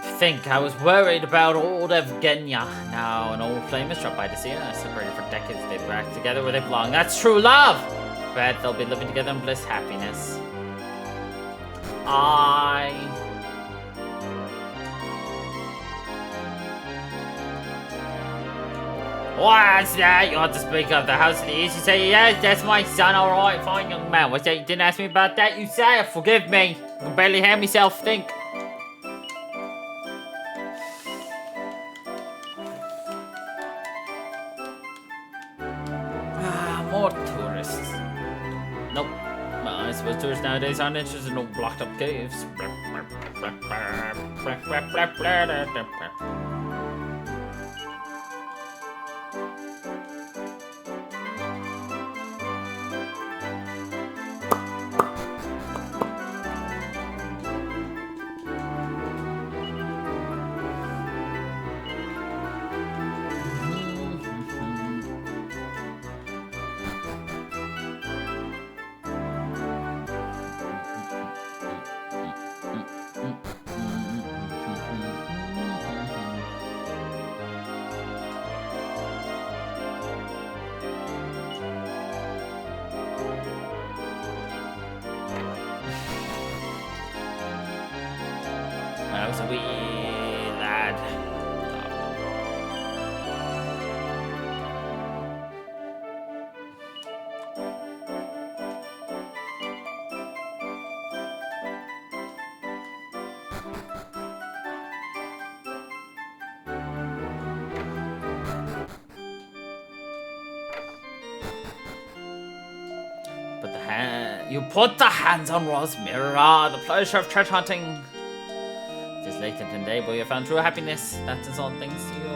To think, I was worried about old Evgenia. Now an old flame has dropped by to see her. Separated for decades, they're back together where they belong. That's true love! Bet they'll be living together in bliss, happiness. What's that? You want to speak of the house of the east? You say, yes, that's my son. All right, fine, young man. What's that? You didn't ask me about that? You say it. Forgive me. I can barely hear myself think. More tourists. Nope. Well, I suppose tourists nowadays aren't interested in old blocked up caves. You put the hands on Rosmira, the pleasure of treasure hunting. It is late in the day, but you found true happiness. That is all thanks to you.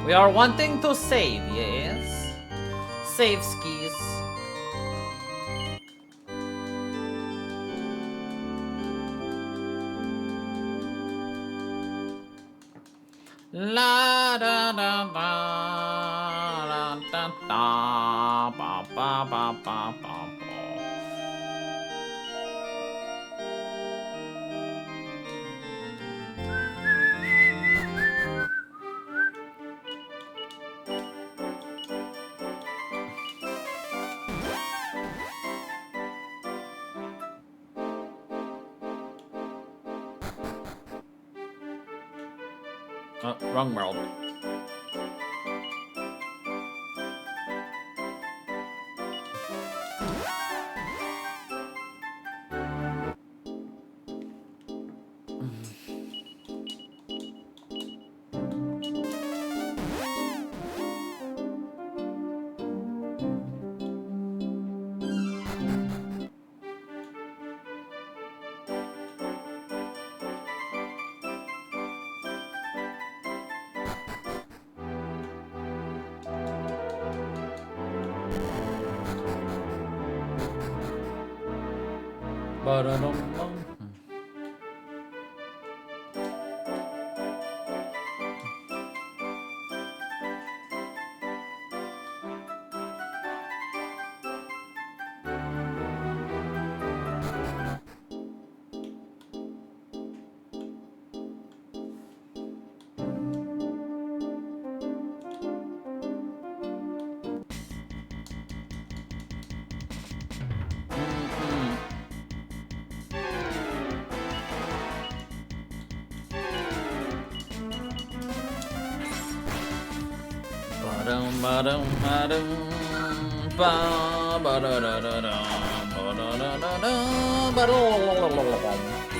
We are wanting to save, yes? Save skis. La da da da da da da ba ba ba ba ba. Oh, wrong world. Ba-da-dum-dum.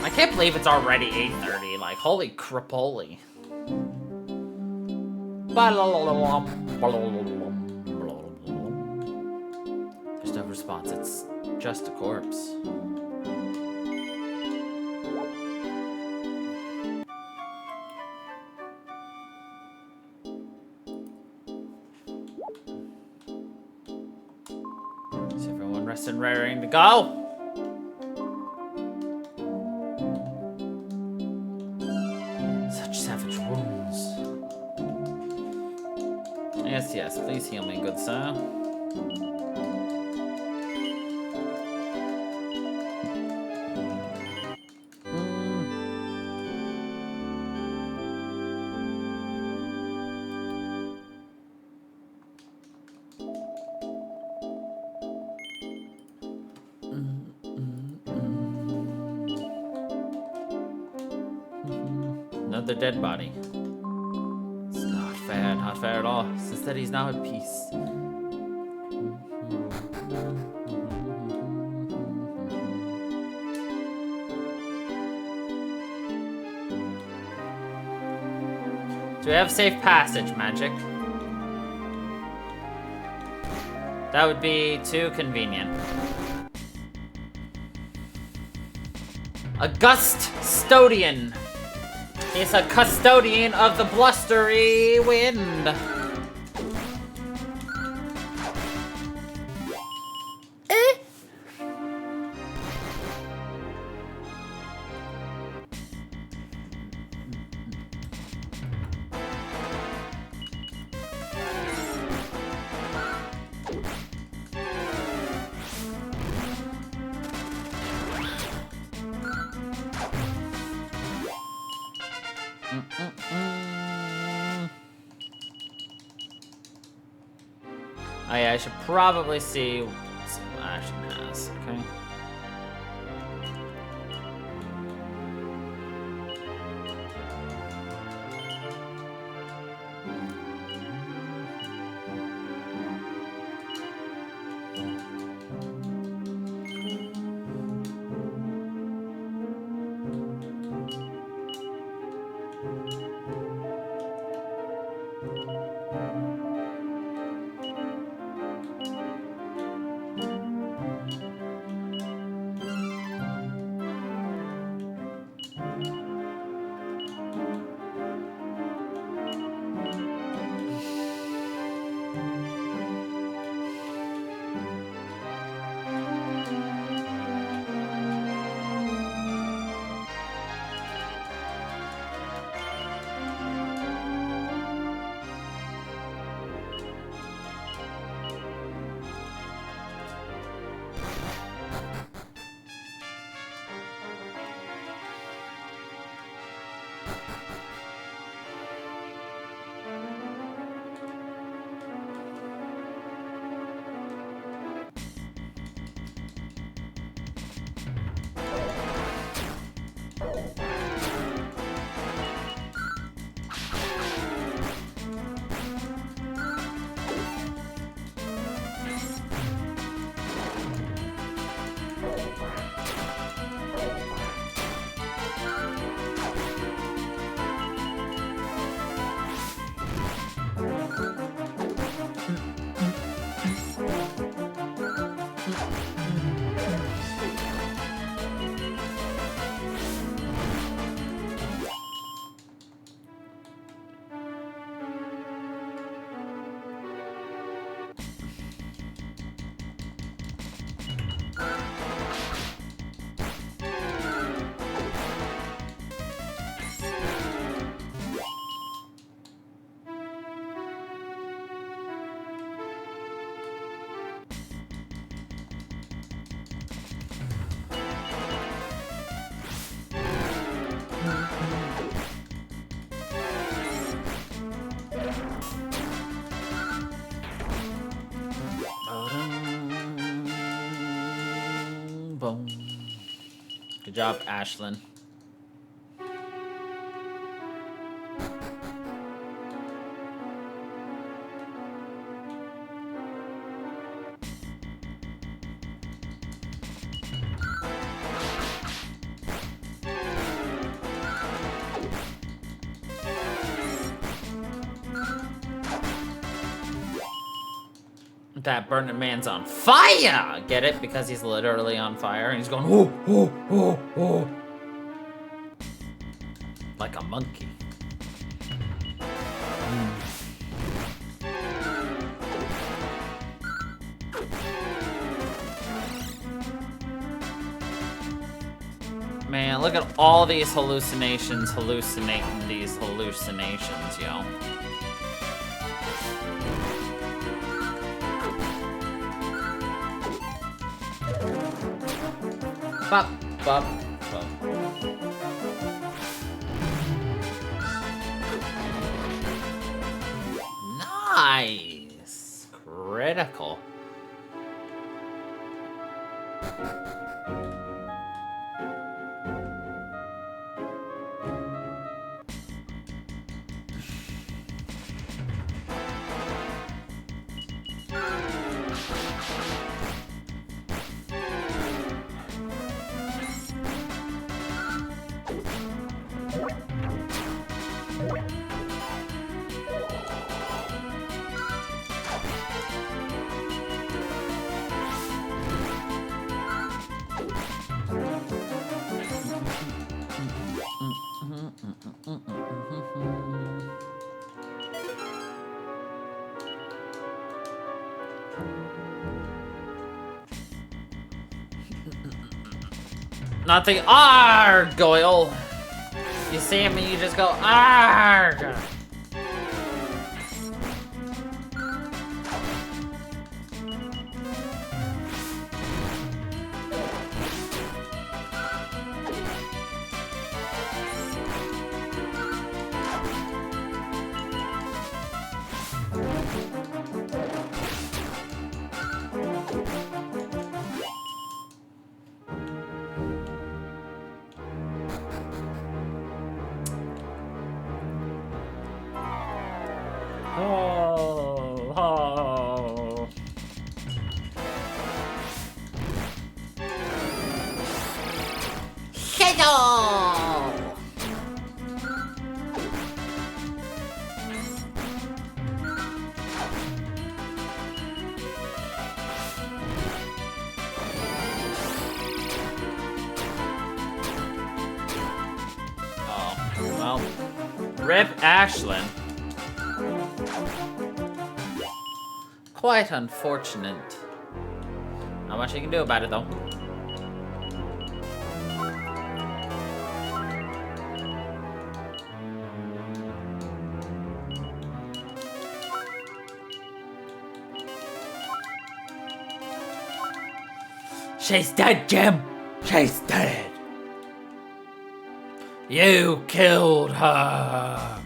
I can't believe it's already 8:30. Like, holy crapoli. There's no response. It's just a corpse. Is everyone rested and raring to go? Such savage wounds. Yes, yes, please heal me, good sir. Another dead body. It's not fair at all. Since that he's now at peace. Do we have safe passage, magic? That would be too convenient. A Gustodian. He's a custodian of the blustery wind. Oh yeah, I should probably see what some action has, okay? Boom. Good job, Ashlyn. That burning man's on fire! Get it? Because he's literally on fire and he's going, oh, oh, oh, oh. Like a monkey. Man, look at all these hallucinations hallucinating these hallucinations, yo. Bop, bop, bop. Nice. Critical. Nothing. Arg, Goyle. You see him and you just go, arg. Oh, oh. Hello. Oh, well, rip Ashlyn. Quite unfortunate. Not much you can do about it, though. She's dead, Jim! She's dead! You killed her!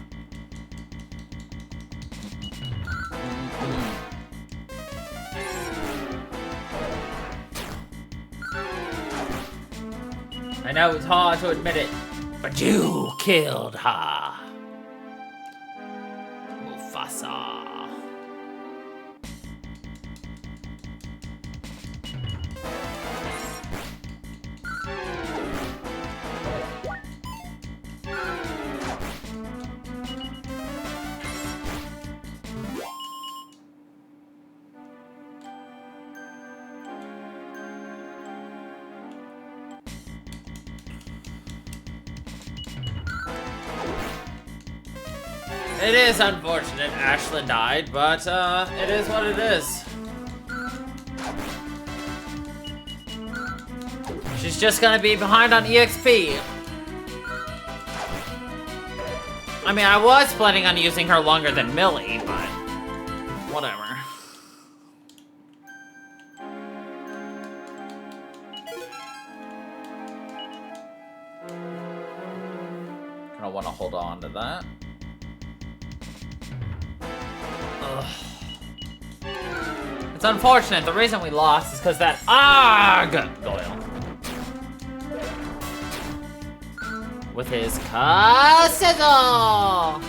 I know it's hard to admit it, but you killed her. Mufasa. It is unfortunate Ashlyn died, but it is what it is. She's just gonna be behind on EXP. I mean, I was planning on using her longer than Millie, but whatever. Gonna want to hold on to that. Ugh. It's unfortunate. The reason we lost is because that Goyle. With his sizzle.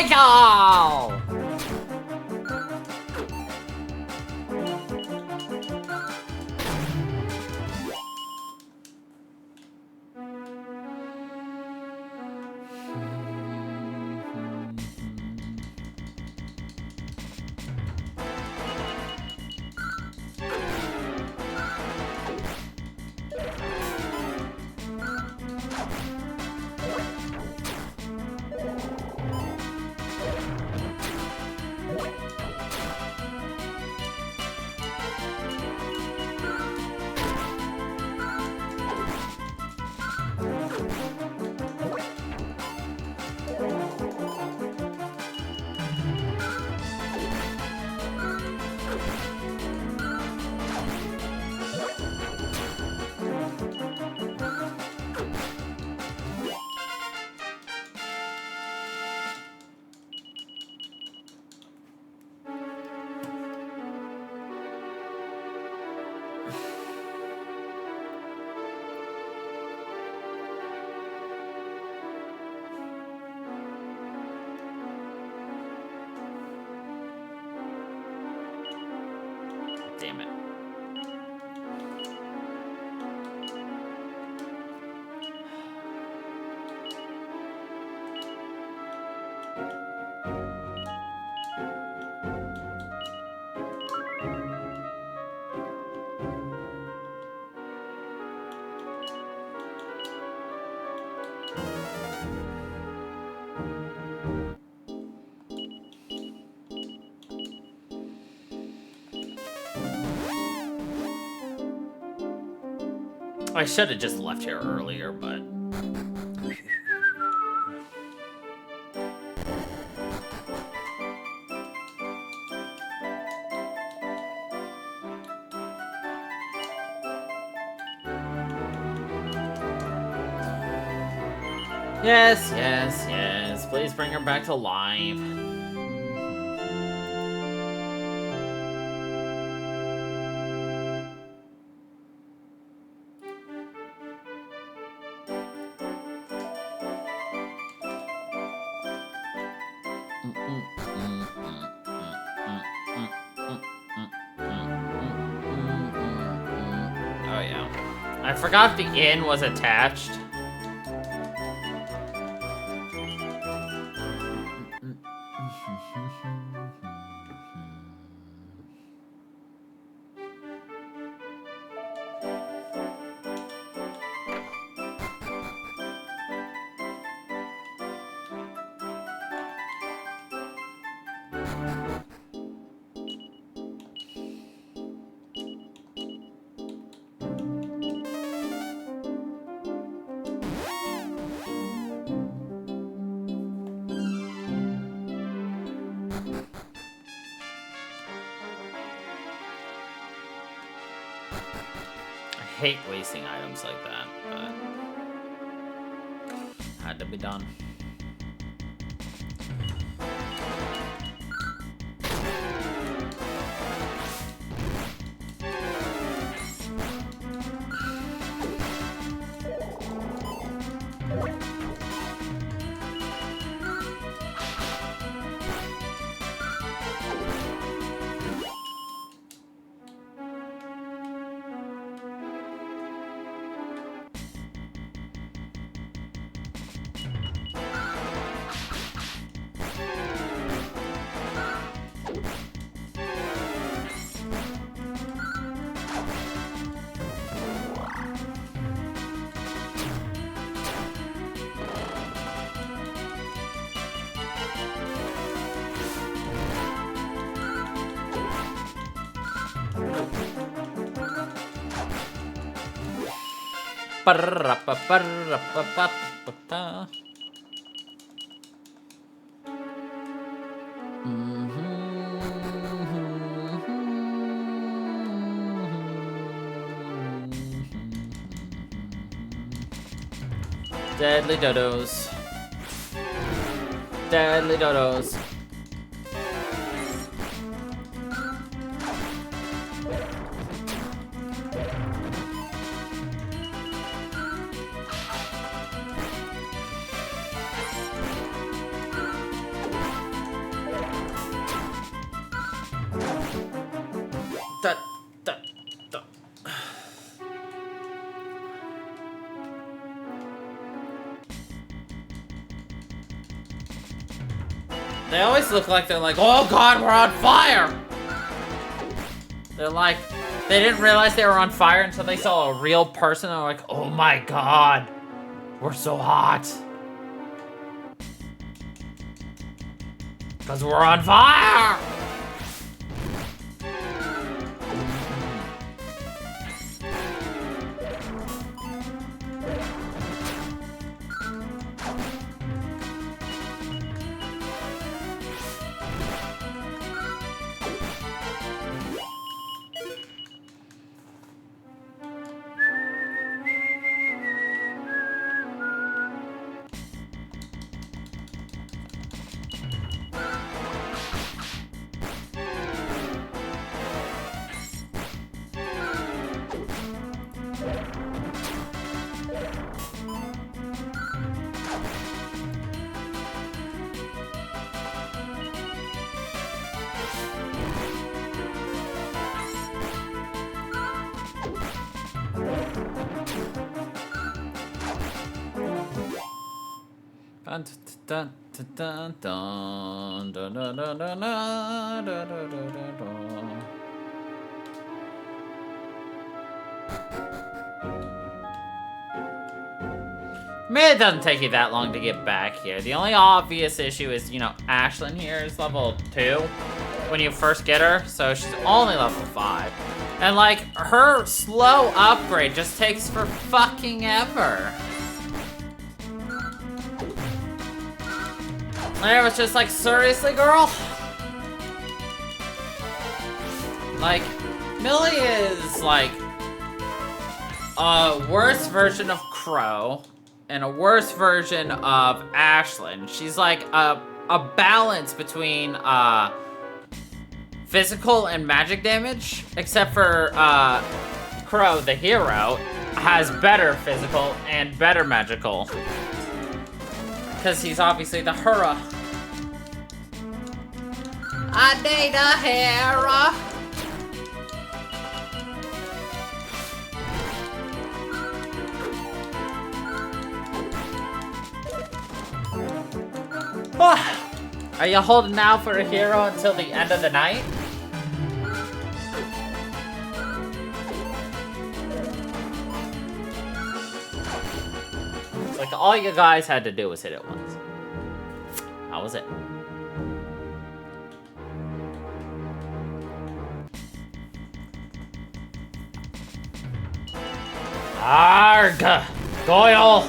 Sizzle! Damn it. I should have just left here earlier, but... Yes, yes, yes. Please bring her back to life. Oh yeah. I forgot the inn was attached. hate wasting items like that, but had to be done. Deadly dodos. Deadly dodos. They always look like they're like, oh god, we're on fire! They're like, they didn't realize they were on fire until they saw a real person. They're like, oh my god, we're so hot. Because we're on fire! Dun, dun, dun, dun, dun, dun, dun, dun, dun, dun, dun, dun, dun. I mean, it doesn't take you that long to get back here. The only obvious issue is, you know, Ashlyn here is level 2 when you first get her, so she's only level 5. And, like, her slow upgrade just takes for fucking ever. And it was just like, seriously, girl? Like, Millie is, like, a worse version of Crow and a worse version of Ashlyn. She's like a balance between physical and magic damage, except for Crow, the hero, has better physical and better magical. Because he's obviously the hero. I need a hero. Are you holding out for a hero until the end of the night? It's like all you guys had to do was hit it once. How was it? Arg! Goyle!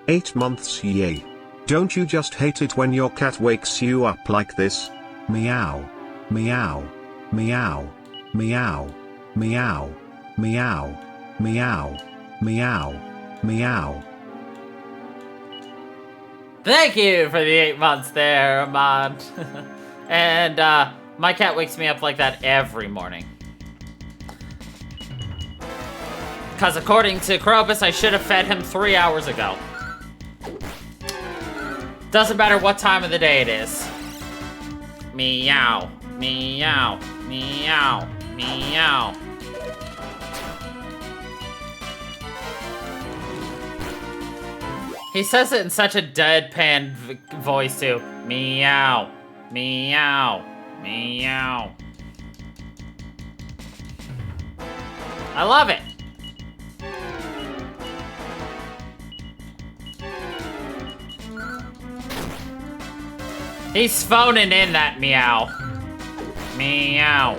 Eight months, yay. Don't you just hate it when your cat wakes you up like this? Meow. Meow. Meow. Meow. Meow. Meow. Meow. Meow. Meow. Thank you for the 8 months there, Ahmad. And, my cat wakes me up like that every morning. Because according to Krobus, I should have fed him 3 hours ago. Doesn't matter what time of the day it is. Meow. Meow. Meow. Meow. He says it in such a deadpan voice too. Meow. Meow. Meow. I love it. He's phoning in that meow. Meow.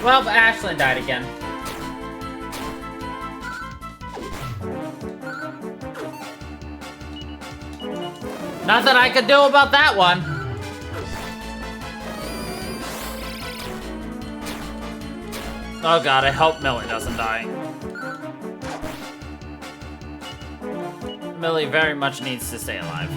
Well, Ashlyn died again. Nothing I could do about that one. Oh god, I hope Millie doesn't die. Millie very much needs to stay alive.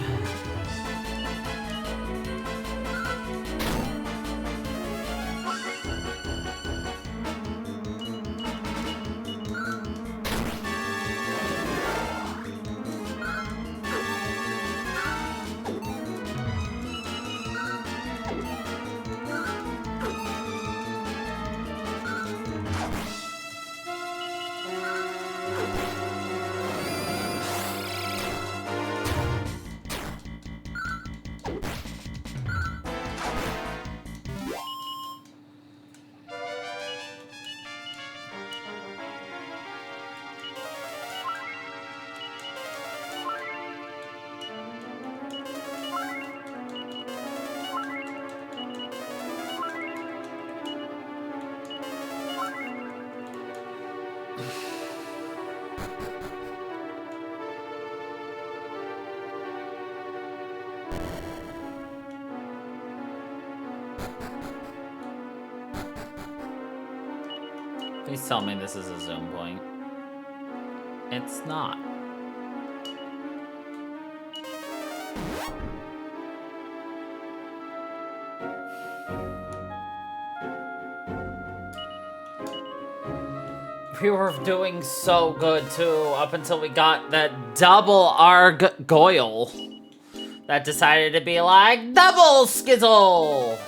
Please tell me this is a zoom point. It's not. We were doing so good too, up until we got that double Arg Goyle. that decided to be like, double skizzle!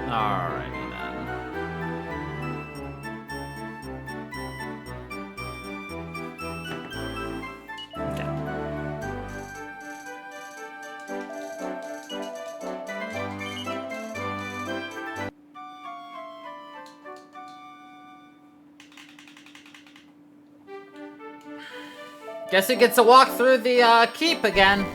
Alrighty then. Okay. Guess he gets to walk through the keep again.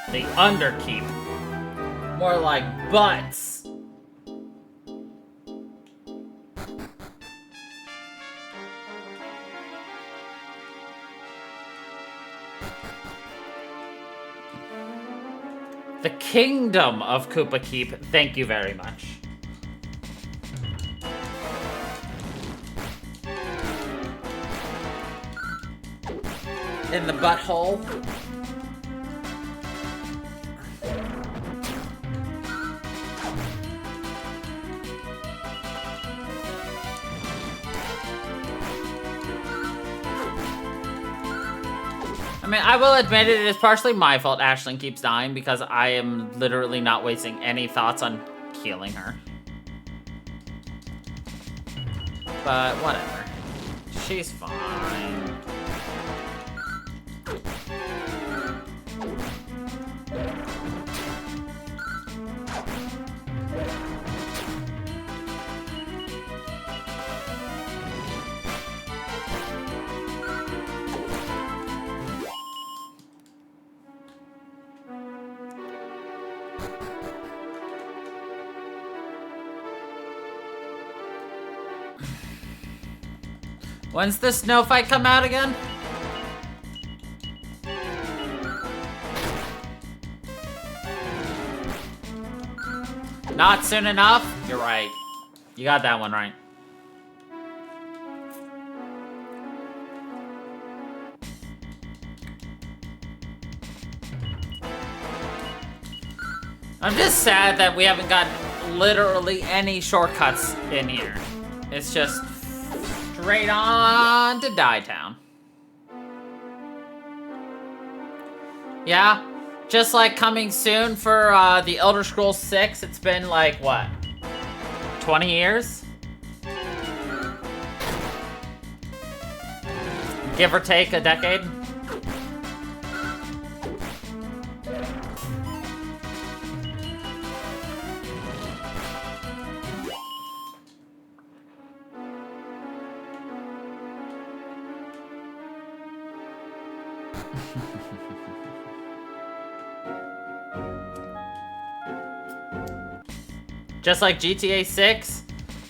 The underkeep. More like butts. The kingdom of Koopa Keep. Thank you very much. In the butthole. I mean, I will admit it is partially my fault Ashlyn keeps dying because I am literally not wasting any thoughts on killing her. But whatever. She's fine. When's the snow fight come out again? Not soon enough? You're right. You got that one right. I'm just sad that we haven't got literally any shortcuts in here. It's just straight on to Die Town. Yeah, just like coming soon for the Elder Scrolls 6. It's been like, what, 20 years? Give or take a decade? Just like GTA 6,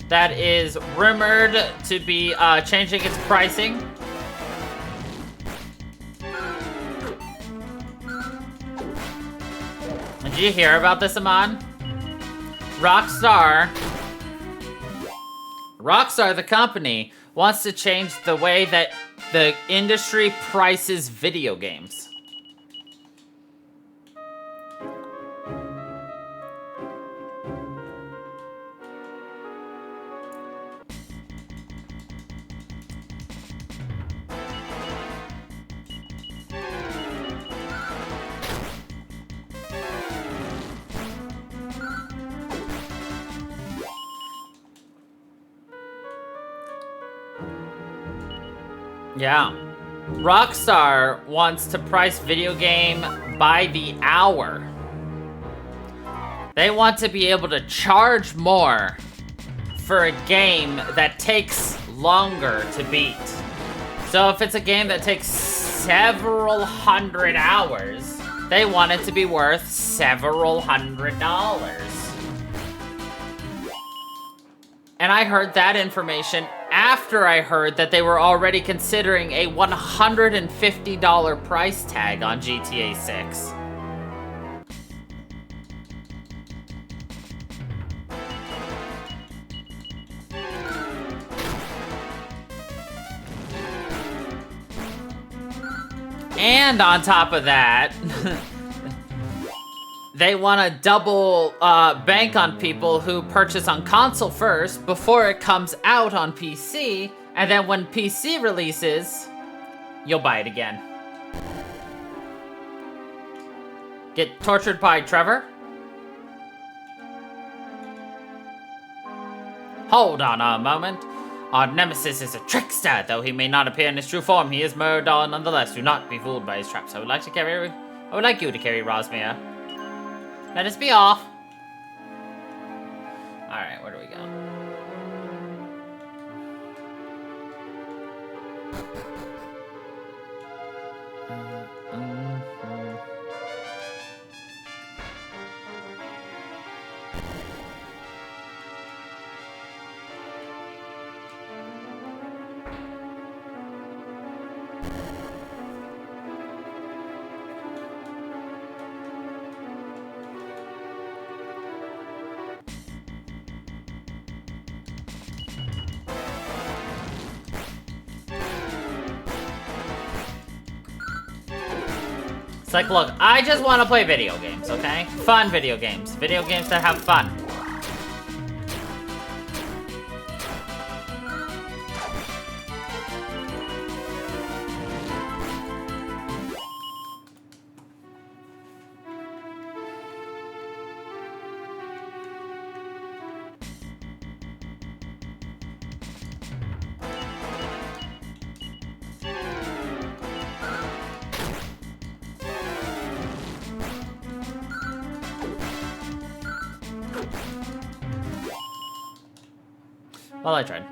that is rumored to be changing its pricing. Did you hear about this, Amon? Rockstar, the company, wants to change the way that the industry prices video games. Yeah. Rockstar wants to price video game by the hour. They want to be able to charge more for a game that takes longer to beat. So if it's a game that takes several hundred hours, they want it to be worth several $100s. And I heard that information after I heard that they were already considering a $150 price tag on GTA 6. And on top of that, they want to double bank on people who purchase on console first before it comes out on PC, and then when PC releases, you'll buy it again. Get tortured by Trevor? Hold on a moment. Our nemesis is a trickster, though he may not appear in his true form. He is Murdaw nonetheless. Do not be fooled by his traps. I would like you to carry Rosmere. Let us be off. Alright, where do we go? It's like, look, I just want to play video games, okay? Fun video games. Video games that have fun. Well, I tried.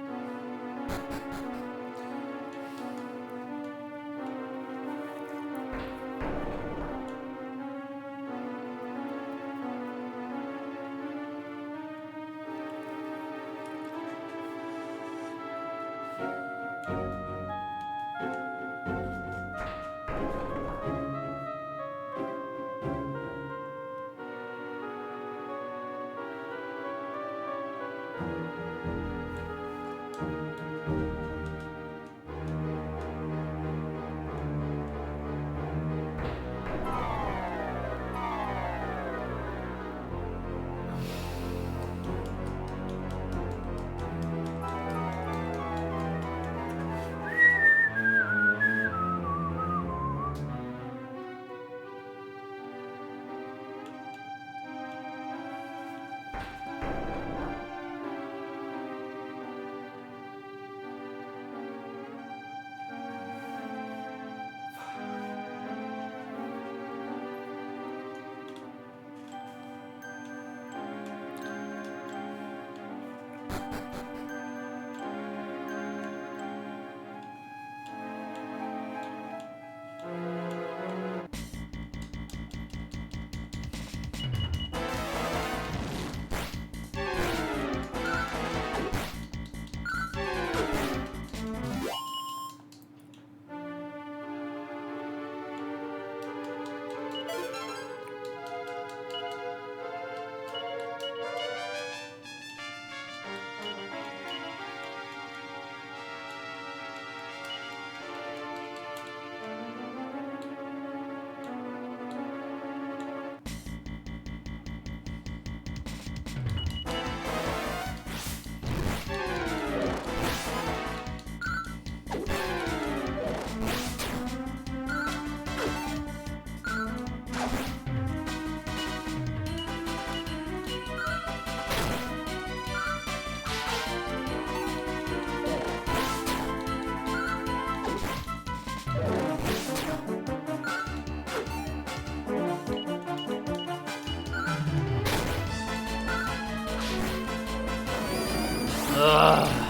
Ugh.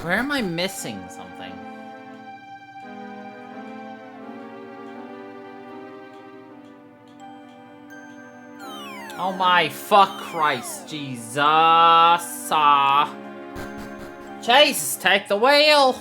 Where am I missing something? Oh my fuck Christ, Jesus. Chase, take the wheel.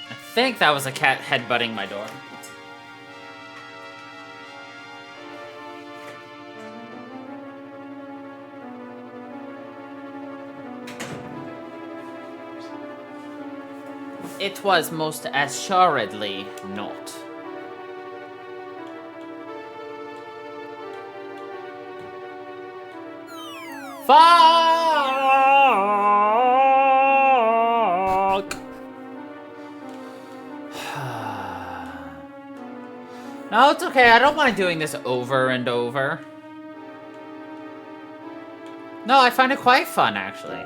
I think that was a cat headbutting my door. It was most assuredly not. Fuck! No, it's okay. I don't mind doing this over and over. No, I find it quite fun, actually.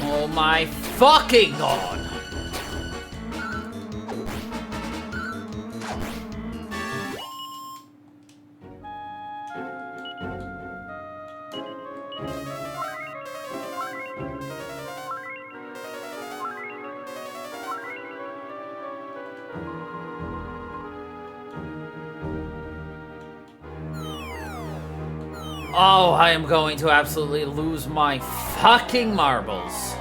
Oh my fucking god! Oh, I am going to absolutely lose my fucking marbles.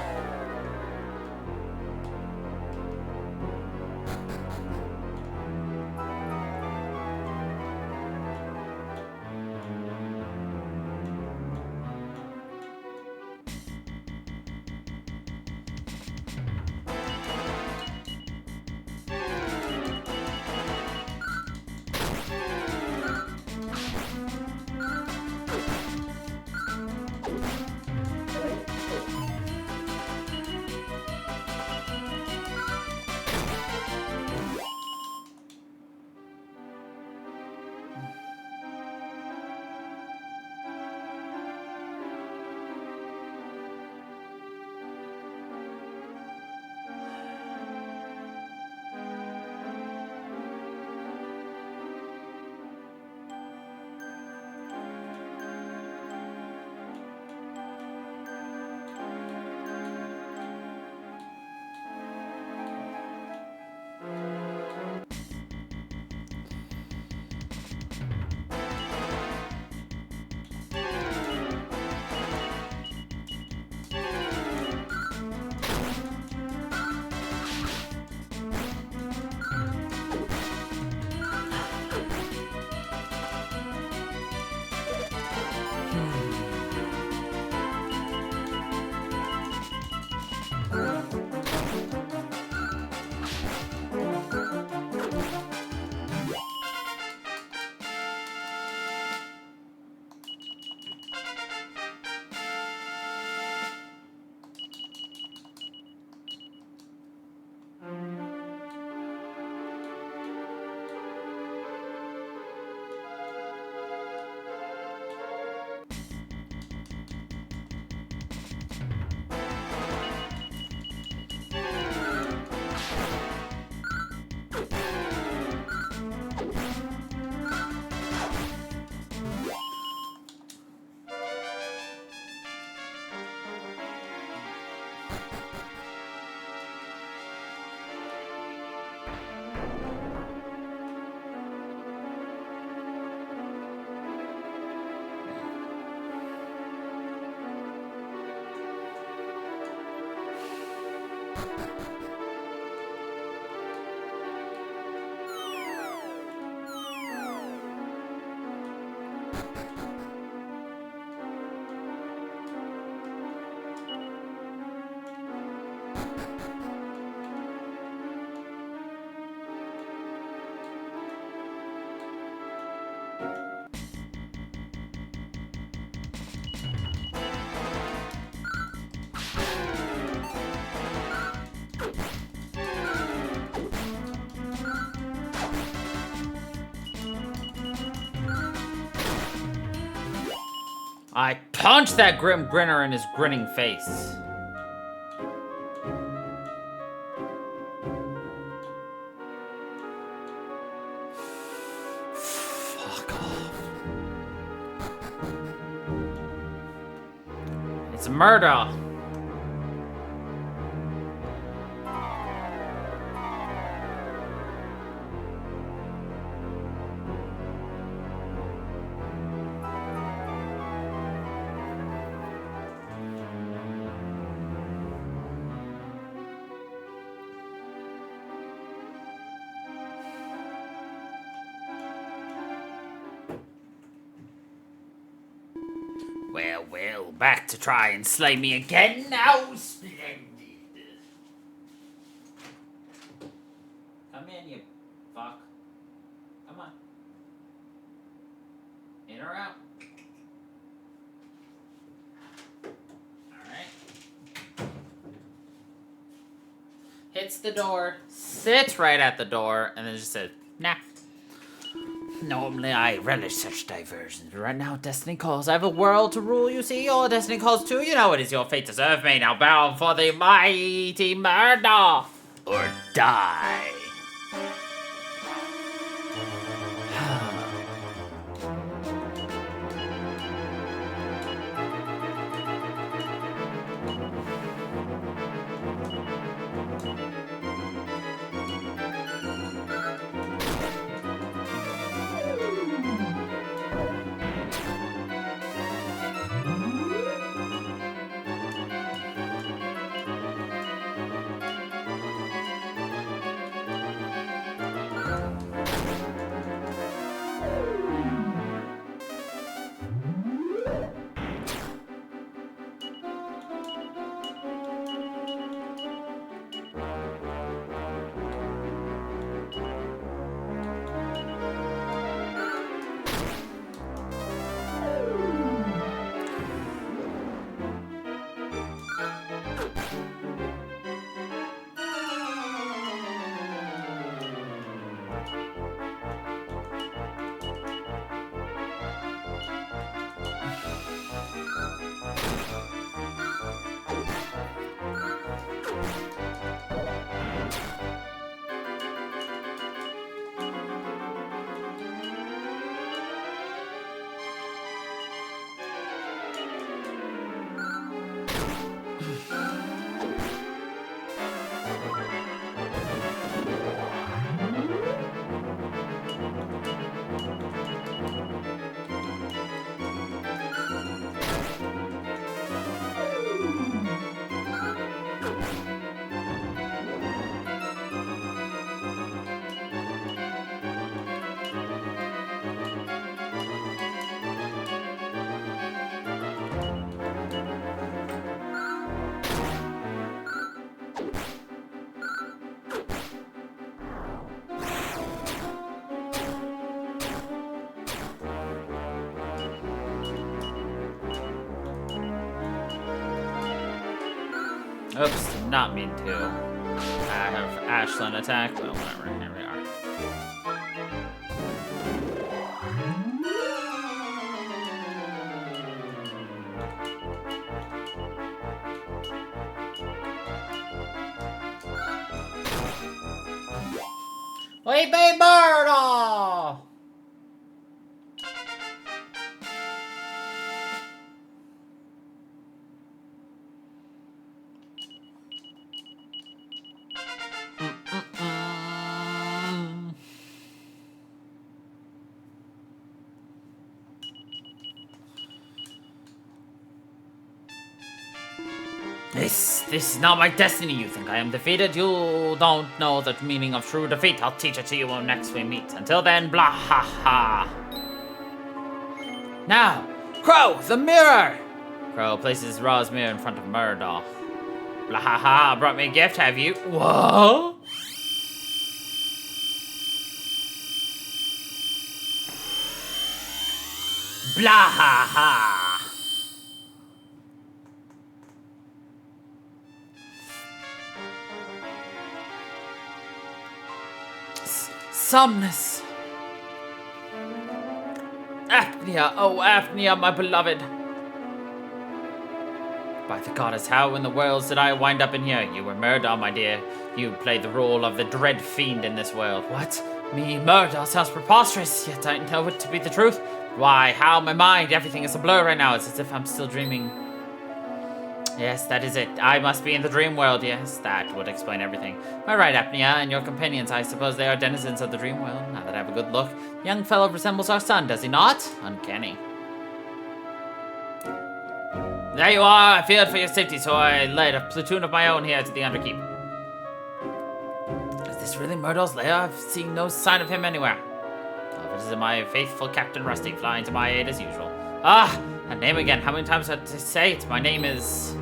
I punch that grim grinner in his grinning face. Fuck off. It's Murdaw. Well, back to try and slay me again now? Splendid. Come in, you fuck. Come on. In or out? Alright. Hits the door, sits right at the door, and then just says, nah. Normally I relish such diversions, but right now Destiny calls. I have a world to rule, you see. Your Destiny calls too. You know it is your fate to serve me. Now bow for the mighty Murdaw, or die. Oops, did not mean to. I have Ashlyn attack, but whatever, here we are. We be Murdaw! This is not my destiny. You think I am defeated? You don't know the meaning of true defeat. I'll teach it to you when next we meet. Until then, blah ha ha. Now, Crow, the mirror! Crow places Raw's mirror in front of Murdaw. Blah ha ha, brought me a gift, have you? What? Blah ha ha. Somnus. Apnea, oh Apnea, my beloved. By the goddess, how in the world did I wind up in here? You were Murdaw, my dear. You played the role of the dread fiend in this world. What? Me, Murdaw, sounds preposterous, yet I know it to be the truth. Why, how my mind, everything is a blur right now. It's as if I'm still dreaming. Yes, that is it. I must be in the dream world. Yes, that would explain everything. All right, Apnea and your companions. I suppose they are denizens of the dream world. Now that I have a good look, young fellow resembles our son, does he not? Uncanny. There you are. I feared for your safety, so I led a platoon of my own here to the Underkeep. Is this really Murdaw's lair? I've seen no sign of him anywhere. Oh, this is my faithful Captain Rusty flying to my aid as usual. Ah, that name again. How many times did I say it? My name is...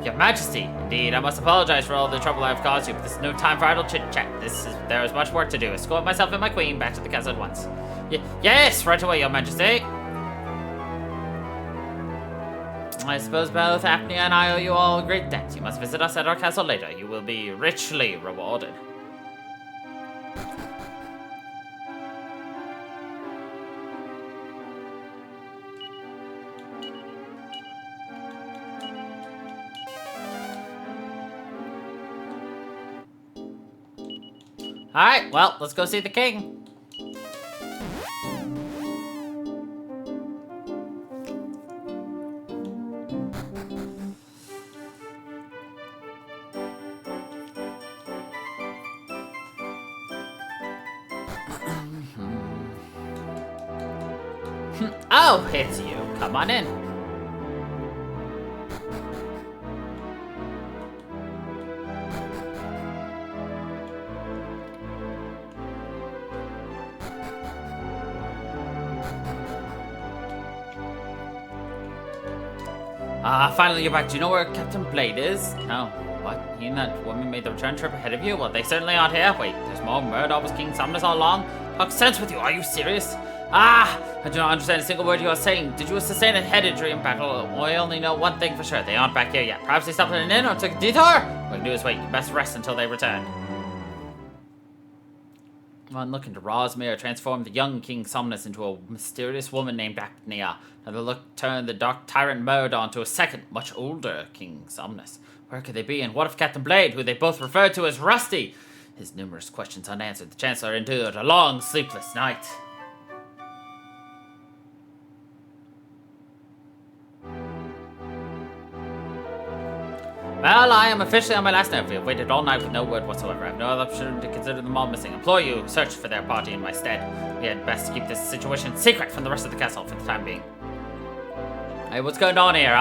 Your Majesty. Indeed, I must apologize for all the trouble I've caused you, but this is no time for idle chit-chat. There is much work to do. Escort myself and my queen back to the castle at once. Yes, right away, Your Majesty. I suppose both Apnea and I owe you all a great debt. You must visit us at our castle later. You will be richly rewarded. Alright, well, let's go see the king. Oh, it's you. Come on in. Finally you're back. Do you know where Captain Blade is? No. What? He and that woman made the return trip ahead of you? Well, they certainly aren't here. Wait, there's more. Murdaw was King Somnus all along? Talk sense with you. Are you serious? I do not understand a single word you are saying. Did you sustain a head injury in battle? I only know one thing for sure. They aren't back here yet. Perhaps they stopped at an inn or took a detour? What we can do is wait. You best rest until they return. On looking to Rosmere transformed the young King Somnus into a mysterious woman named Apnea. Now the look turned the dark tyrant Murdawn't into a second, much older King Somnus. Where could they be? And what if Captain Blade, who they both referred to as Rusty? His numerous questions unanswered, the Chancellor endured a long, sleepless night. Well, I am officially on my last nerve. We have waited all night with no word whatsoever. I have no other option to consider them all missing. Implore you, search for their party in my stead. We had best keep this situation secret from the rest of the castle for the time being. Hey, what's going on here,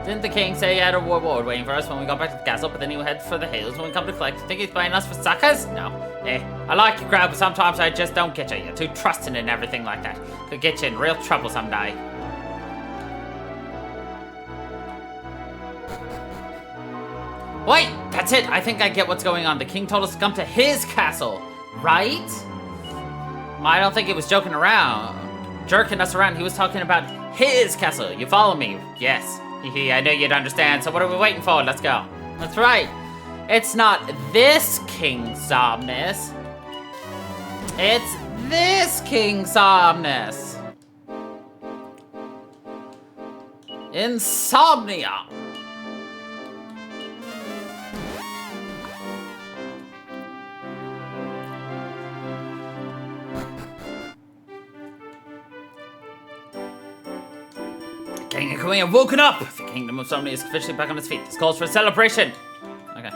Didn't the king say he had a reward waiting for us when we got back to the castle, but then he would head for the hills when we come to collect? Think he's playing us for suckers? No. I like you, crowd, but sometimes I just don't get you. You're too trusting and everything like that. Could get you in real trouble someday. Wait, that's it. I think I get what's going on. The king told us to come to his castle, right? I don't think he was joking around, jerking us around. He was talking about his castle. You follow me? Yes. I knew you'd understand. So what are we waiting for? Let's go. That's right. It's not this King Somnus. It's this King Somnus. Insomnia. King and Queen have woken up! The Kingdom of Somnia is officially back on its feet. This calls for a celebration! Okay.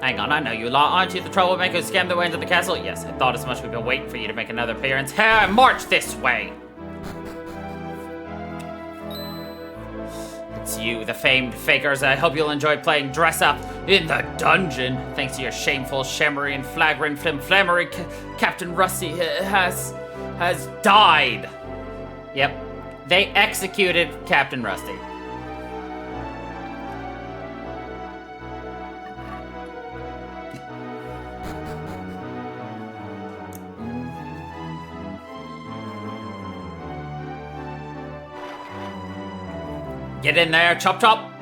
Hang on, I know you lot. Aren't you the troublemakers who scammed their way into the castle? Yes, I thought as much. We've been waiting for you to make another appearance. Here, march this way! It's you, the famed fakers. I hope you'll enjoy playing dress up in the dungeon. Thanks to your shameful, shammery, and flagrant flammery, Captain Rusty has died. Yep, they executed Captain Rusty. Get in there, chop chop!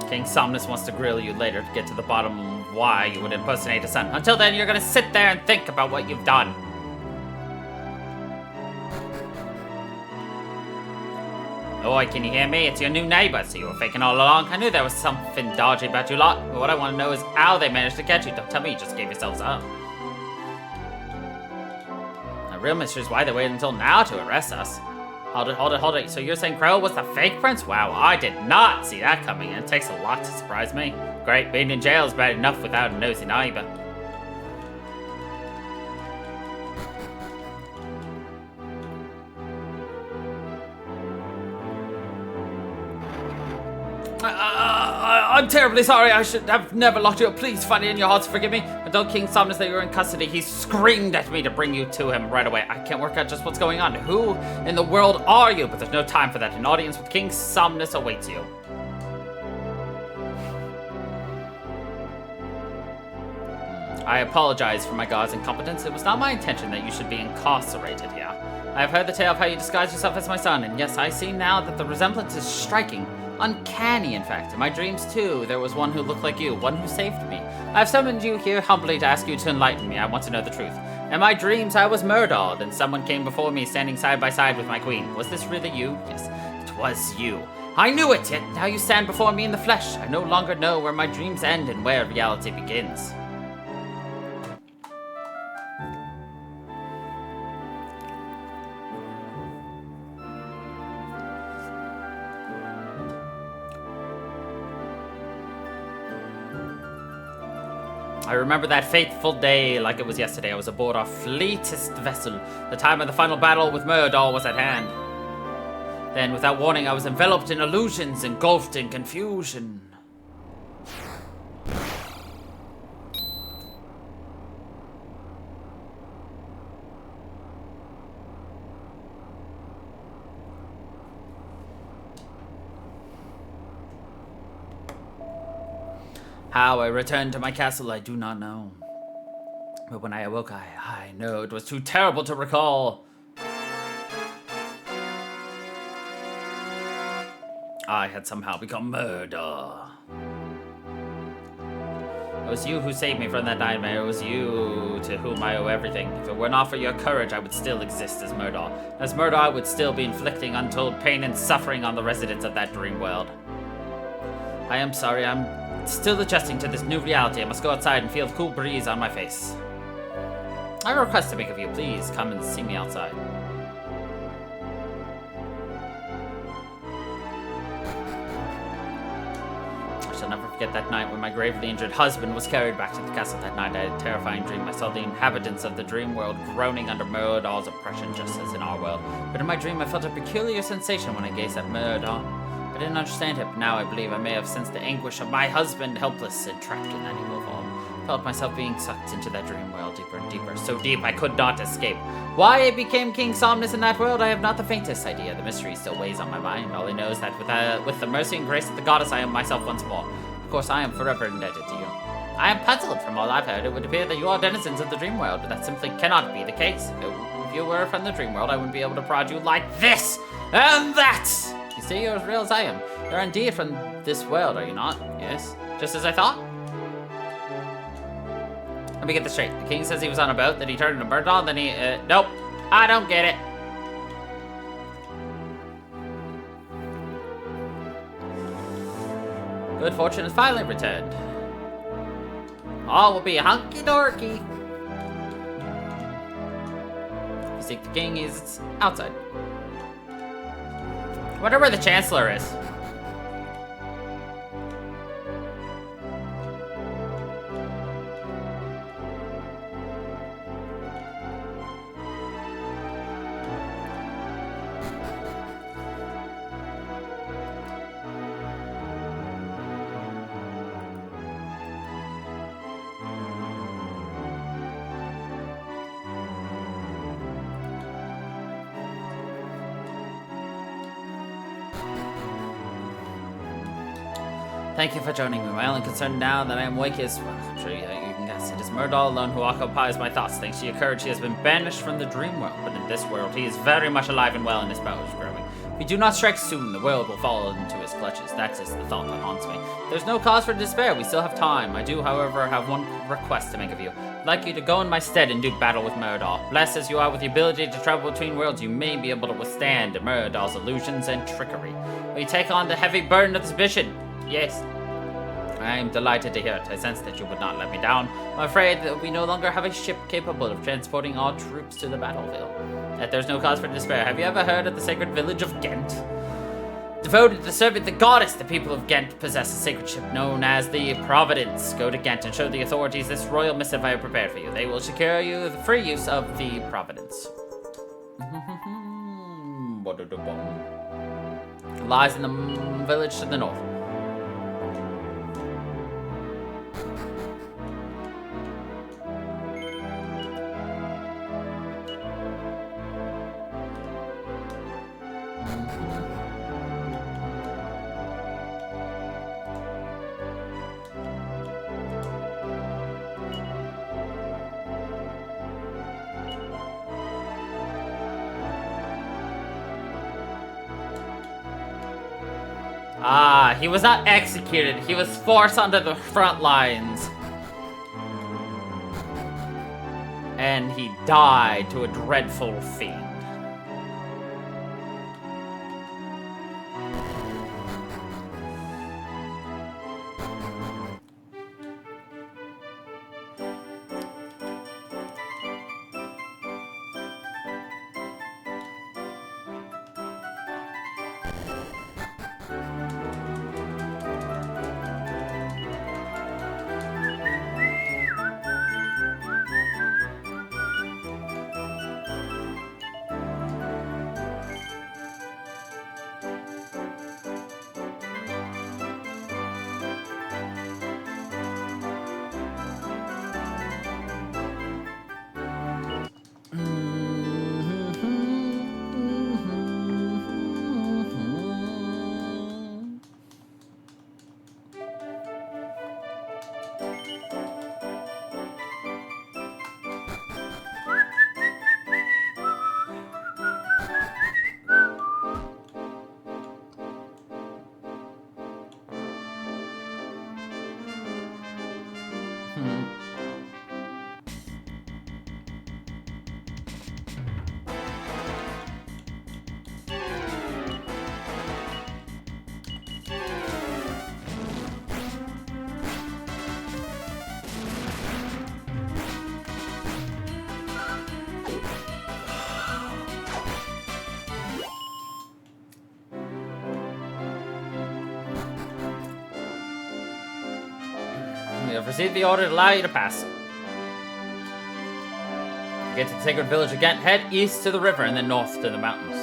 King Somnus wants to grill you later to get to the bottom of why you would impersonate a son. Until then, you're gonna sit there and think about what you've done. Oi, can you hear me? It's your new neighbor, so you were faking all along. I knew there was something dodgy about you lot, but what I want to know is how they managed to catch you. Don't tell me you just gave yourselves up. The real mystery is why they waited until now to arrest us. Hold it. So you're saying Crow was the fake prince? Wow, I did not see that coming, and it takes a lot to surprise me. Great, being in jail is bad enough without a nosy neighbor. I'm terribly sorry. I should have never locked you up. Please find it in your hearts to forgive me. I told King Somnus that you were in custody. He screamed at me to bring you to him right away. I can't work out just what's going on. Who in the world are you? But there's no time for that. An audience with King Somnus awaits you. I apologize for my god's incompetence. It was not my intention that you should be incarcerated here. I have heard the tale of how you disguised yourself as my son, and yes, I see now that the resemblance is striking. Uncanny, in fact. In my dreams, too, there was one who looked like you, one who saved me. I have summoned you here humbly to ask you to enlighten me. I want to know the truth. In my dreams, I was Murdaw, then someone came before me, standing side by side with my queen. Was this really you? Yes, it was you. I knew it, yet now you stand before me in the flesh. I no longer know where my dreams end and where reality begins. I remember that fateful day like it was yesterday. I was aboard our fleetest vessel. The time of the final battle with Murdaw was at hand. Then, without warning, I was enveloped in illusions, engulfed in confusion. How I returned to my castle, I do not know. But when I awoke, I know it was too terrible to recall. I had somehow become Murdaw. It was you who saved me from that nightmare. It was you to whom I owe everything. If it were not for your courage, I would still exist as Murdaw. As Murdaw, I would still be inflicting untold pain and suffering on the residents of that dream world. I am sorry, I'm still adjusting to this new reality. I must go outside and feel the cool breeze on my face. I have a request to make of you. Please come and see me outside. I shall never forget that night when my gravely injured husband was carried back to the castle. That night I had a terrifying dream. I saw the inhabitants of the dream world groaning under Murdaw's oppression, just as in our world. But in my dream I felt a peculiar sensation when I gazed at Murdaw. I didn't understand it, but now I believe I may have sensed the anguish of my husband, helpless and trapped in that evil vault. I felt myself being sucked into that dream world deeper and deeper, so deep I could not escape. Why I became King Somnus in that world, I have not the faintest idea. The mystery still weighs on my mind. All I know is that with the mercy and grace of the goddess, I am myself once more. Of course, I am forever indebted to you. I am puzzled. From all I've heard, it would appear that you are denizens of the dream world, but that simply cannot be the case. If you were from the dream world, I wouldn't be able to prod you like this and that. You see, you're as real as I am. You're indeed from this world, are you not? Yes. Just as I thought? Let me get this straight. The king says he was on a boat, then he turned into Murdaw, then he, nope. I don't get it. Good fortune has finally returned. All will be hunky-dorky. If you seek the king, he's outside. I wonder where the Chancellor is. Thank you for joining me. My only concern now that I am awake is, well, I'm sure you can guess. Yes, it is Murdaw alone who occupies my thoughts. Thanks to your courage, he has been banished from the dream world, but in this world, he is very much alive and well, and his power is growing. If we do not strike soon, the world will fall into his clutches. That is the thought that haunts me. There's no cause for despair. We still have time. I do, however, have one request to make of you. I'd like you to go in my stead and do battle with Murdaw. Blessed as you are with the ability to travel between worlds, you may be able to withstand Murdaw's illusions and trickery. Will you take on the heavy burden of this mission? Yes. I am delighted to hear it. I sense that you would not let me down. I'm afraid that we no longer have a ship capable of transporting all troops to the battlefield. Yet there's no cause for despair. Have you ever heard of the sacred village of Ghent? Devoted to serving the goddess, the people of Ghent possess a sacred ship known as the Providence. Go to Ghent and show the authorities this royal missive I have prepared for you. They will secure you the free use of the Providence. It lies in the village to the north. Ah, he was not executed. He was forced onto the front lines. And he died to a dreadful fiend. We have received the order to allow you to pass. Get to the sacred village again. Head east to the river and then north to the mountains.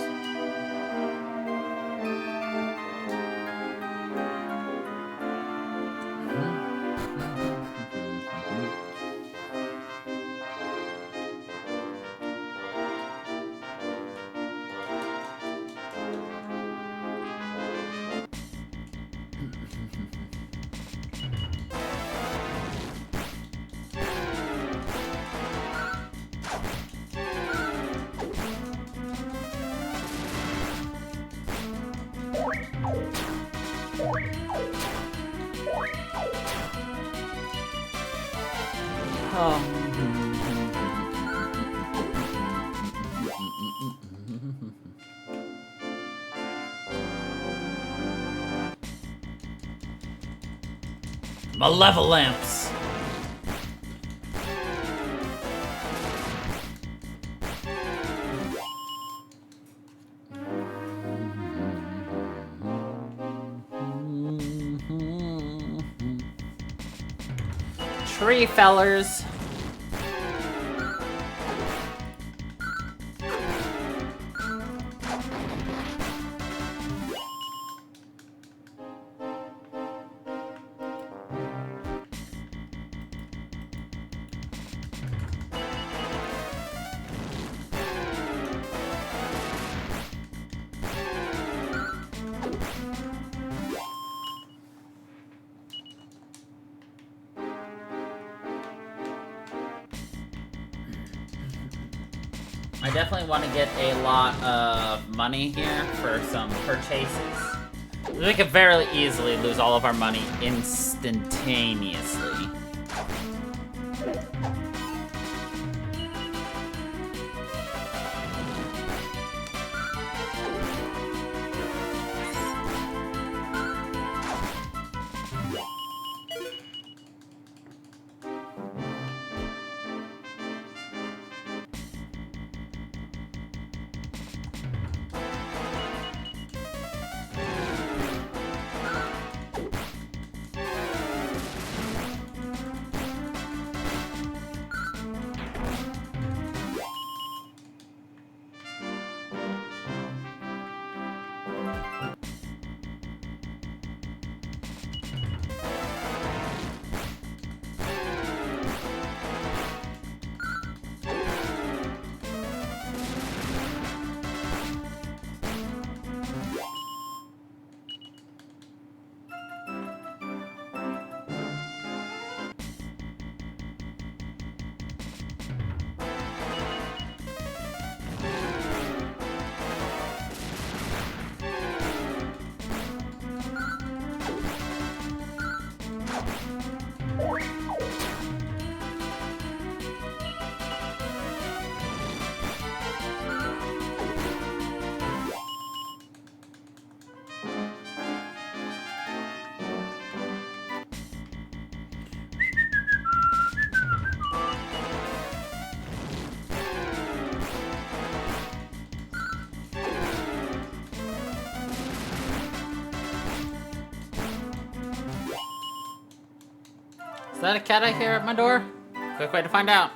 Malevolence. Tree fellers. I definitely want to get a lot of money here for some purchases. We could very easily lose all of our money instantaneously. Is that a cat I hear at my door? Quick way to find out.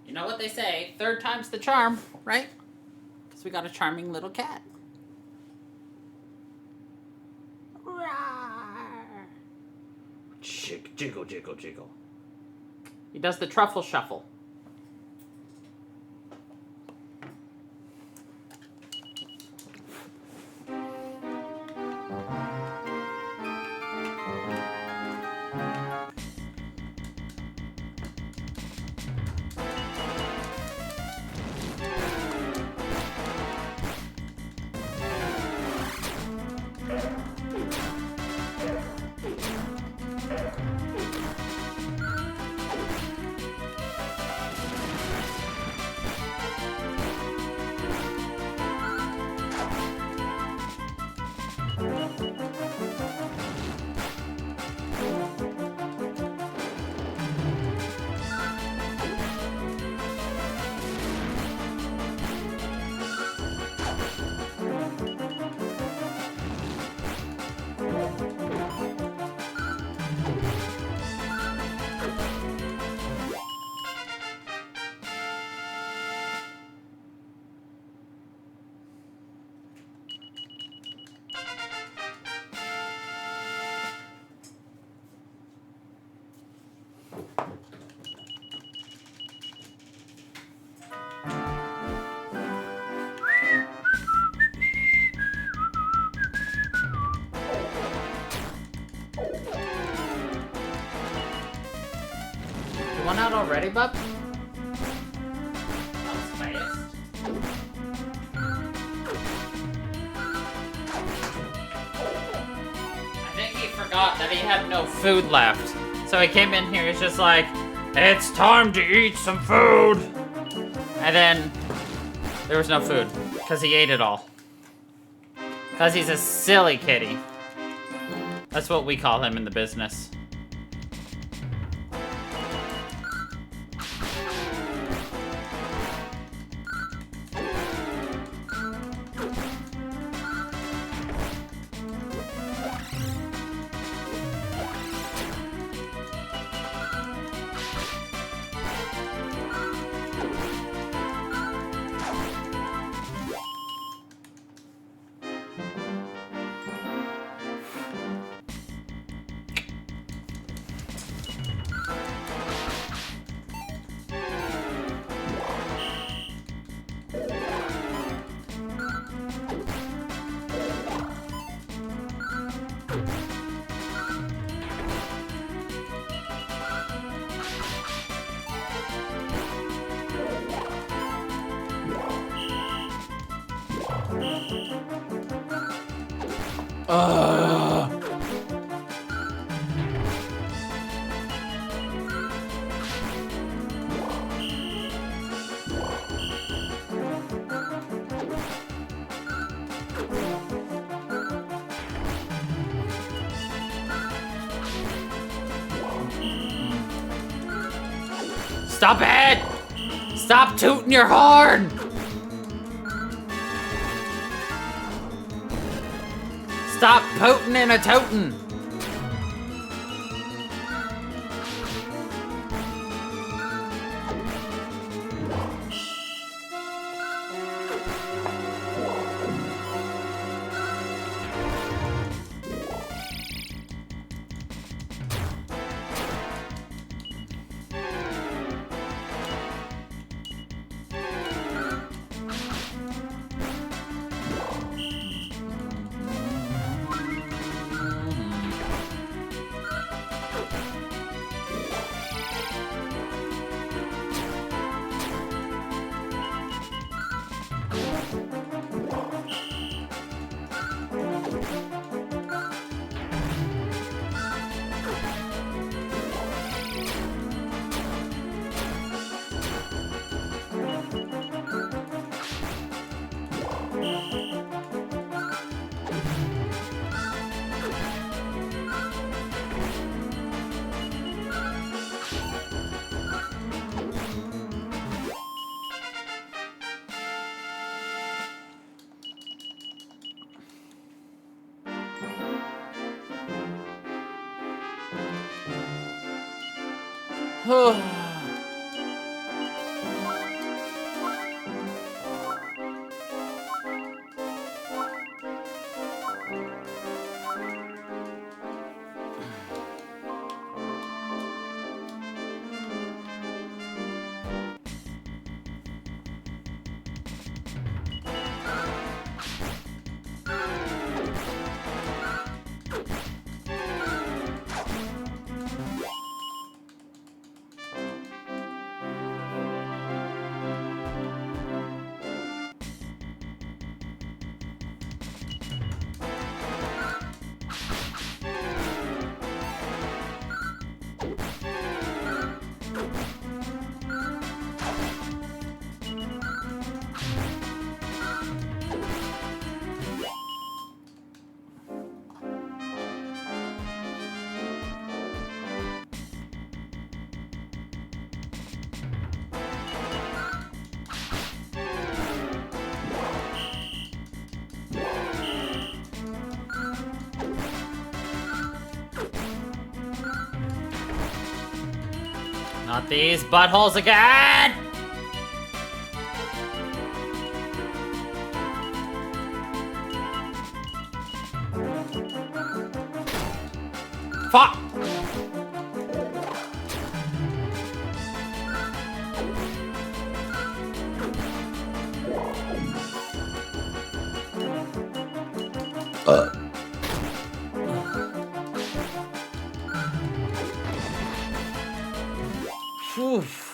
You know what they say, third time's the charm, right? Because we got a charming little cat. Jiggle, jiggle, jiggle. He does the truffle shuffle. One out already, bub? That was fast. I think he forgot that he had no food left. So he came in here, he's just like, it's time to eat some food! And then, there was no food. Because he ate it all. Because he's a silly kitty. That's what we call him in the business. Ugh. Stop it! Stop tooting your horn! Stop potin' and a totin'! Not these buttholes again! Fuck! Oof.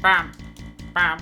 Bam. Bam.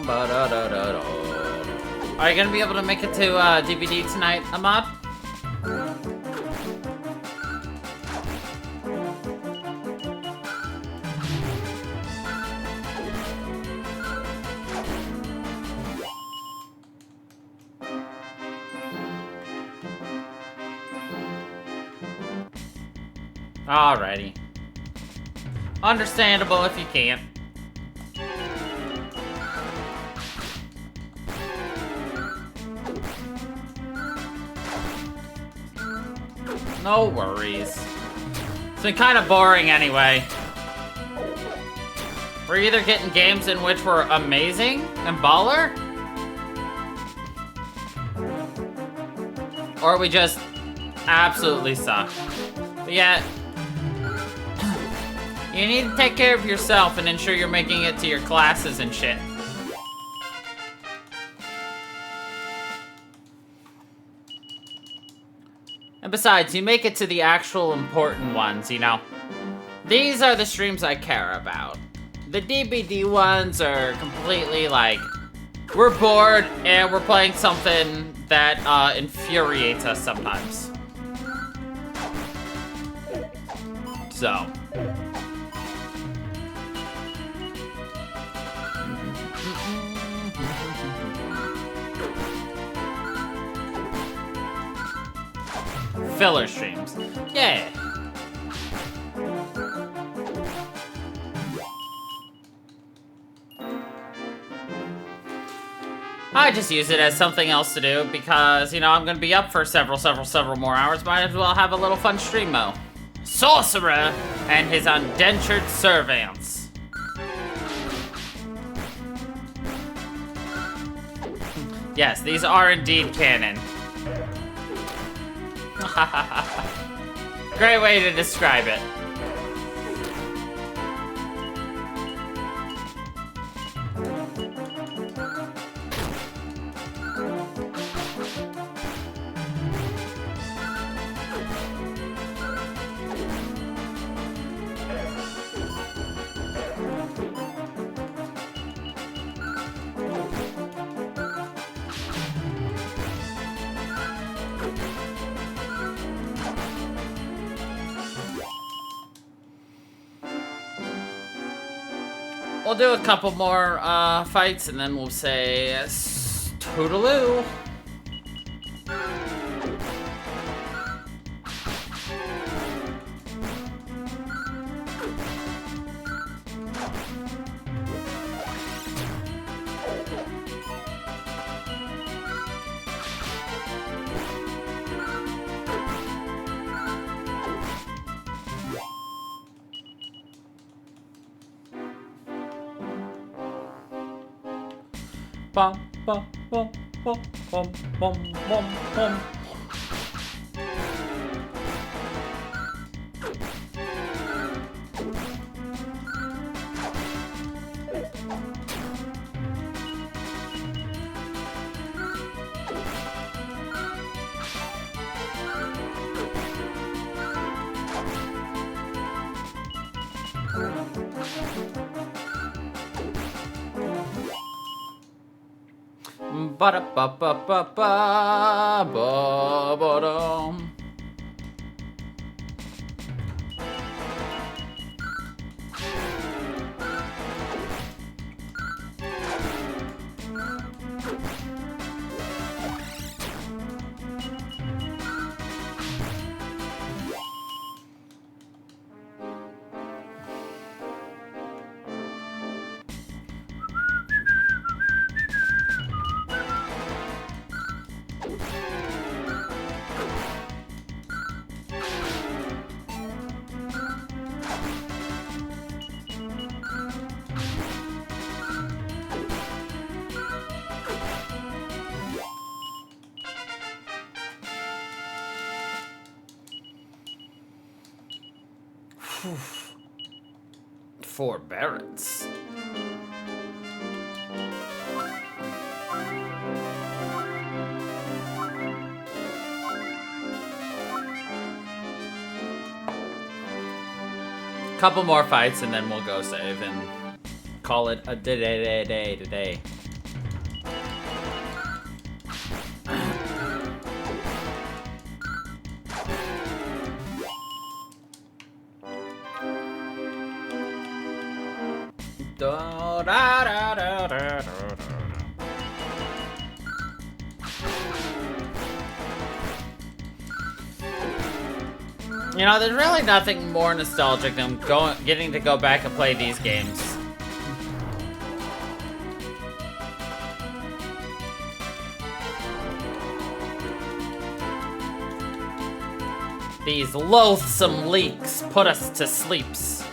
Ba-da-da-da-da. Are you gonna be able to make it to DVD tonight, Ahmad? Alrighty. Understandable if you can't. No worries. It's been kind of boring anyway. We're either getting games in which we're amazing and baller, or we just absolutely suck. But yeah, you need to take care of yourself and ensure you're making it to your classes and shit. And besides, you make it to the actual important ones, you know? These are the streams I care about. The DBD ones are completely like, we're bored and we're playing something that infuriates us sometimes. So. Filler streams. Yeah. I just use it as something else to do because, you know, I'm gonna be up for several more hours. Might as well have a little fun stream mo. Sorcerer and his undentured servants. Yes, these are indeed canon. Great way to describe it. We'll do a couple more fights and then we'll say toodaloo. Bum, bum, bum, bum, bum, bum, bum, bum. Ba-da-ba-ba-ba-ba-ba-dum. Forbearance. Couple more fights and then we'll go save and call it a day today. You know, there's really nothing more nostalgic than getting to go back and play these games. These loathsome leaks put us to sleeps.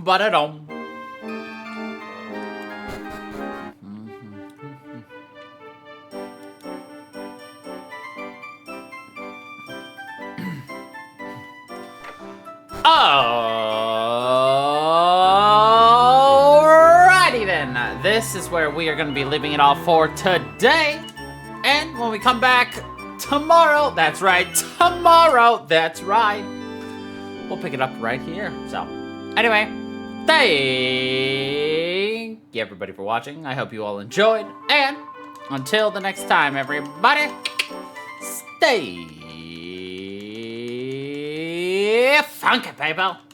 Ba-da-dum. this is where we are going to be leaving it all for today. And when we come back tomorrow, that's right, we'll pick it up right here. So, anyway, thank you everybody for watching. I hope you all enjoyed. And until the next time, everybody, stay funky, people.